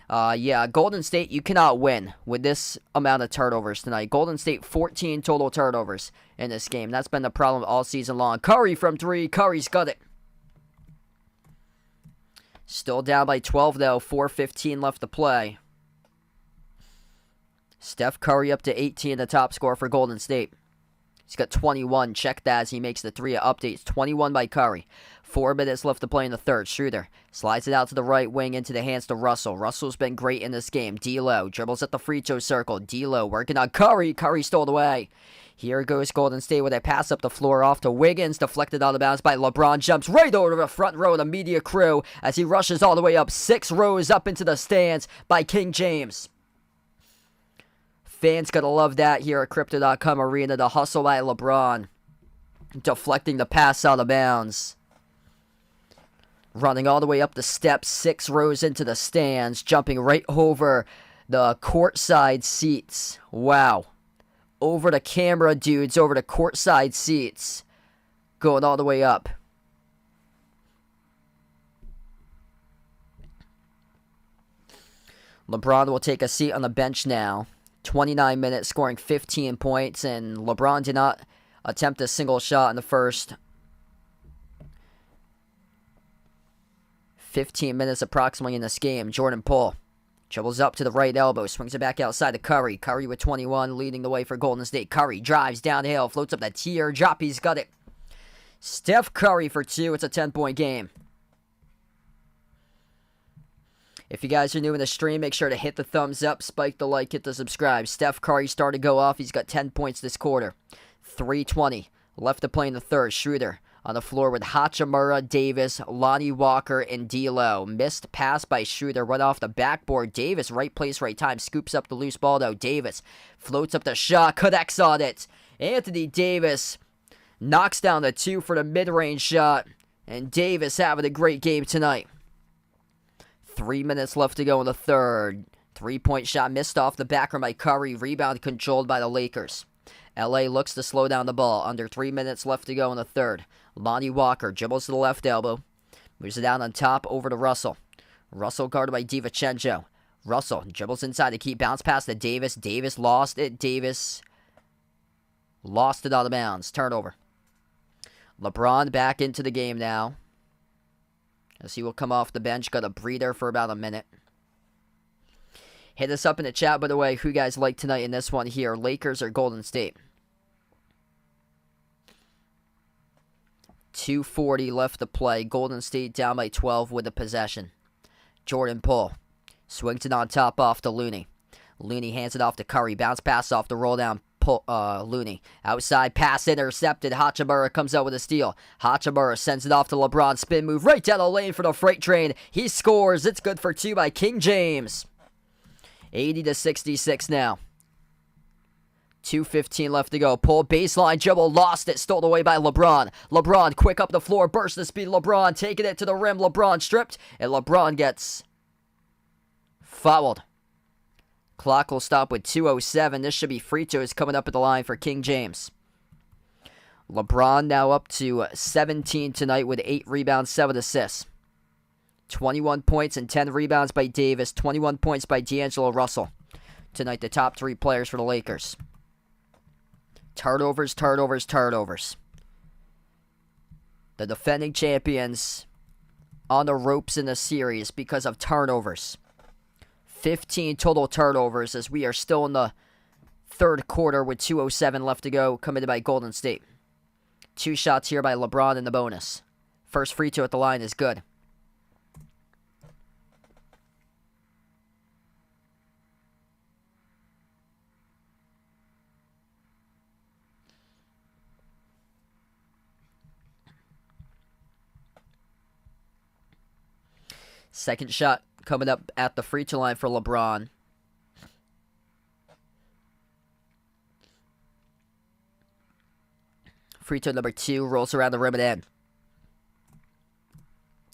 S1: Golden State, you cannot win with this amount of turnovers tonight. Golden State, 14 total turnovers in this game. That's been the problem all season long. Curry from 3. Curry's got it. Still down by 12, though. 4:15 left to play. Steph Curry up to 18, the top scorer for Golden State. He's got 21. Check that as he makes the 3 updates. 21 by Curry. 4 minutes left to play in the third. Schroeder slides it out to the right wing into the hands to Russell. Russell's been great in this game. D'Lo dribbles at the free throw circle. D'Lo working on Curry. Curry stole away. Here goes Golden State with a pass up the floor off to Wiggins. Deflected out of bounds by LeBron. Jumps right over to the front row of the media crew as he rushes all the way up 6 rows up into the stands by King James. Fans gotta love that here at Crypto.com Arena. The hustle by LeBron. Deflecting the pass out of bounds. Running all the way up the steps, 6 rows into the stands. Jumping right over the courtside seats. Wow. Over the camera dudes, over the courtside seats. Going all the way up. LeBron will take a seat on the bench now. 29 minutes, scoring 15 points, and LeBron did not attempt a single shot in the first 15 minutes approximately in this game. Jordan Poole dribbles up to the right elbow, swings it back outside to Curry. Curry with 21, leading the way for Golden State. Curry drives downhill, floats up that teardrop. He's got it. Steph Curry for 2. It's a 10-point game. If you guys are new in the stream, make sure to hit the thumbs up, spike the like, hit the subscribe. Steph Curry started to go off. He's got 10 points this quarter. 3:20 left to play in the third. Schroeder on the floor with Hachimura, Davis, Lonnie Walker, and D'Lo. Missed pass by Schroeder right off the backboard. Davis, right place, right time. Scoops up the loose ball, though. Davis floats up the shot, connects on it. Anthony Davis knocks down the 2 for the mid-range shot. And Davis having a great game tonight. 3 minutes left to go in the third. 3-point shot missed off the back by Curry. Rebound controlled by the Lakers. LA looks to slow down the ball. Under 3 minutes left to go in the third. Lonnie Walker dribbles to the left elbow. Moves it down on top over to Russell. Russell guarded by DiVincenzo. Russell dribbles inside to keep bounce pass to Davis. Davis lost it. Davis lost it out of bounds. Turnover. LeBron back into the game now. As he will come off the bench, got a breather for about a minute. Hit us up in the chat, by the way, who you guys like tonight in this one here, Lakers or Golden State. 2:40 left to play. Golden State down by 12 with the possession. Jordan Poole swings it on top off to Looney. Looney hands it off to Curry. Bounce pass off the roll down. Looney. Outside pass intercepted. Hachimura comes out with a steal. Hachimura sends it off to LeBron. Spin move right down the lane for the freight train. He scores. It's good for 2 by King James. 80-66 now. 2:15 left to go. Pull baseline dribble. Lost it. Stolen away by LeBron. LeBron quick up the floor. Burst the speed. LeBron taking it to the rim. LeBron stripped. And LeBron gets fouled. Clock will stop with 2:07. This should be free throws coming up at the line for King James. LeBron now up to 17 tonight with 8 rebounds, 7 assists. 21 points and 10 rebounds by Davis. 21 points by D'Angelo Russell. Tonight, the top 3 players for the Lakers. Turnovers. The defending champions on the ropes in the series because of turnovers. 15 total turnovers as we are still in the third quarter with 2:07 left to go, committed by Golden State. 2 shots here by LeBron in the bonus. First free throw at the line is good. Second shot coming up at the free throw line for LeBron. Free throw number 2 rolls around the rim and in.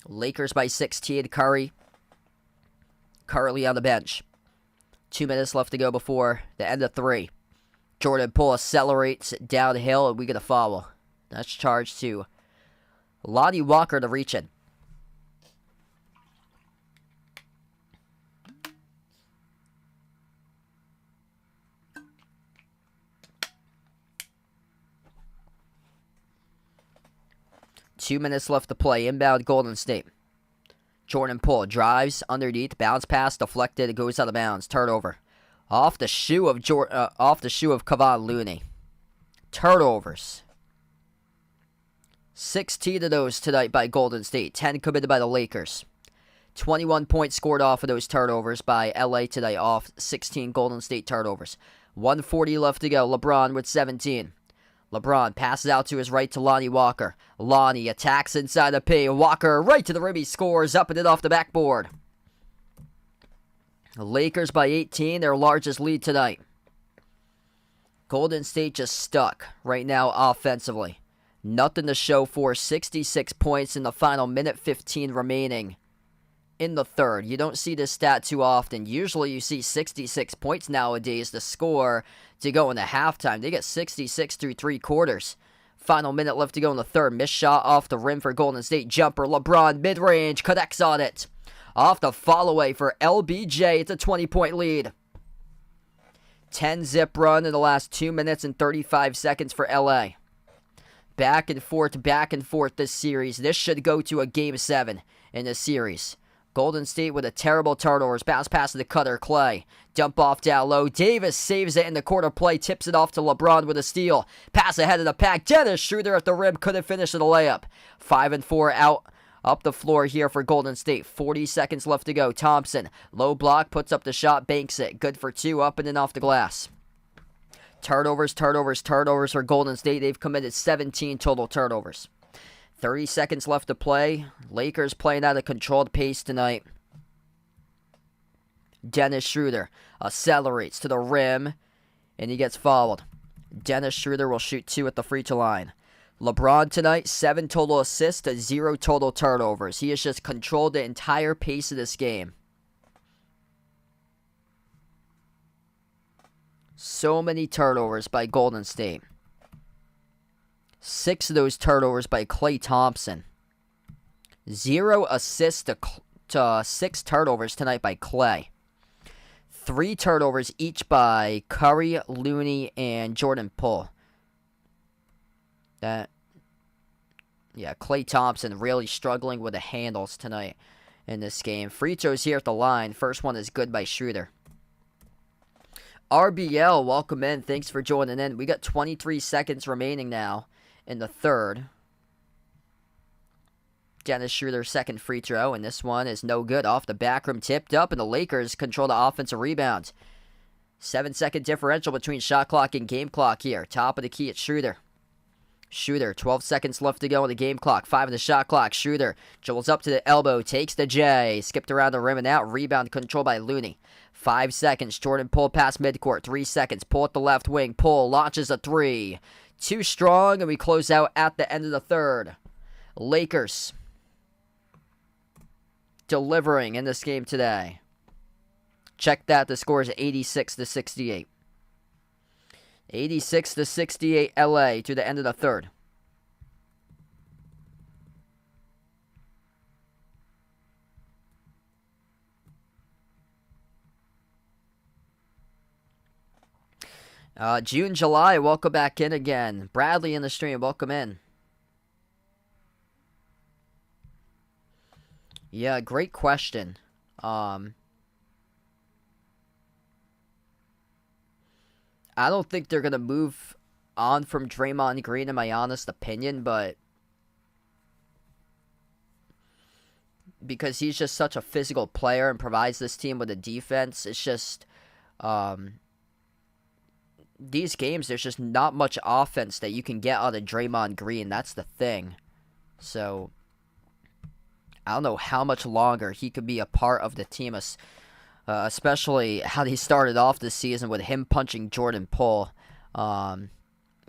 S1: Lakers by 16. Curry currently on the bench. 2 minutes left to go before the end of 3. Jordan Poole accelerates downhill and we get a foul. That's charged to Lonnie Walker to reach in. Two minutes left to play. Inbound Golden State. Jordan Poole drives underneath, bounce pass deflected, it goes out of bounds. Turnover. Off the shoe of Kevon Looney. Turnovers. 16 of those tonight by Golden State. 10 committed by the Lakers. 21 points scored off of those turnovers by LA tonight, off 16 Golden State turnovers. 1:40 left to go. LeBron with 17. LeBron passes out to his right to Lonnie Walker. Lonnie attacks inside the paint. Walker right to the rim. He scores up and in off the backboard. The Lakers by 18, their largest lead tonight. Golden State just stuck right now offensively. Nothing to show for. 66 points in the final minute 15 remaining in the third. You don't see this stat too often. Usually you see 66 points nowadays to score to go into halftime. They get 66 through 3 quarters. Final minute left to go in the third. Missed shot off the rim for Golden State. Jumper. LeBron mid-range. Connects on it. Off the follow-away for LBJ. It's a 20-point lead. 10-zip run in the last 2 minutes and 35 seconds for LA. Back and forth this series. This should go to a Game 7 in this series. Golden State with a terrible turnovers. Bounce pass to the cutter, Clay. Dump off down low. Davis saves it in the quarter play. Tips it off to LeBron with a steal. Pass ahead of the pack. Dennis Schroeder at the rim. Couldn't finish with a layup. 5 and 4 out up the floor here for Golden State. 40 seconds left to go. Thompson. Low block. Puts up the shot. Banks it. Good for 2. Up and in off the glass. Turnovers for Golden State. They've committed 17 total turnovers. 30 seconds left to play. Lakers playing at a controlled pace tonight. Dennis Schroeder accelerates to the rim, and he gets fouled. Dennis Schroeder will shoot 2 at the free throw line. LeBron tonight, 7 total assists to 0 total turnovers. He has just controlled the entire pace of this game. So many turnovers by Golden State. 6 of those turnovers by Klay Thompson. 0 assists to 6 turnovers tonight by Klay. 3 turnovers each by Curry, Looney, and Jordan Poole. Klay Thompson really struggling with the handles tonight in this game. Free throws here at the line. First one is good by Schroeder. RBL, welcome in. Thanks for joining in. We got 23 seconds remaining now in the third. Dennis Schroeder, second free throw, and this one is no good. Off the back rim, tipped up, and the Lakers control the offensive rebound. 7-second differential between shot clock and game clock here. Top of the key at Schroeder. Schroeder, 12 seconds left to go on the game clock. 5 in the shot clock. Schroeder dribbles up to the elbow, takes the J. Skipped around the rim and out. Rebound controlled by Looney. 5 seconds. Jordan pull past midcourt. 3 seconds. Pull at the left wing. Pull. Launches a 3. Too strong, and we close out at the end of the third. Lakers delivering in this game today. Check that. The score is 86-68. 86-68 LA to the end of the third. June, July, welcome back in again. Bradley in the stream, welcome in. Yeah, great question. I don't think they're going to move on from Draymond Green, in my honest opinion, but because he's just such a physical player and provides this team with a defense, it's just these games, there's just not much offense that you can get out of Draymond Green. That's the thing. So I don't know how much longer he could be a part of the team, especially how he started off this season with him punching Jordan Poole.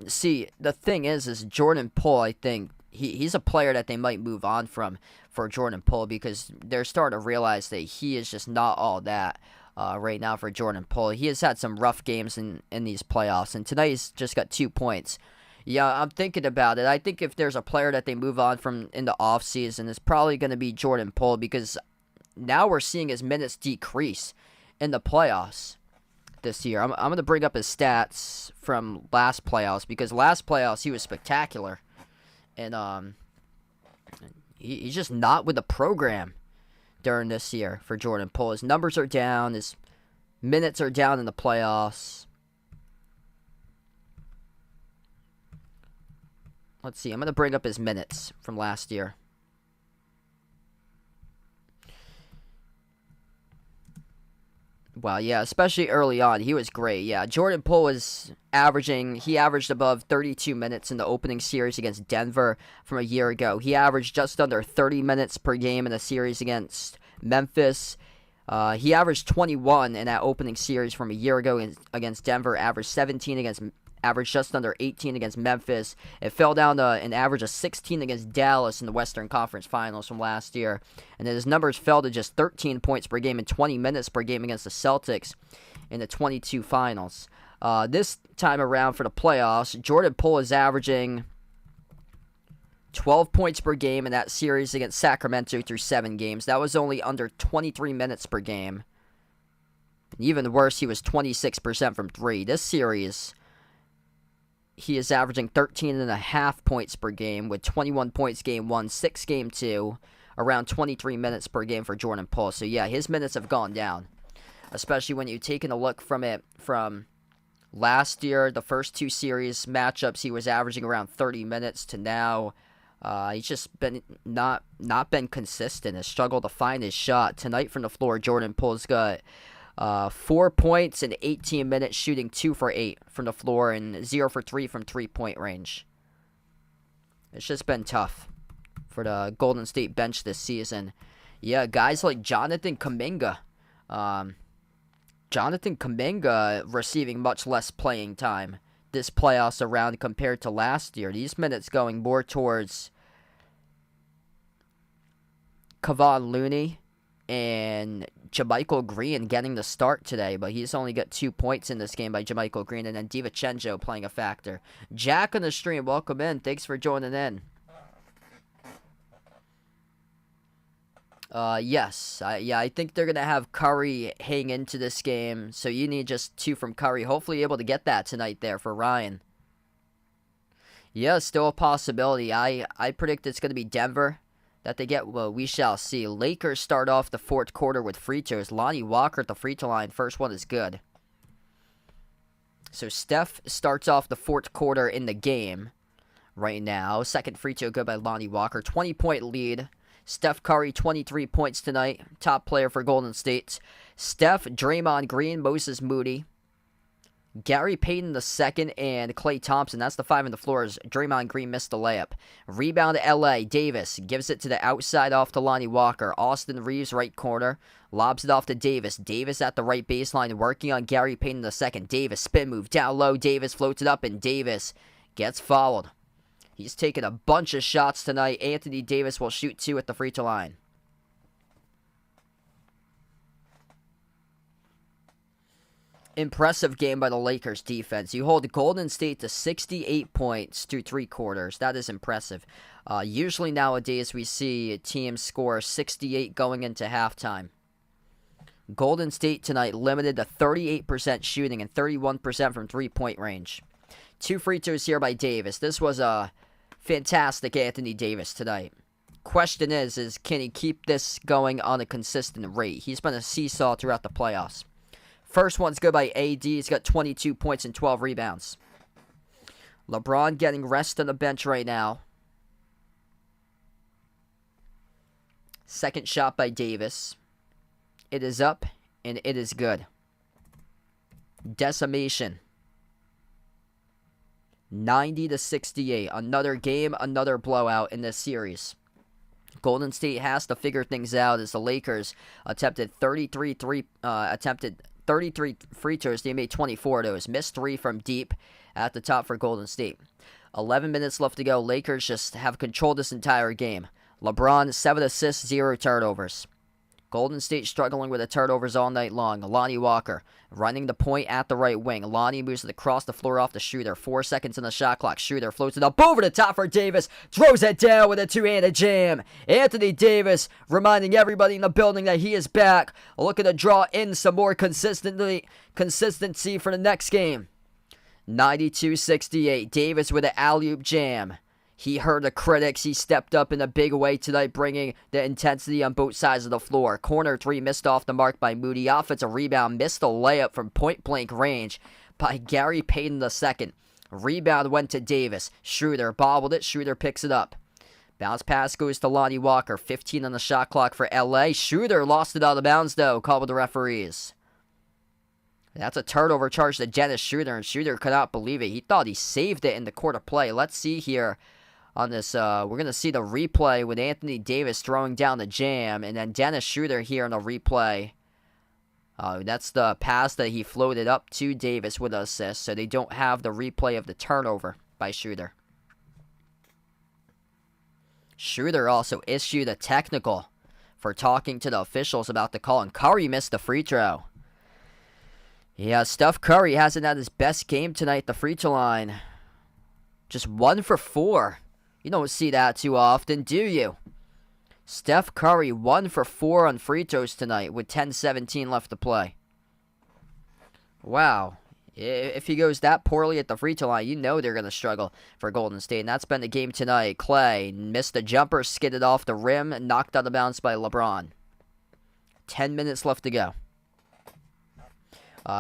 S1: See, the thing is Jordan Poole, I think, he's a player that they might move on from for Jordan Poole, because they're starting to realize that he is just not all that right now for Jordan Poole. He has had some rough games in these playoffs, and tonight he's just got 2 points. Yeah, I'm thinking about it. I think if there's a player that they move on from in the offseason, it's probably going to be Jordan Poole, because now we're seeing his minutes decrease in the playoffs this year. I'm going to bring up his stats from last playoffs, because last playoffs he was spectacular. And he's just not with the program during this year for Jordan Poole. His numbers are down. His minutes are down in the playoffs. Let's see. I'm going to bring up his minutes from last year. Well, yeah, especially early on, he was great. Yeah, Jordan Poole averaged above 32 minutes in the opening series against Denver from a year ago. He averaged just under 30 minutes per game in the series against Memphis. He averaged 21 in that opening series from a year ago against Denver, averaged just under 18 against Memphis. It fell down to an average of 16 against Dallas in the Western Conference Finals from last year. And then his numbers fell to just 13 points per game and 20 minutes per game against the Celtics in the 22 Finals. This time around for the playoffs, Jordan Poole is averaging 12 points per game in that series against Sacramento through 7 games. That was only under 23 minutes per game. Even worse, he was 26% from 3. This series, he is averaging 13.5 points per game with 21 points game 1, 6 game 2, around 23 minutes per game for Jordan Poole. So yeah, his minutes have gone down, especially when you're taking a look from last year, the first 2 series matchups, he was averaging around 30 minutes to now. He's just been not been consistent. Has struggled to find his shot. Tonight from the floor, Jordan Poole's got 4 points in 18 minutes, shooting 2 for 8 from the floor and 0 for 3 from 3-point range. It's just been tough for the Golden State bench this season. Yeah, guys like Jonathan Kuminga. Jonathan Kuminga receiving much less playing time this playoffs around compared to last year. These minutes going more towards Kevon Looney and JaMychal Green getting the start today, but he's only got 2 points in this game by JaMychal Green, and then DiVincenzo playing a factor. Jack on the stream, welcome in. Thanks for joining in. Yes. I think they're going to have Curry hang into this game, so you need just 2 from Curry. Hopefully able to get that tonight there for Ryan. Yeah, still a possibility. I predict it's going to be Denver that they get. Well, we shall see. Lakers start off the fourth quarter with free throws. Lonnie Walker at the free throw line. First one is good. So Steph starts off the fourth quarter in the game right now. Second free throw good by Lonnie Walker. 20-point lead. Steph Curry, 23 points tonight. Top player for Golden State. Steph, Draymond Green, Moses Moody, Gary Payton II, and Klay Thompson. That's the five on the floor as Draymond Green missed the layup. Rebound to LA. Davis gives it to the outside off to Lonnie Walker. Austin Reeves, right corner. Lobs it off to Davis. Davis at the right baseline working on Gary Payton II. Davis spin move down low. Davis floats it up and Davis gets fouled. He's taken a bunch of shots tonight. Anthony Davis will shoot 2 at the free throw line. Impressive game by the Lakers defense. You hold Golden State to 68 points through 3 quarters. That is impressive. Usually nowadays we see teams score 68 going into halftime. Golden State tonight limited to 38% shooting and 31% from 3-point range. 2 free throws here by Davis. This was a fantastic Anthony Davis tonight. Question is can he keep this going on a consistent rate? He's been a seesaw throughout the playoffs. First one's good by AD. He's got 22 points and 12 rebounds. LeBron getting rest on the bench right now. Second shot by Davis. It is up, and it is good. Decimation. 90-68. Another game, another blowout in this series. Golden State has to figure things out as the Lakers attempted 33 free throws. They made 24 of those. Missed 3 from deep at the top for Golden State. 11 minutes left to go. Lakers just have controlled this entire game. LeBron, 7 assists, 0 turnovers. Golden State struggling with the turnovers all night long. Lonnie Walker running the point at the right wing. Lonnie moves it across the floor off the shooter. 4 seconds in the shot clock. Shooter floats it up over the top for Davis. Throws it down with a two-handed jam. Anthony Davis reminding everybody in the building that he is back. Looking to draw in some more consistency for the next game. 92-68. Davis with an alley-oop jam. He heard the critics. He stepped up in a big way tonight, bringing the intensity on both sides of the floor. Corner 3 missed off the mark by Moody. Offensive rebound missed a layup from point-blank range by Gary Payton II. Rebound went to Davis. Schroeder bobbled it. Schroeder picks it up. Bounce pass goes to Lonnie Walker. 15 on the shot clock for LA. Schroeder lost it out of bounds, though. Called with the referees. That's a turnover charge to Dennis Schroeder, and Schroeder could not believe it. He thought he saved it in the court of play. Let's see here. On this, we're going to see the replay with Anthony Davis throwing down the jam, and then Dennis Schroeder here in the replay. That's the pass that he floated up to Davis with an assist, so they don't have the replay of the turnover by Schroeder. Schroeder also issued a technical for talking to the officials about the call, and Curry missed the free throw. Yeah, Steph Curry hasn't had his best game tonight at the free throw line. Just 1 for 4. You don't see that too often, do you? Steph Curry, 1 for 4 on free throws tonight with 10:17 left to play. Wow. If he goes that poorly at the free throw line, you know they're going to struggle for Golden State. And that's been the game tonight. Klay missed a jumper, skidded off the rim, knocked out of bounds by LeBron. 10 minutes left to go.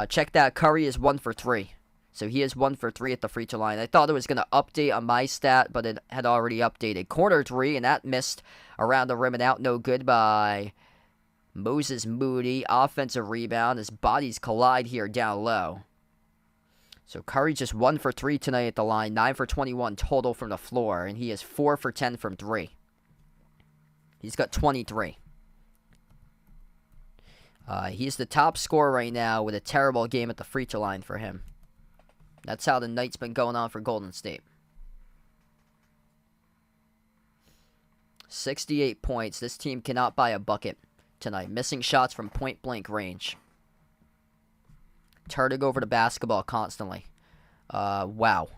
S1: Check that. Curry is 1 for 3. So he is 1 for 3 at the free throw line. I thought it was going to update on my stat, but it had already updated. Corner 3, and that missed around the rim and out. No good by Moses Moody. Offensive rebound. His bodies collide here down low. So Curry just 1 for 3 tonight at the line. 9 for 21 total from the floor, and he is 4 for 10 from 3. He's got 23. He's the top scorer right now with a terrible game at the free throw line for him. That's how the night's been going on for Golden State. 68 points. This team cannot buy a bucket tonight. Missing shots from point-blank range. Turning over the basketball constantly. Wow.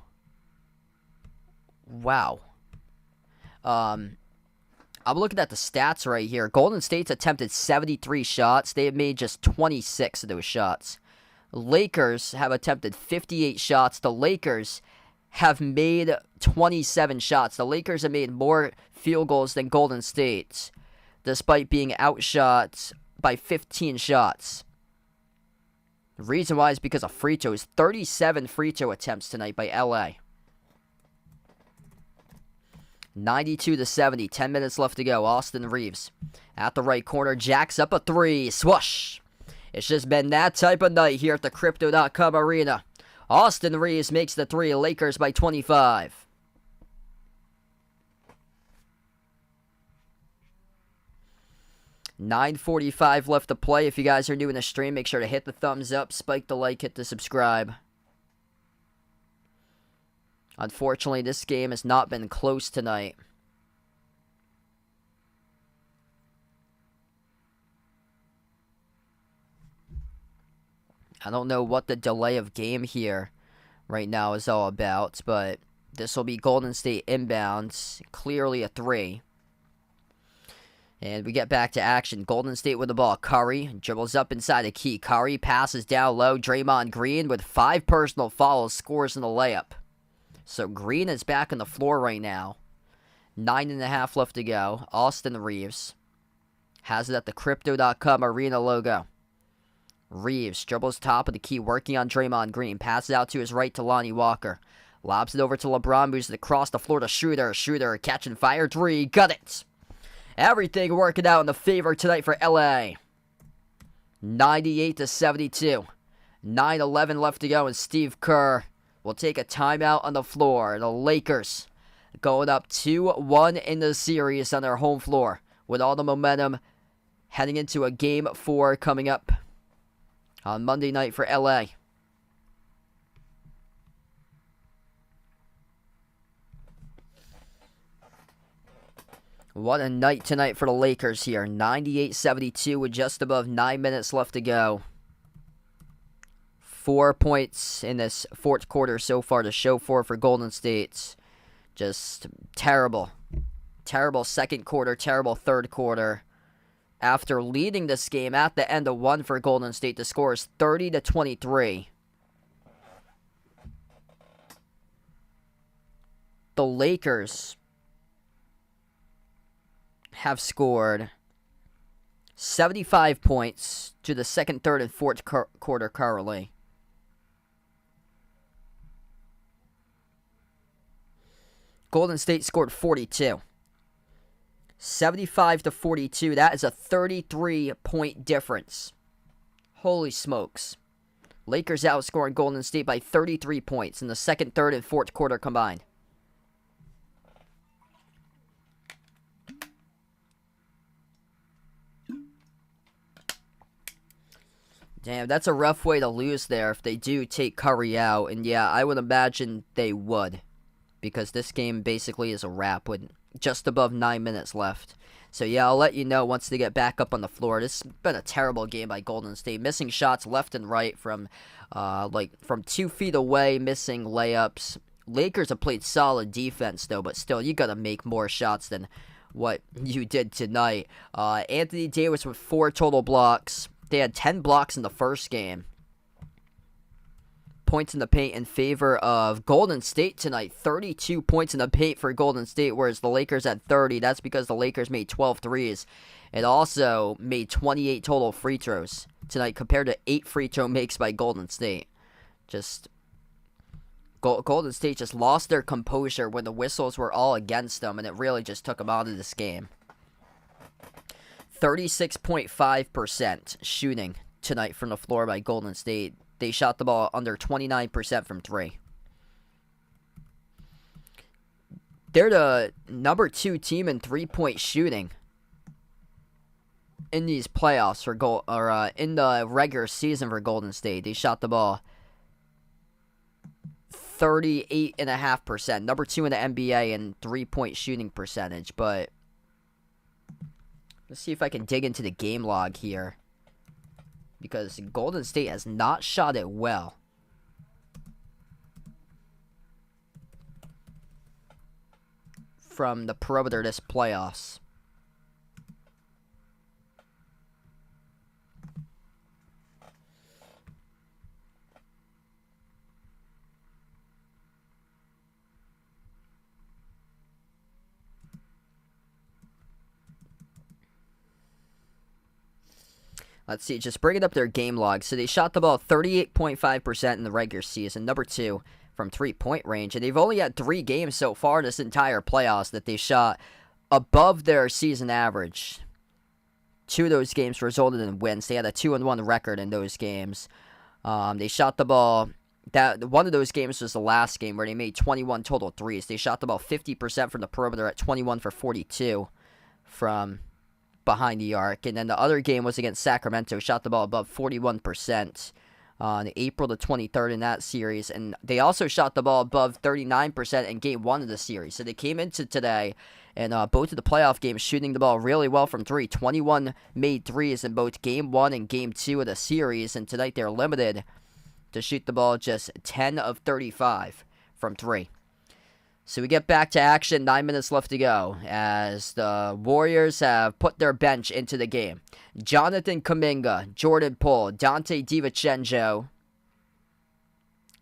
S1: I'm looking at the stats right here. Golden State's attempted 73 shots. They have made just 26 of those shots. Lakers have attempted 58 shots. The Lakers have made 27 shots. The Lakers have made more field goals than Golden State, despite being outshot by 15 shots. The reason why is because of free throws. 37 free throw attempts tonight by LA. 92-70. 10 minutes left to go. Austin Reeves at the right corner. Jacks up a three. Swoosh. It's just been that type of night here at the Crypto.com Arena. Austin Reeves makes the three. Lakers by 25. 9:45 left to play. If you guys are new in the stream, make sure to hit the thumbs up, spike the like, hit the subscribe. Unfortunately, this game has not been close tonight. I don't know what the delay of game here right now is all about, but this will be Golden State inbounds. Clearly a three. And we get back to action. Golden State with the ball. Curry dribbles up inside the key. Curry passes down low. Draymond Green with 5 personal fouls scores in the layup. So Green is back on the floor right now. 9.5 left to go. Austin Reeves has it at the Crypto.com Arena logo. Reeves dribbles top of the key, working on Draymond Green. Passes out to his right to Lonnie Walker. Lobs it over to LeBron, moves it across the floor to Schroeder. Schroeder catching fire three. Got it. Everything working out in the favor tonight for LA. 98-72. 9:11 left to go, and Steve Kerr will take a timeout on the floor. The Lakers going up 2-1 in the series on their home floor, with all the momentum heading into a Game 4 coming up on Monday night for LA. What a night tonight for the Lakers here. 98-72 with just above 9 minutes left to go. 4 points in this fourth quarter so far to show for Golden State. Just terrible. Terrible second quarter, terrible third quarter. After leading this game at the end of one for Golden State, the score is 30-23. The Lakers have scored 75 points to the second, third, and fourth quarter currently. Golden State scored 42. 75-42. That is a 33-point difference. Holy smokes. Lakers outscoring Golden State by 33 points in the second, third, and fourth quarter combined. Damn, that's a rough way to lose there if they do take Curry out. And yeah, I would imagine they would, because this game basically is a wrap with just above 9 minutes left. So yeah, I'll let you know once they get back up on the floor. This has been a terrible game by Golden State. Missing shots left and right from 2 feet away, missing layups. Lakers have played solid defense though, but still, you gotta make more shots than what you did tonight. Anthony Davis with 4 total blocks. They had 10 blocks in the first game. Points in the paint in favor of Golden State tonight. 32 points in the paint for Golden State, whereas the Lakers had 30. That's because the Lakers made 12 threes. It also made 28 total free throws tonight compared to 8 free throw makes by Golden State. Golden State just lost their composure when the whistles were all against them, and it really just took them out of this game. 36.5% shooting tonight from the floor by Golden State. They shot the ball under 29% from 3. They're the number 2 team in 3-point shooting in these playoffs for in the regular season for Golden State. They shot the ball 38.5%, number 2 in the NBA in 3-point shooting percentage. But let's see if I can dig into the game log here, because Golden State has not shot it well. From the perimeter this playoffs. Let's see, just bringing up their game log. So they shot the ball 38.5% in the regular season, number 2 from three-point range. And they've only had 3 games so far in this entire playoffs that they shot above their season average. 2 of those games resulted in wins. They had a 2-1 record in those games. They shot the ball. One of those games was the last game where they made 21 total threes. They shot the ball 50% from the perimeter at 21 for 42 from behind the arc. And then the other game was against Sacramento. Shot the ball above 41% on April the 23rd in that series. And they also shot the ball above 39% in game 1 of the series. So they came into today and both of the playoff games shooting the ball really well from 3. 21 made threes in both game 1 and game 2 of the series. And tonight they're limited to shoot the ball just 10 of 35 from 3. So we get back to action, 9 minutes left to go, as the Warriors have put their bench into the game. Jonathan Kuminga, Jordan Poole, Dante DiVincenzo,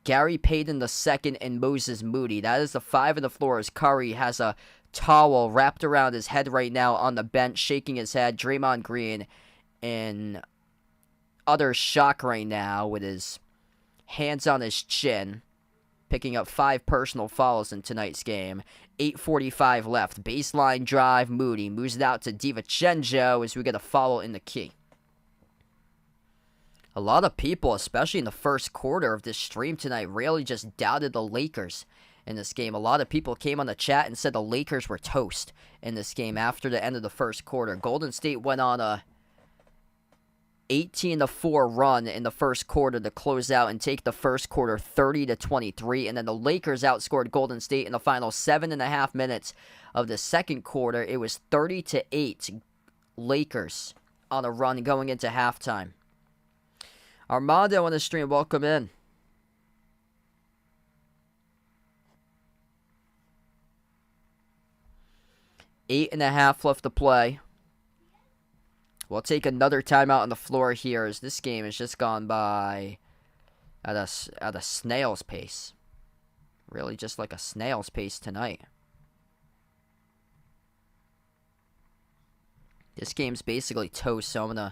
S1: Gary Payton II, and Moses Moody. That is the 5 on the floor, as Curry has a towel wrapped around his head right now on the bench, shaking his head. Draymond Green in utter shock right now with his hands on his chin, picking up 5 personal fouls in tonight's game. 8:45 left. Baseline drive. Moody moves it out to DiVincenzo as we get a foul in the key. A lot of people, especially in the first quarter of this stream tonight, really just doubted the Lakers in this game. A lot of people came on the chat and said the Lakers were toast in this game after the end of the first quarter. Golden State went on a 18-4 run in the first quarter to close out and take the first quarter 30-23, and then the Lakers outscored Golden State in the final 7.5 minutes of the second quarter. It was 30-8 Lakers on a run going into halftime. Armando on the stream, welcome in. 8.5 left to play. We'll take another timeout on the floor here, as this game has just gone by at a snail's pace. Really just like a snail's pace tonight. This game's basically toast, so I'm going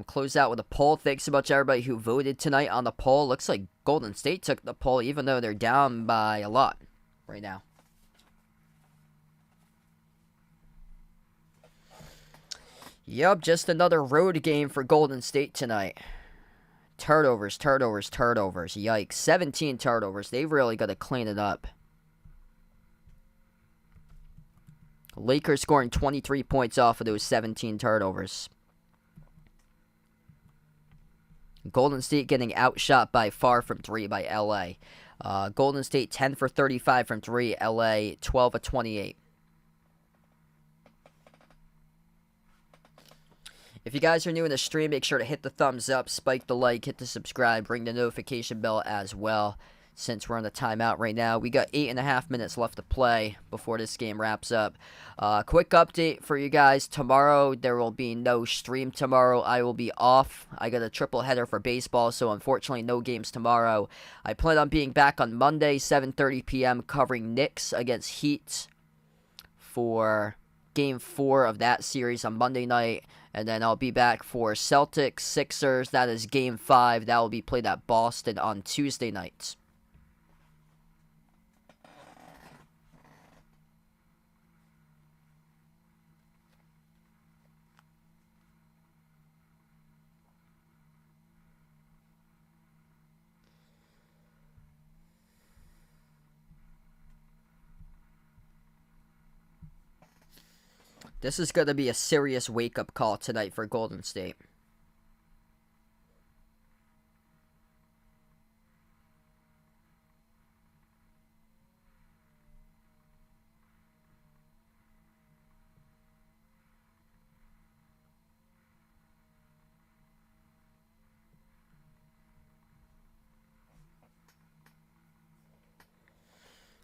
S1: to close out with a poll. Thanks so much everybody who voted tonight on the poll. Looks like Golden State took the poll, even though they're down by a lot right now. Yup, just another road game for Golden State tonight. Turnovers. Yikes. 17 turnovers. They've really got to clean it up. Lakers scoring 23 points off of those 17 turnovers. Golden State getting outshot by far from 3 by LA. Golden State 10 for 35 from 3. LA 12 of 28. If you guys are new in the stream, make sure to hit the thumbs up, spike the like, hit the subscribe, ring the notification bell as well. Since we're on the timeout right now, we got 8.5 minutes left to play before this game wraps up. Quick update for you guys. Tomorrow, there will be no stream tomorrow. I will be off. I got a triple header for baseball, so unfortunately no games tomorrow. I plan on being back on Monday, 7:30 p.m., covering Knicks against Heat for Game 4 of that series on Monday night. And then I'll be back for Celtics, Sixers. That is Game 5. That will be played at Boston on Tuesday night. This is going to be a serious wake-up call tonight for Golden State.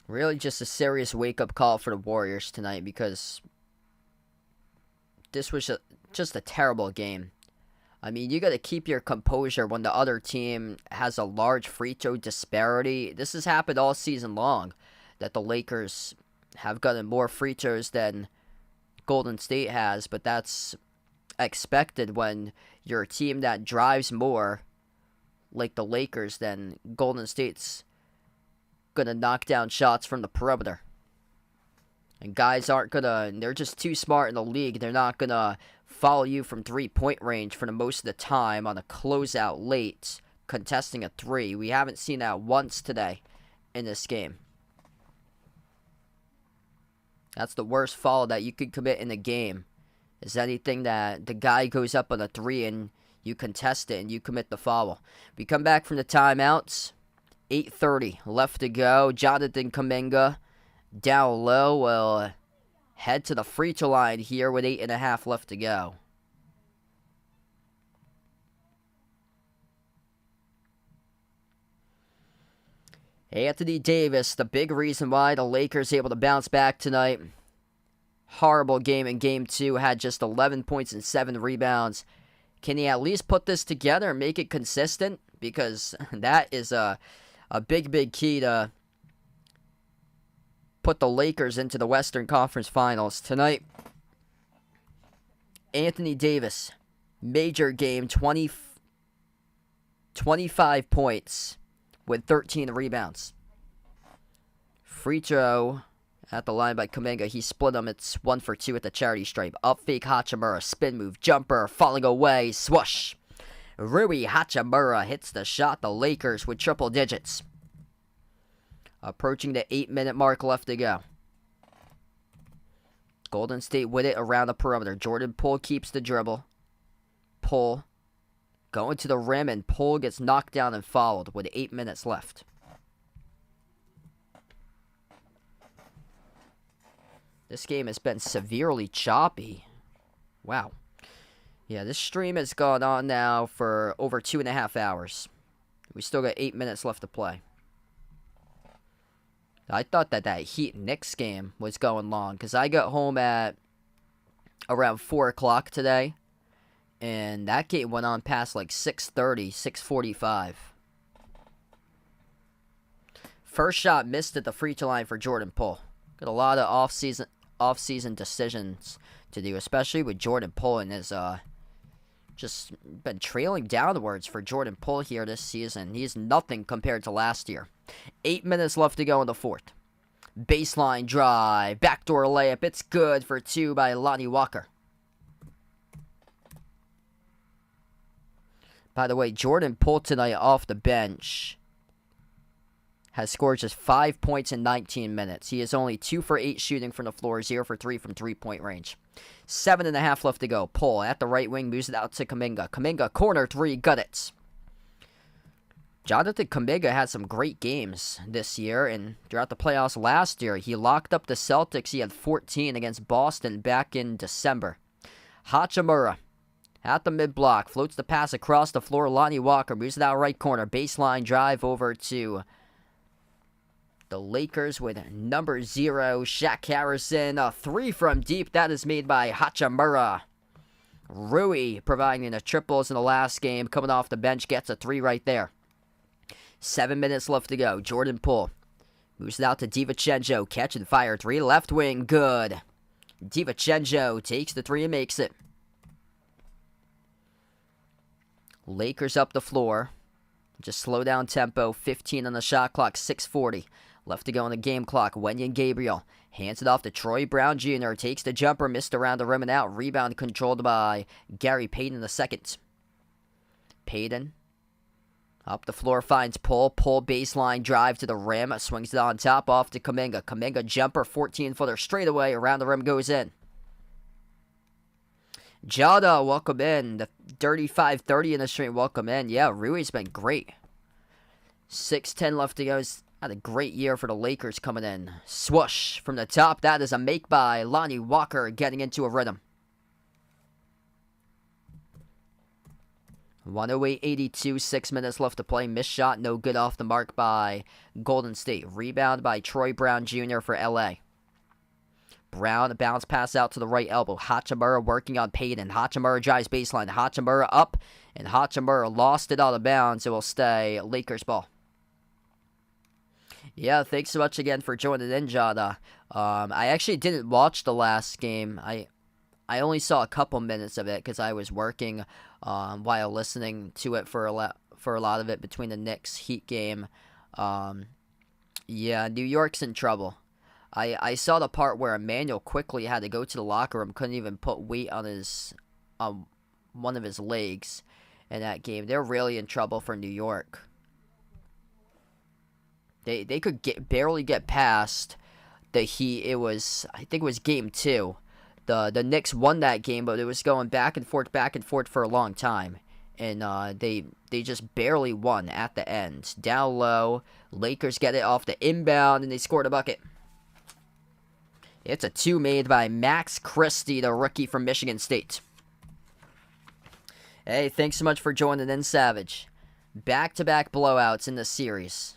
S1: Really just a serious wake-up call for the Warriors tonight, because this was just a terrible game. I mean, you got to keep your composure when the other team has a large free throw disparity. This has happened all season long, that the Lakers have gotten more free throws than Golden State has, but that's expected when you're a team that drives more, like the Lakers, then Golden State's going to knock down shots from the perimeter. And guys aren't going to, they're just too smart in the league. They're not going to follow you from three-point range for the most of the time on a closeout late, contesting a three. We haven't seen that once today in this game. That's the worst foul that you could commit in the game, is anything that the guy goes up on a three and you contest it and you commit the foul. We come back from the timeouts. 8:30 left to go. Jonathan Kuminga down low will head to the free throw line here with 8.5 left to go. Anthony Davis, the big reason why the Lakers able to bounce back tonight. Horrible game in Game 2. Had just 11 points and 7 rebounds. Can he at least put this together and make it consistent? Because that is a big key to put the Lakers into the Western Conference Finals tonight. Anthony Davis, major game, 25 points with 13 rebounds. Free throw at the line by Kuminga. He split them. It's 1 for 2 at the charity stripe. Up fake Hachimura, spin move, jumper, falling away, swoosh. Rui Hachimura hits the shot. The Lakers with triple digits. Approaching the 8-minute mark left to go. Golden State with it around the perimeter. Jordan Poole keeps the dribble. Poole going to the rim, and Poole gets knocked down and fouled with 8 minutes left. This game has been severely choppy. Wow. Yeah, this stream has gone on now for over 2.5 hours. We still got 8 minutes left to play. I thought that Heat-Knicks game was going long, because I got home at around 4 o'clock today, and that game went on past like 6:30, 6:45. First shot missed at the free throw line for Jordan Poole. Got a lot of off-season decisions to do, especially with Jordan Poole and his just been trailing downwards for Jordan Poole here this season. He's nothing compared to last year. 8 minutes left to go in the fourth. Baseline drive, backdoor layup. It's good for 2 by Lonnie Walker. By the way, Jordan Poole tonight off the bench has scored just 5 points in 19 minutes. He is only 2 for 8 shooting from the floor, 0 for 3 from three-point range. 7.5 left to go. Poole at the right wing, moves it out to Kuminga. Kuminga, corner 3, got it. Jonathan Kuminga had some great games this year, and throughout the playoffs last year, he locked up the Celtics. He had 14 against Boston back in December. Hachimura at the mid-block, floats the pass across the floor. Lonnie Walker moves it out right corner. Baseline drive over to the Lakers with number 0, Shaq Harrison. A 3 from deep. That is made by Hachimura. Rui providing the triples in the last game. Coming off the bench, gets a 3 right there. 7 minutes left to go. Jordan Poole moves it out to DiVincenzo. Catch and fire 3. Left wing, good. DiVincenzo takes the 3 and makes it. Lakers up the floor. Just slow down tempo. 15 on the shot clock. 6:40 left to go on the game clock. Wenyen Gabriel hands it off to Troy Brown Jr. Takes the jumper. Missed around the rim and out. Rebound controlled by Gary Payton II. Payton up the floor, finds Poole. Poole baseline drive to the rim. Swings it on top off to Kuminga. Kuminga jumper, 14-footer straight away. Around the rim goes in. Jada, welcome in. The Dirty 530 in the stream, welcome in. Yeah, Rui's been great. 6:10 left to go. He's had a great year for the Lakers coming in. Swoosh from the top. That is a make by Lonnie Walker getting into a rhythm. 108-82, 6 minutes left to play. Missed shot, no good off the mark by Golden State. Rebound by Troy Brown Jr. for LA. Brown, a bounce pass out to the right elbow. Hachimura working on Payton. Hachimura drives baseline. Hachimura up, and Hachimura lost it out of bounds. It will stay Lakers ball. Yeah, thanks so much again for joining in, Jada. I actually didn't watch the last game. I I only saw a couple minutes of it because I was working while listening to it for a lot of it between the Knicks Heat game. Yeah, New York's in trouble. I saw the part where Emmanuel quickly had to go to the locker room, couldn't even put weight on one of his legs in that game. They're really in trouble for New York. They could barely get past the Heat. I think it was game 2. The Knicks won that game, but it was going back and forth for a long time. And they just barely won at the end. Down low, Lakers get it off the inbound, and they scored a bucket. It's a 2 made by Max Christie, the rookie from Michigan State. Hey, thanks so much for joining in, Savage. Back-to-back blowouts in the series.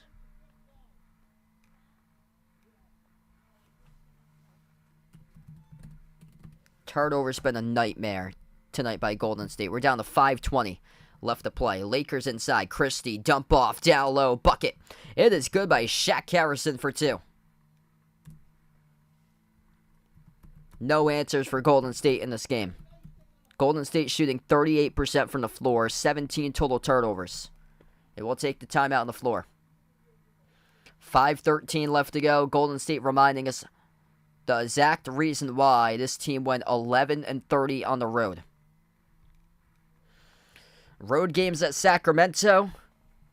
S1: Turnover's been a nightmare tonight by Golden State. We're down to 5:20 left to play. Lakers inside. Christie, dump off, down low, bucket. It is good by Shaq Harrison for 2. No answers for Golden State in this game. Golden State shooting 38% from the floor, 17 total turnovers. It will take the timeout on the floor. 5:13 left to go. Golden State reminding us the exact reason why this team went 11-30 on the road. Road games at Sacramento.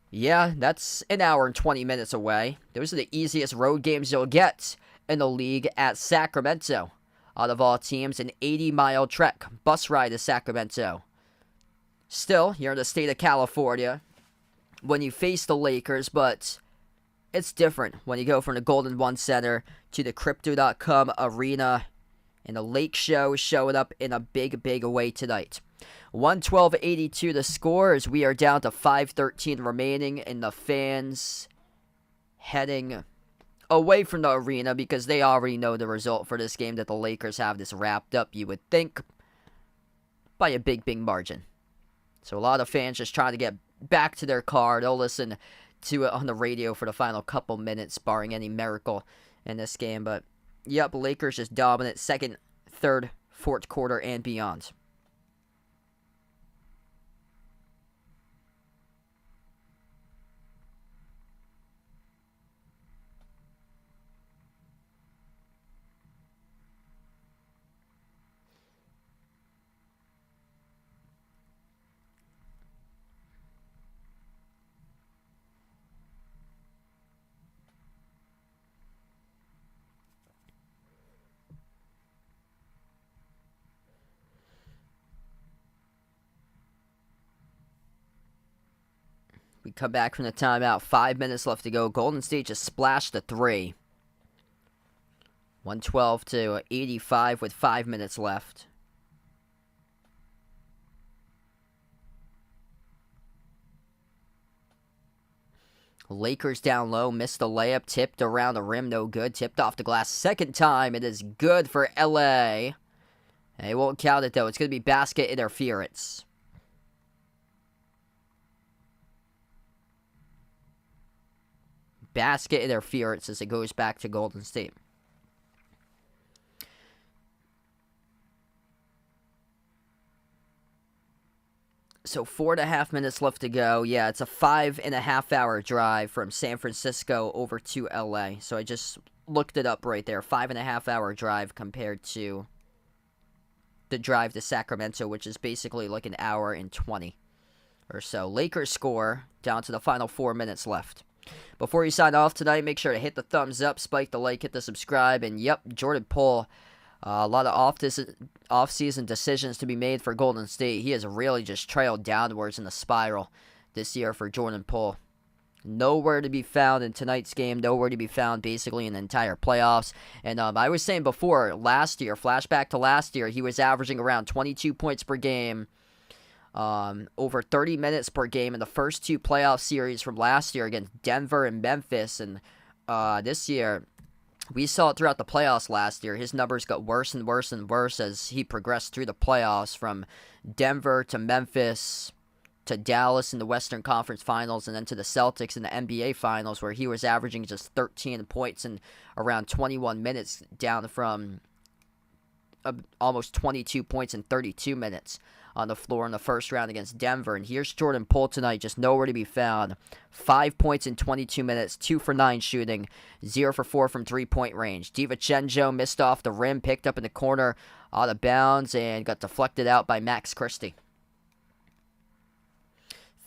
S1: Yeah, that's an hour and 20 minutes away. Those are the easiest road games you'll get in the league at Sacramento. Out of all teams, an 80-mile trek, bus ride to Sacramento. Still, you're in the state of California when you face the Lakers, but it's different when you go from the Golden One Center to the Crypto.com Arena, and the Lake Show showing up in a big, big way tonight. 112-82 the score as we are down to 5:13 remaining, and the fans heading away from the arena because they already know the result for this game, that the Lakers have this wrapped up, you would think, by a big, big margin. So a lot of fans just trying to get back to their car. They'll listen to it on the radio for the final couple minutes, barring any miracle in this game. But, yep, Lakers just dominant second, third, fourth quarter, and beyond. We come back from the timeout. 5 minutes left to go. Golden State just splashed the 3. 112-85 with 5 minutes left. Lakers down low. Missed the layup. Tipped around the rim. No good. Tipped off the glass. Second time. It is good for LA. They won't count it, though. It's going to be basket interference. Basket interference as it goes back to Golden State. So 4.5 minutes left to go. Yeah, it's a 5.5 hour drive from San Francisco over to LA. So I just looked it up right there. 5.5 hour drive compared to the drive to Sacramento, which is basically like an hour and 20 or so. Lakers score down to the final 4 minutes left. Before you sign off tonight, make sure to hit the thumbs up, spike the like, hit the subscribe, and yep, Jordan Poole, a lot of off-season decisions to be made for Golden State. He has really just trailed downwards in the spiral this year for Jordan Poole. Nowhere to be found in tonight's game, nowhere to be found basically in the entire playoffs. And I was saying before, last year, flashback to last year, he was averaging around 22 points per game. Over 30 minutes per game in the first 2 playoff series from last year against Denver and Memphis. And this year, we saw it throughout the playoffs last year. His numbers got worse and worse and worse as he progressed through the playoffs, from Denver to Memphis to Dallas in the Western Conference Finals, and then to the Celtics in the NBA Finals, where he was averaging just 13 points in around 21 minutes, down from almost 22 points in 32 minutes on the floor in the first round against Denver. And here's Jordan Poole tonight, just nowhere to be found. 5 points in 22 minutes, 2 for 9 shooting, 0 for 4 from three-point range. DiVincenzo missed off the rim, picked up in the corner, out of bounds, and got deflected out by Max Christie.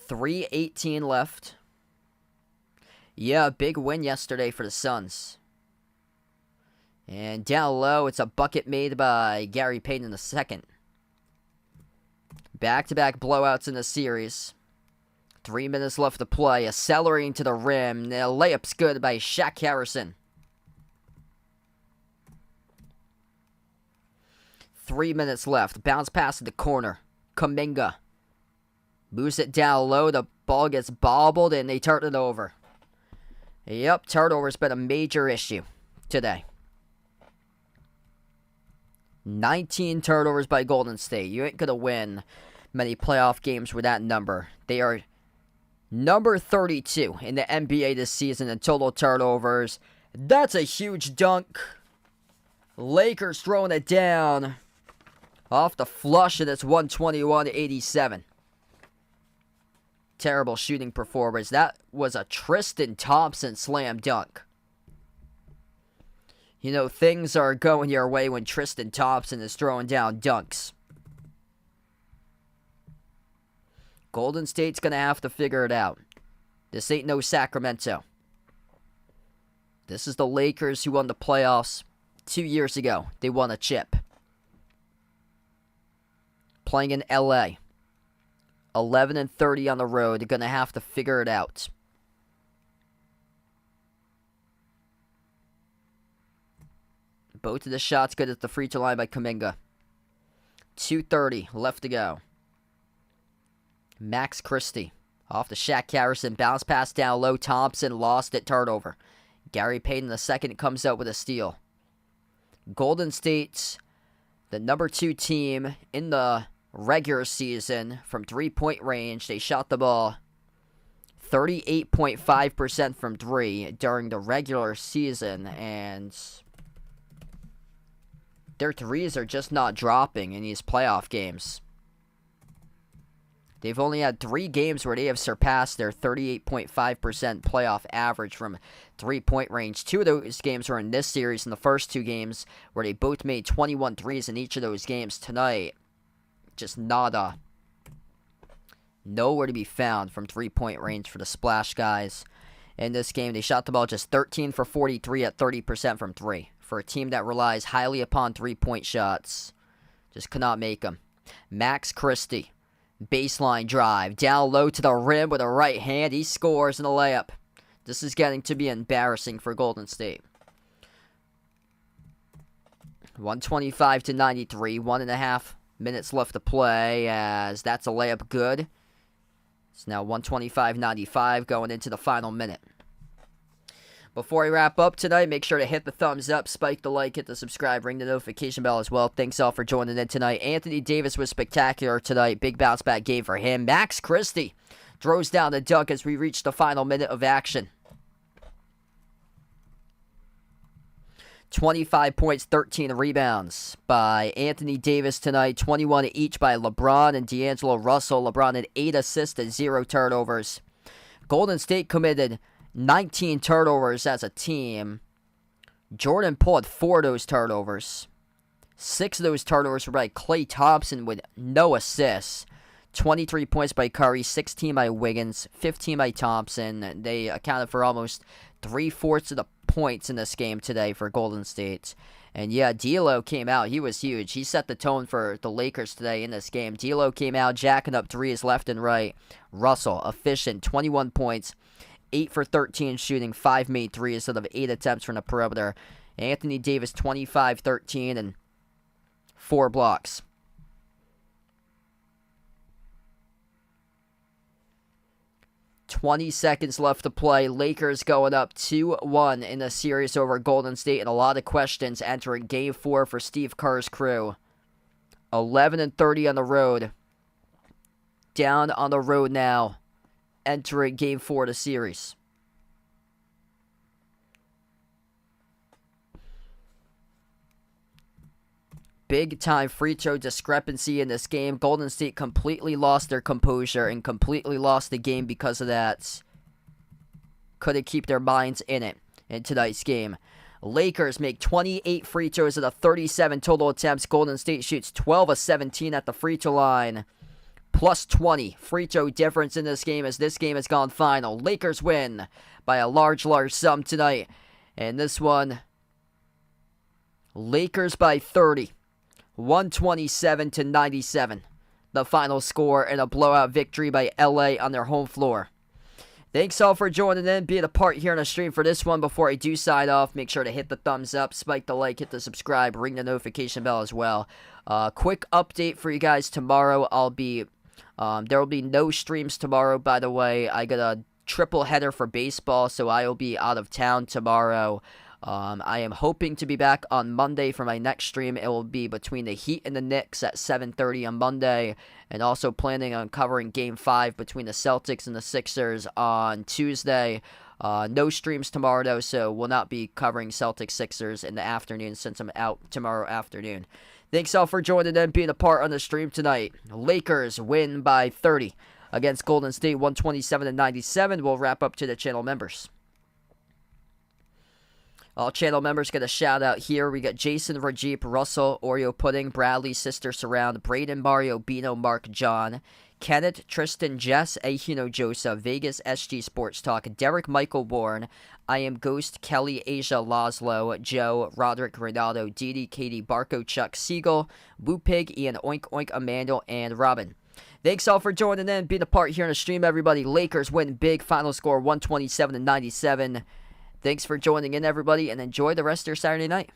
S1: 3:18 left. Yeah, big win yesterday for the Suns. And down low, it's a bucket made by Gary Payton in the second. Back-to-back blowouts in the series. 3 minutes left to play. Accelerating to the rim. The layup's good by Shaq Harrison. 3 minutes left. Bounce pass to the corner. Kuminga moves it down low. The ball gets bobbled and they turn it over. Yep, turnover's been a major issue today. 19 turnovers by Golden State. You ain't going to win many playoff games with that number. They are number 32 in the NBA this season in total turnovers. That's a huge dunk. Lakers throwing it down off the flush, and it's 121-87. Terrible shooting performance. That was a Tristan Thompson slam dunk. You know, things are going your way when Tristan Thompson is throwing down dunks. Golden State's going to have to figure it out. This ain't no Sacramento. This is the Lakers who won the playoffs 2 years ago. They won a chip. Playing in LA. 11-30 on the road. They're going to have to figure it out. Both of the shots good at the free throw line by Kuminga. 2:30 left to go. Max Christie off the Shaq Harrison. Bounce pass down low. Thompson lost it. Turnover. Gary Payton II comes out with a steal. Golden State's the number 2 team in the regular season from three-point range. They shot the ball 38.5% from three during the regular season, and their threes are just not dropping in these playoff games. They've only had 3 games where they have surpassed their 38.5% playoff average from three-point range. 2 of those games were in this series, in the first 2 games, where they both made 21 threes in each of those games. Tonight, just nada. Nowhere to be found from three-point range for the Splash guys. In this game, they shot the ball just 13 for 43 at 30% from 3. For a team that relies highly upon three-point shots, just could not make them. Max Christie, baseline drive, down low to the rim with a right hand. He scores in a layup. This is getting to be embarrassing for Golden State. 125-93, 1.5 minutes left to play, as that's a layup good. It's now 125-95 going into the final minute. Before I wrap up tonight, make sure to hit the thumbs up, spike the like, hit the subscribe, ring the notification bell as well. Thanks all for joining in tonight. Anthony Davis was spectacular tonight. Big bounce back game for him. Max Christie throws down the dunk as we reach the final minute of action. 25 points, 13 rebounds by Anthony Davis tonight. 21 each by LeBron and D'Angelo Russell. LeBron had 8 assists and 0 turnovers. Golden State committed 19 turnovers as a team. Jordan Poole had 4 of those turnovers. 6 of those turnovers were by Klay Thompson with no assists. 23 points by Curry, 16 by Wiggins, 15 by Thompson. They accounted for almost 3/4 of the points in this game today for Golden State. And yeah, D'Lo came out. He was huge. He set the tone for the Lakers today in this game. D'Lo came out, jacking up threes left and right. Russell, efficient, 21 points. 8 for 13 shooting, 5 made threes out of 8 attempts from the perimeter. Anthony Davis, 25, 13, and 4 blocks. $20 seconds left to play. Lakers going up 2-1 in the series over Golden State, and a lot of questions entering Game 4 for Steve Kerr's crew. 11-30 on the road. Down on the road now, entering Game 4 of the series. big time free throw discrepancy in this game. Golden State completely lost their composure and completely lost the game because of that. Couldn't keep their minds in it in tonight's game. Lakers make 28 free throws out of 37 total attempts. Golden State shoots 12 of 17 at the free throw line. Plus 20 free throw difference in this game as this game has gone final. Lakers win by a large sum tonight. And this one, Lakers by 30. 127-97. The final score in a blowout victory by LA on their home floor. Thanks all for joining in, being a part here on the stream for this one. Before I do sign off, make sure to hit the thumbs up, spike the like, hit the subscribe, ring the notification bell as well. Quick update for you guys tomorrow. There will be no streams tomorrow, by the way. I got a triple header for baseball, so I will be out of town tomorrow. I am hoping to be back on Monday for my next stream. It will be between the Heat and the Knicks at 7:30 on Monday. And also planning on covering Game 5 between the Celtics and the Sixers on Tuesday. No streams tomorrow, though, so we'll not be covering Celtics-Sixers in the afternoon since I'm out tomorrow afternoon. Thanks all for joining in, being a part on the stream tonight. Lakers win by 30 against Golden State, 127-97. We'll wrap up to the channel members. All channel members get a shout out here. We got Jason, Rajeep, Russell, Oreo Pudding, Bradley, Sister Surround, Braden, Mario, Bino, Mark, John, Kenneth, Tristan, Jess, Ahino, Joseph, Vegas, SG Sports Talk, Derek, Michael Bourne, I Am Ghost, Kelly, Asia, Laszlo, Joe, Roderick, Ronaldo, Didi, Katie, Barco, Chuck, Siegel, Woo Pig, Ian, Oink Oink, Amanda, and Robin. Thanks all for joining in, being a part here on the stream, everybody. Lakers win big, final score 127-97. Thanks for joining in, everybody, and enjoy the rest of your Saturday night.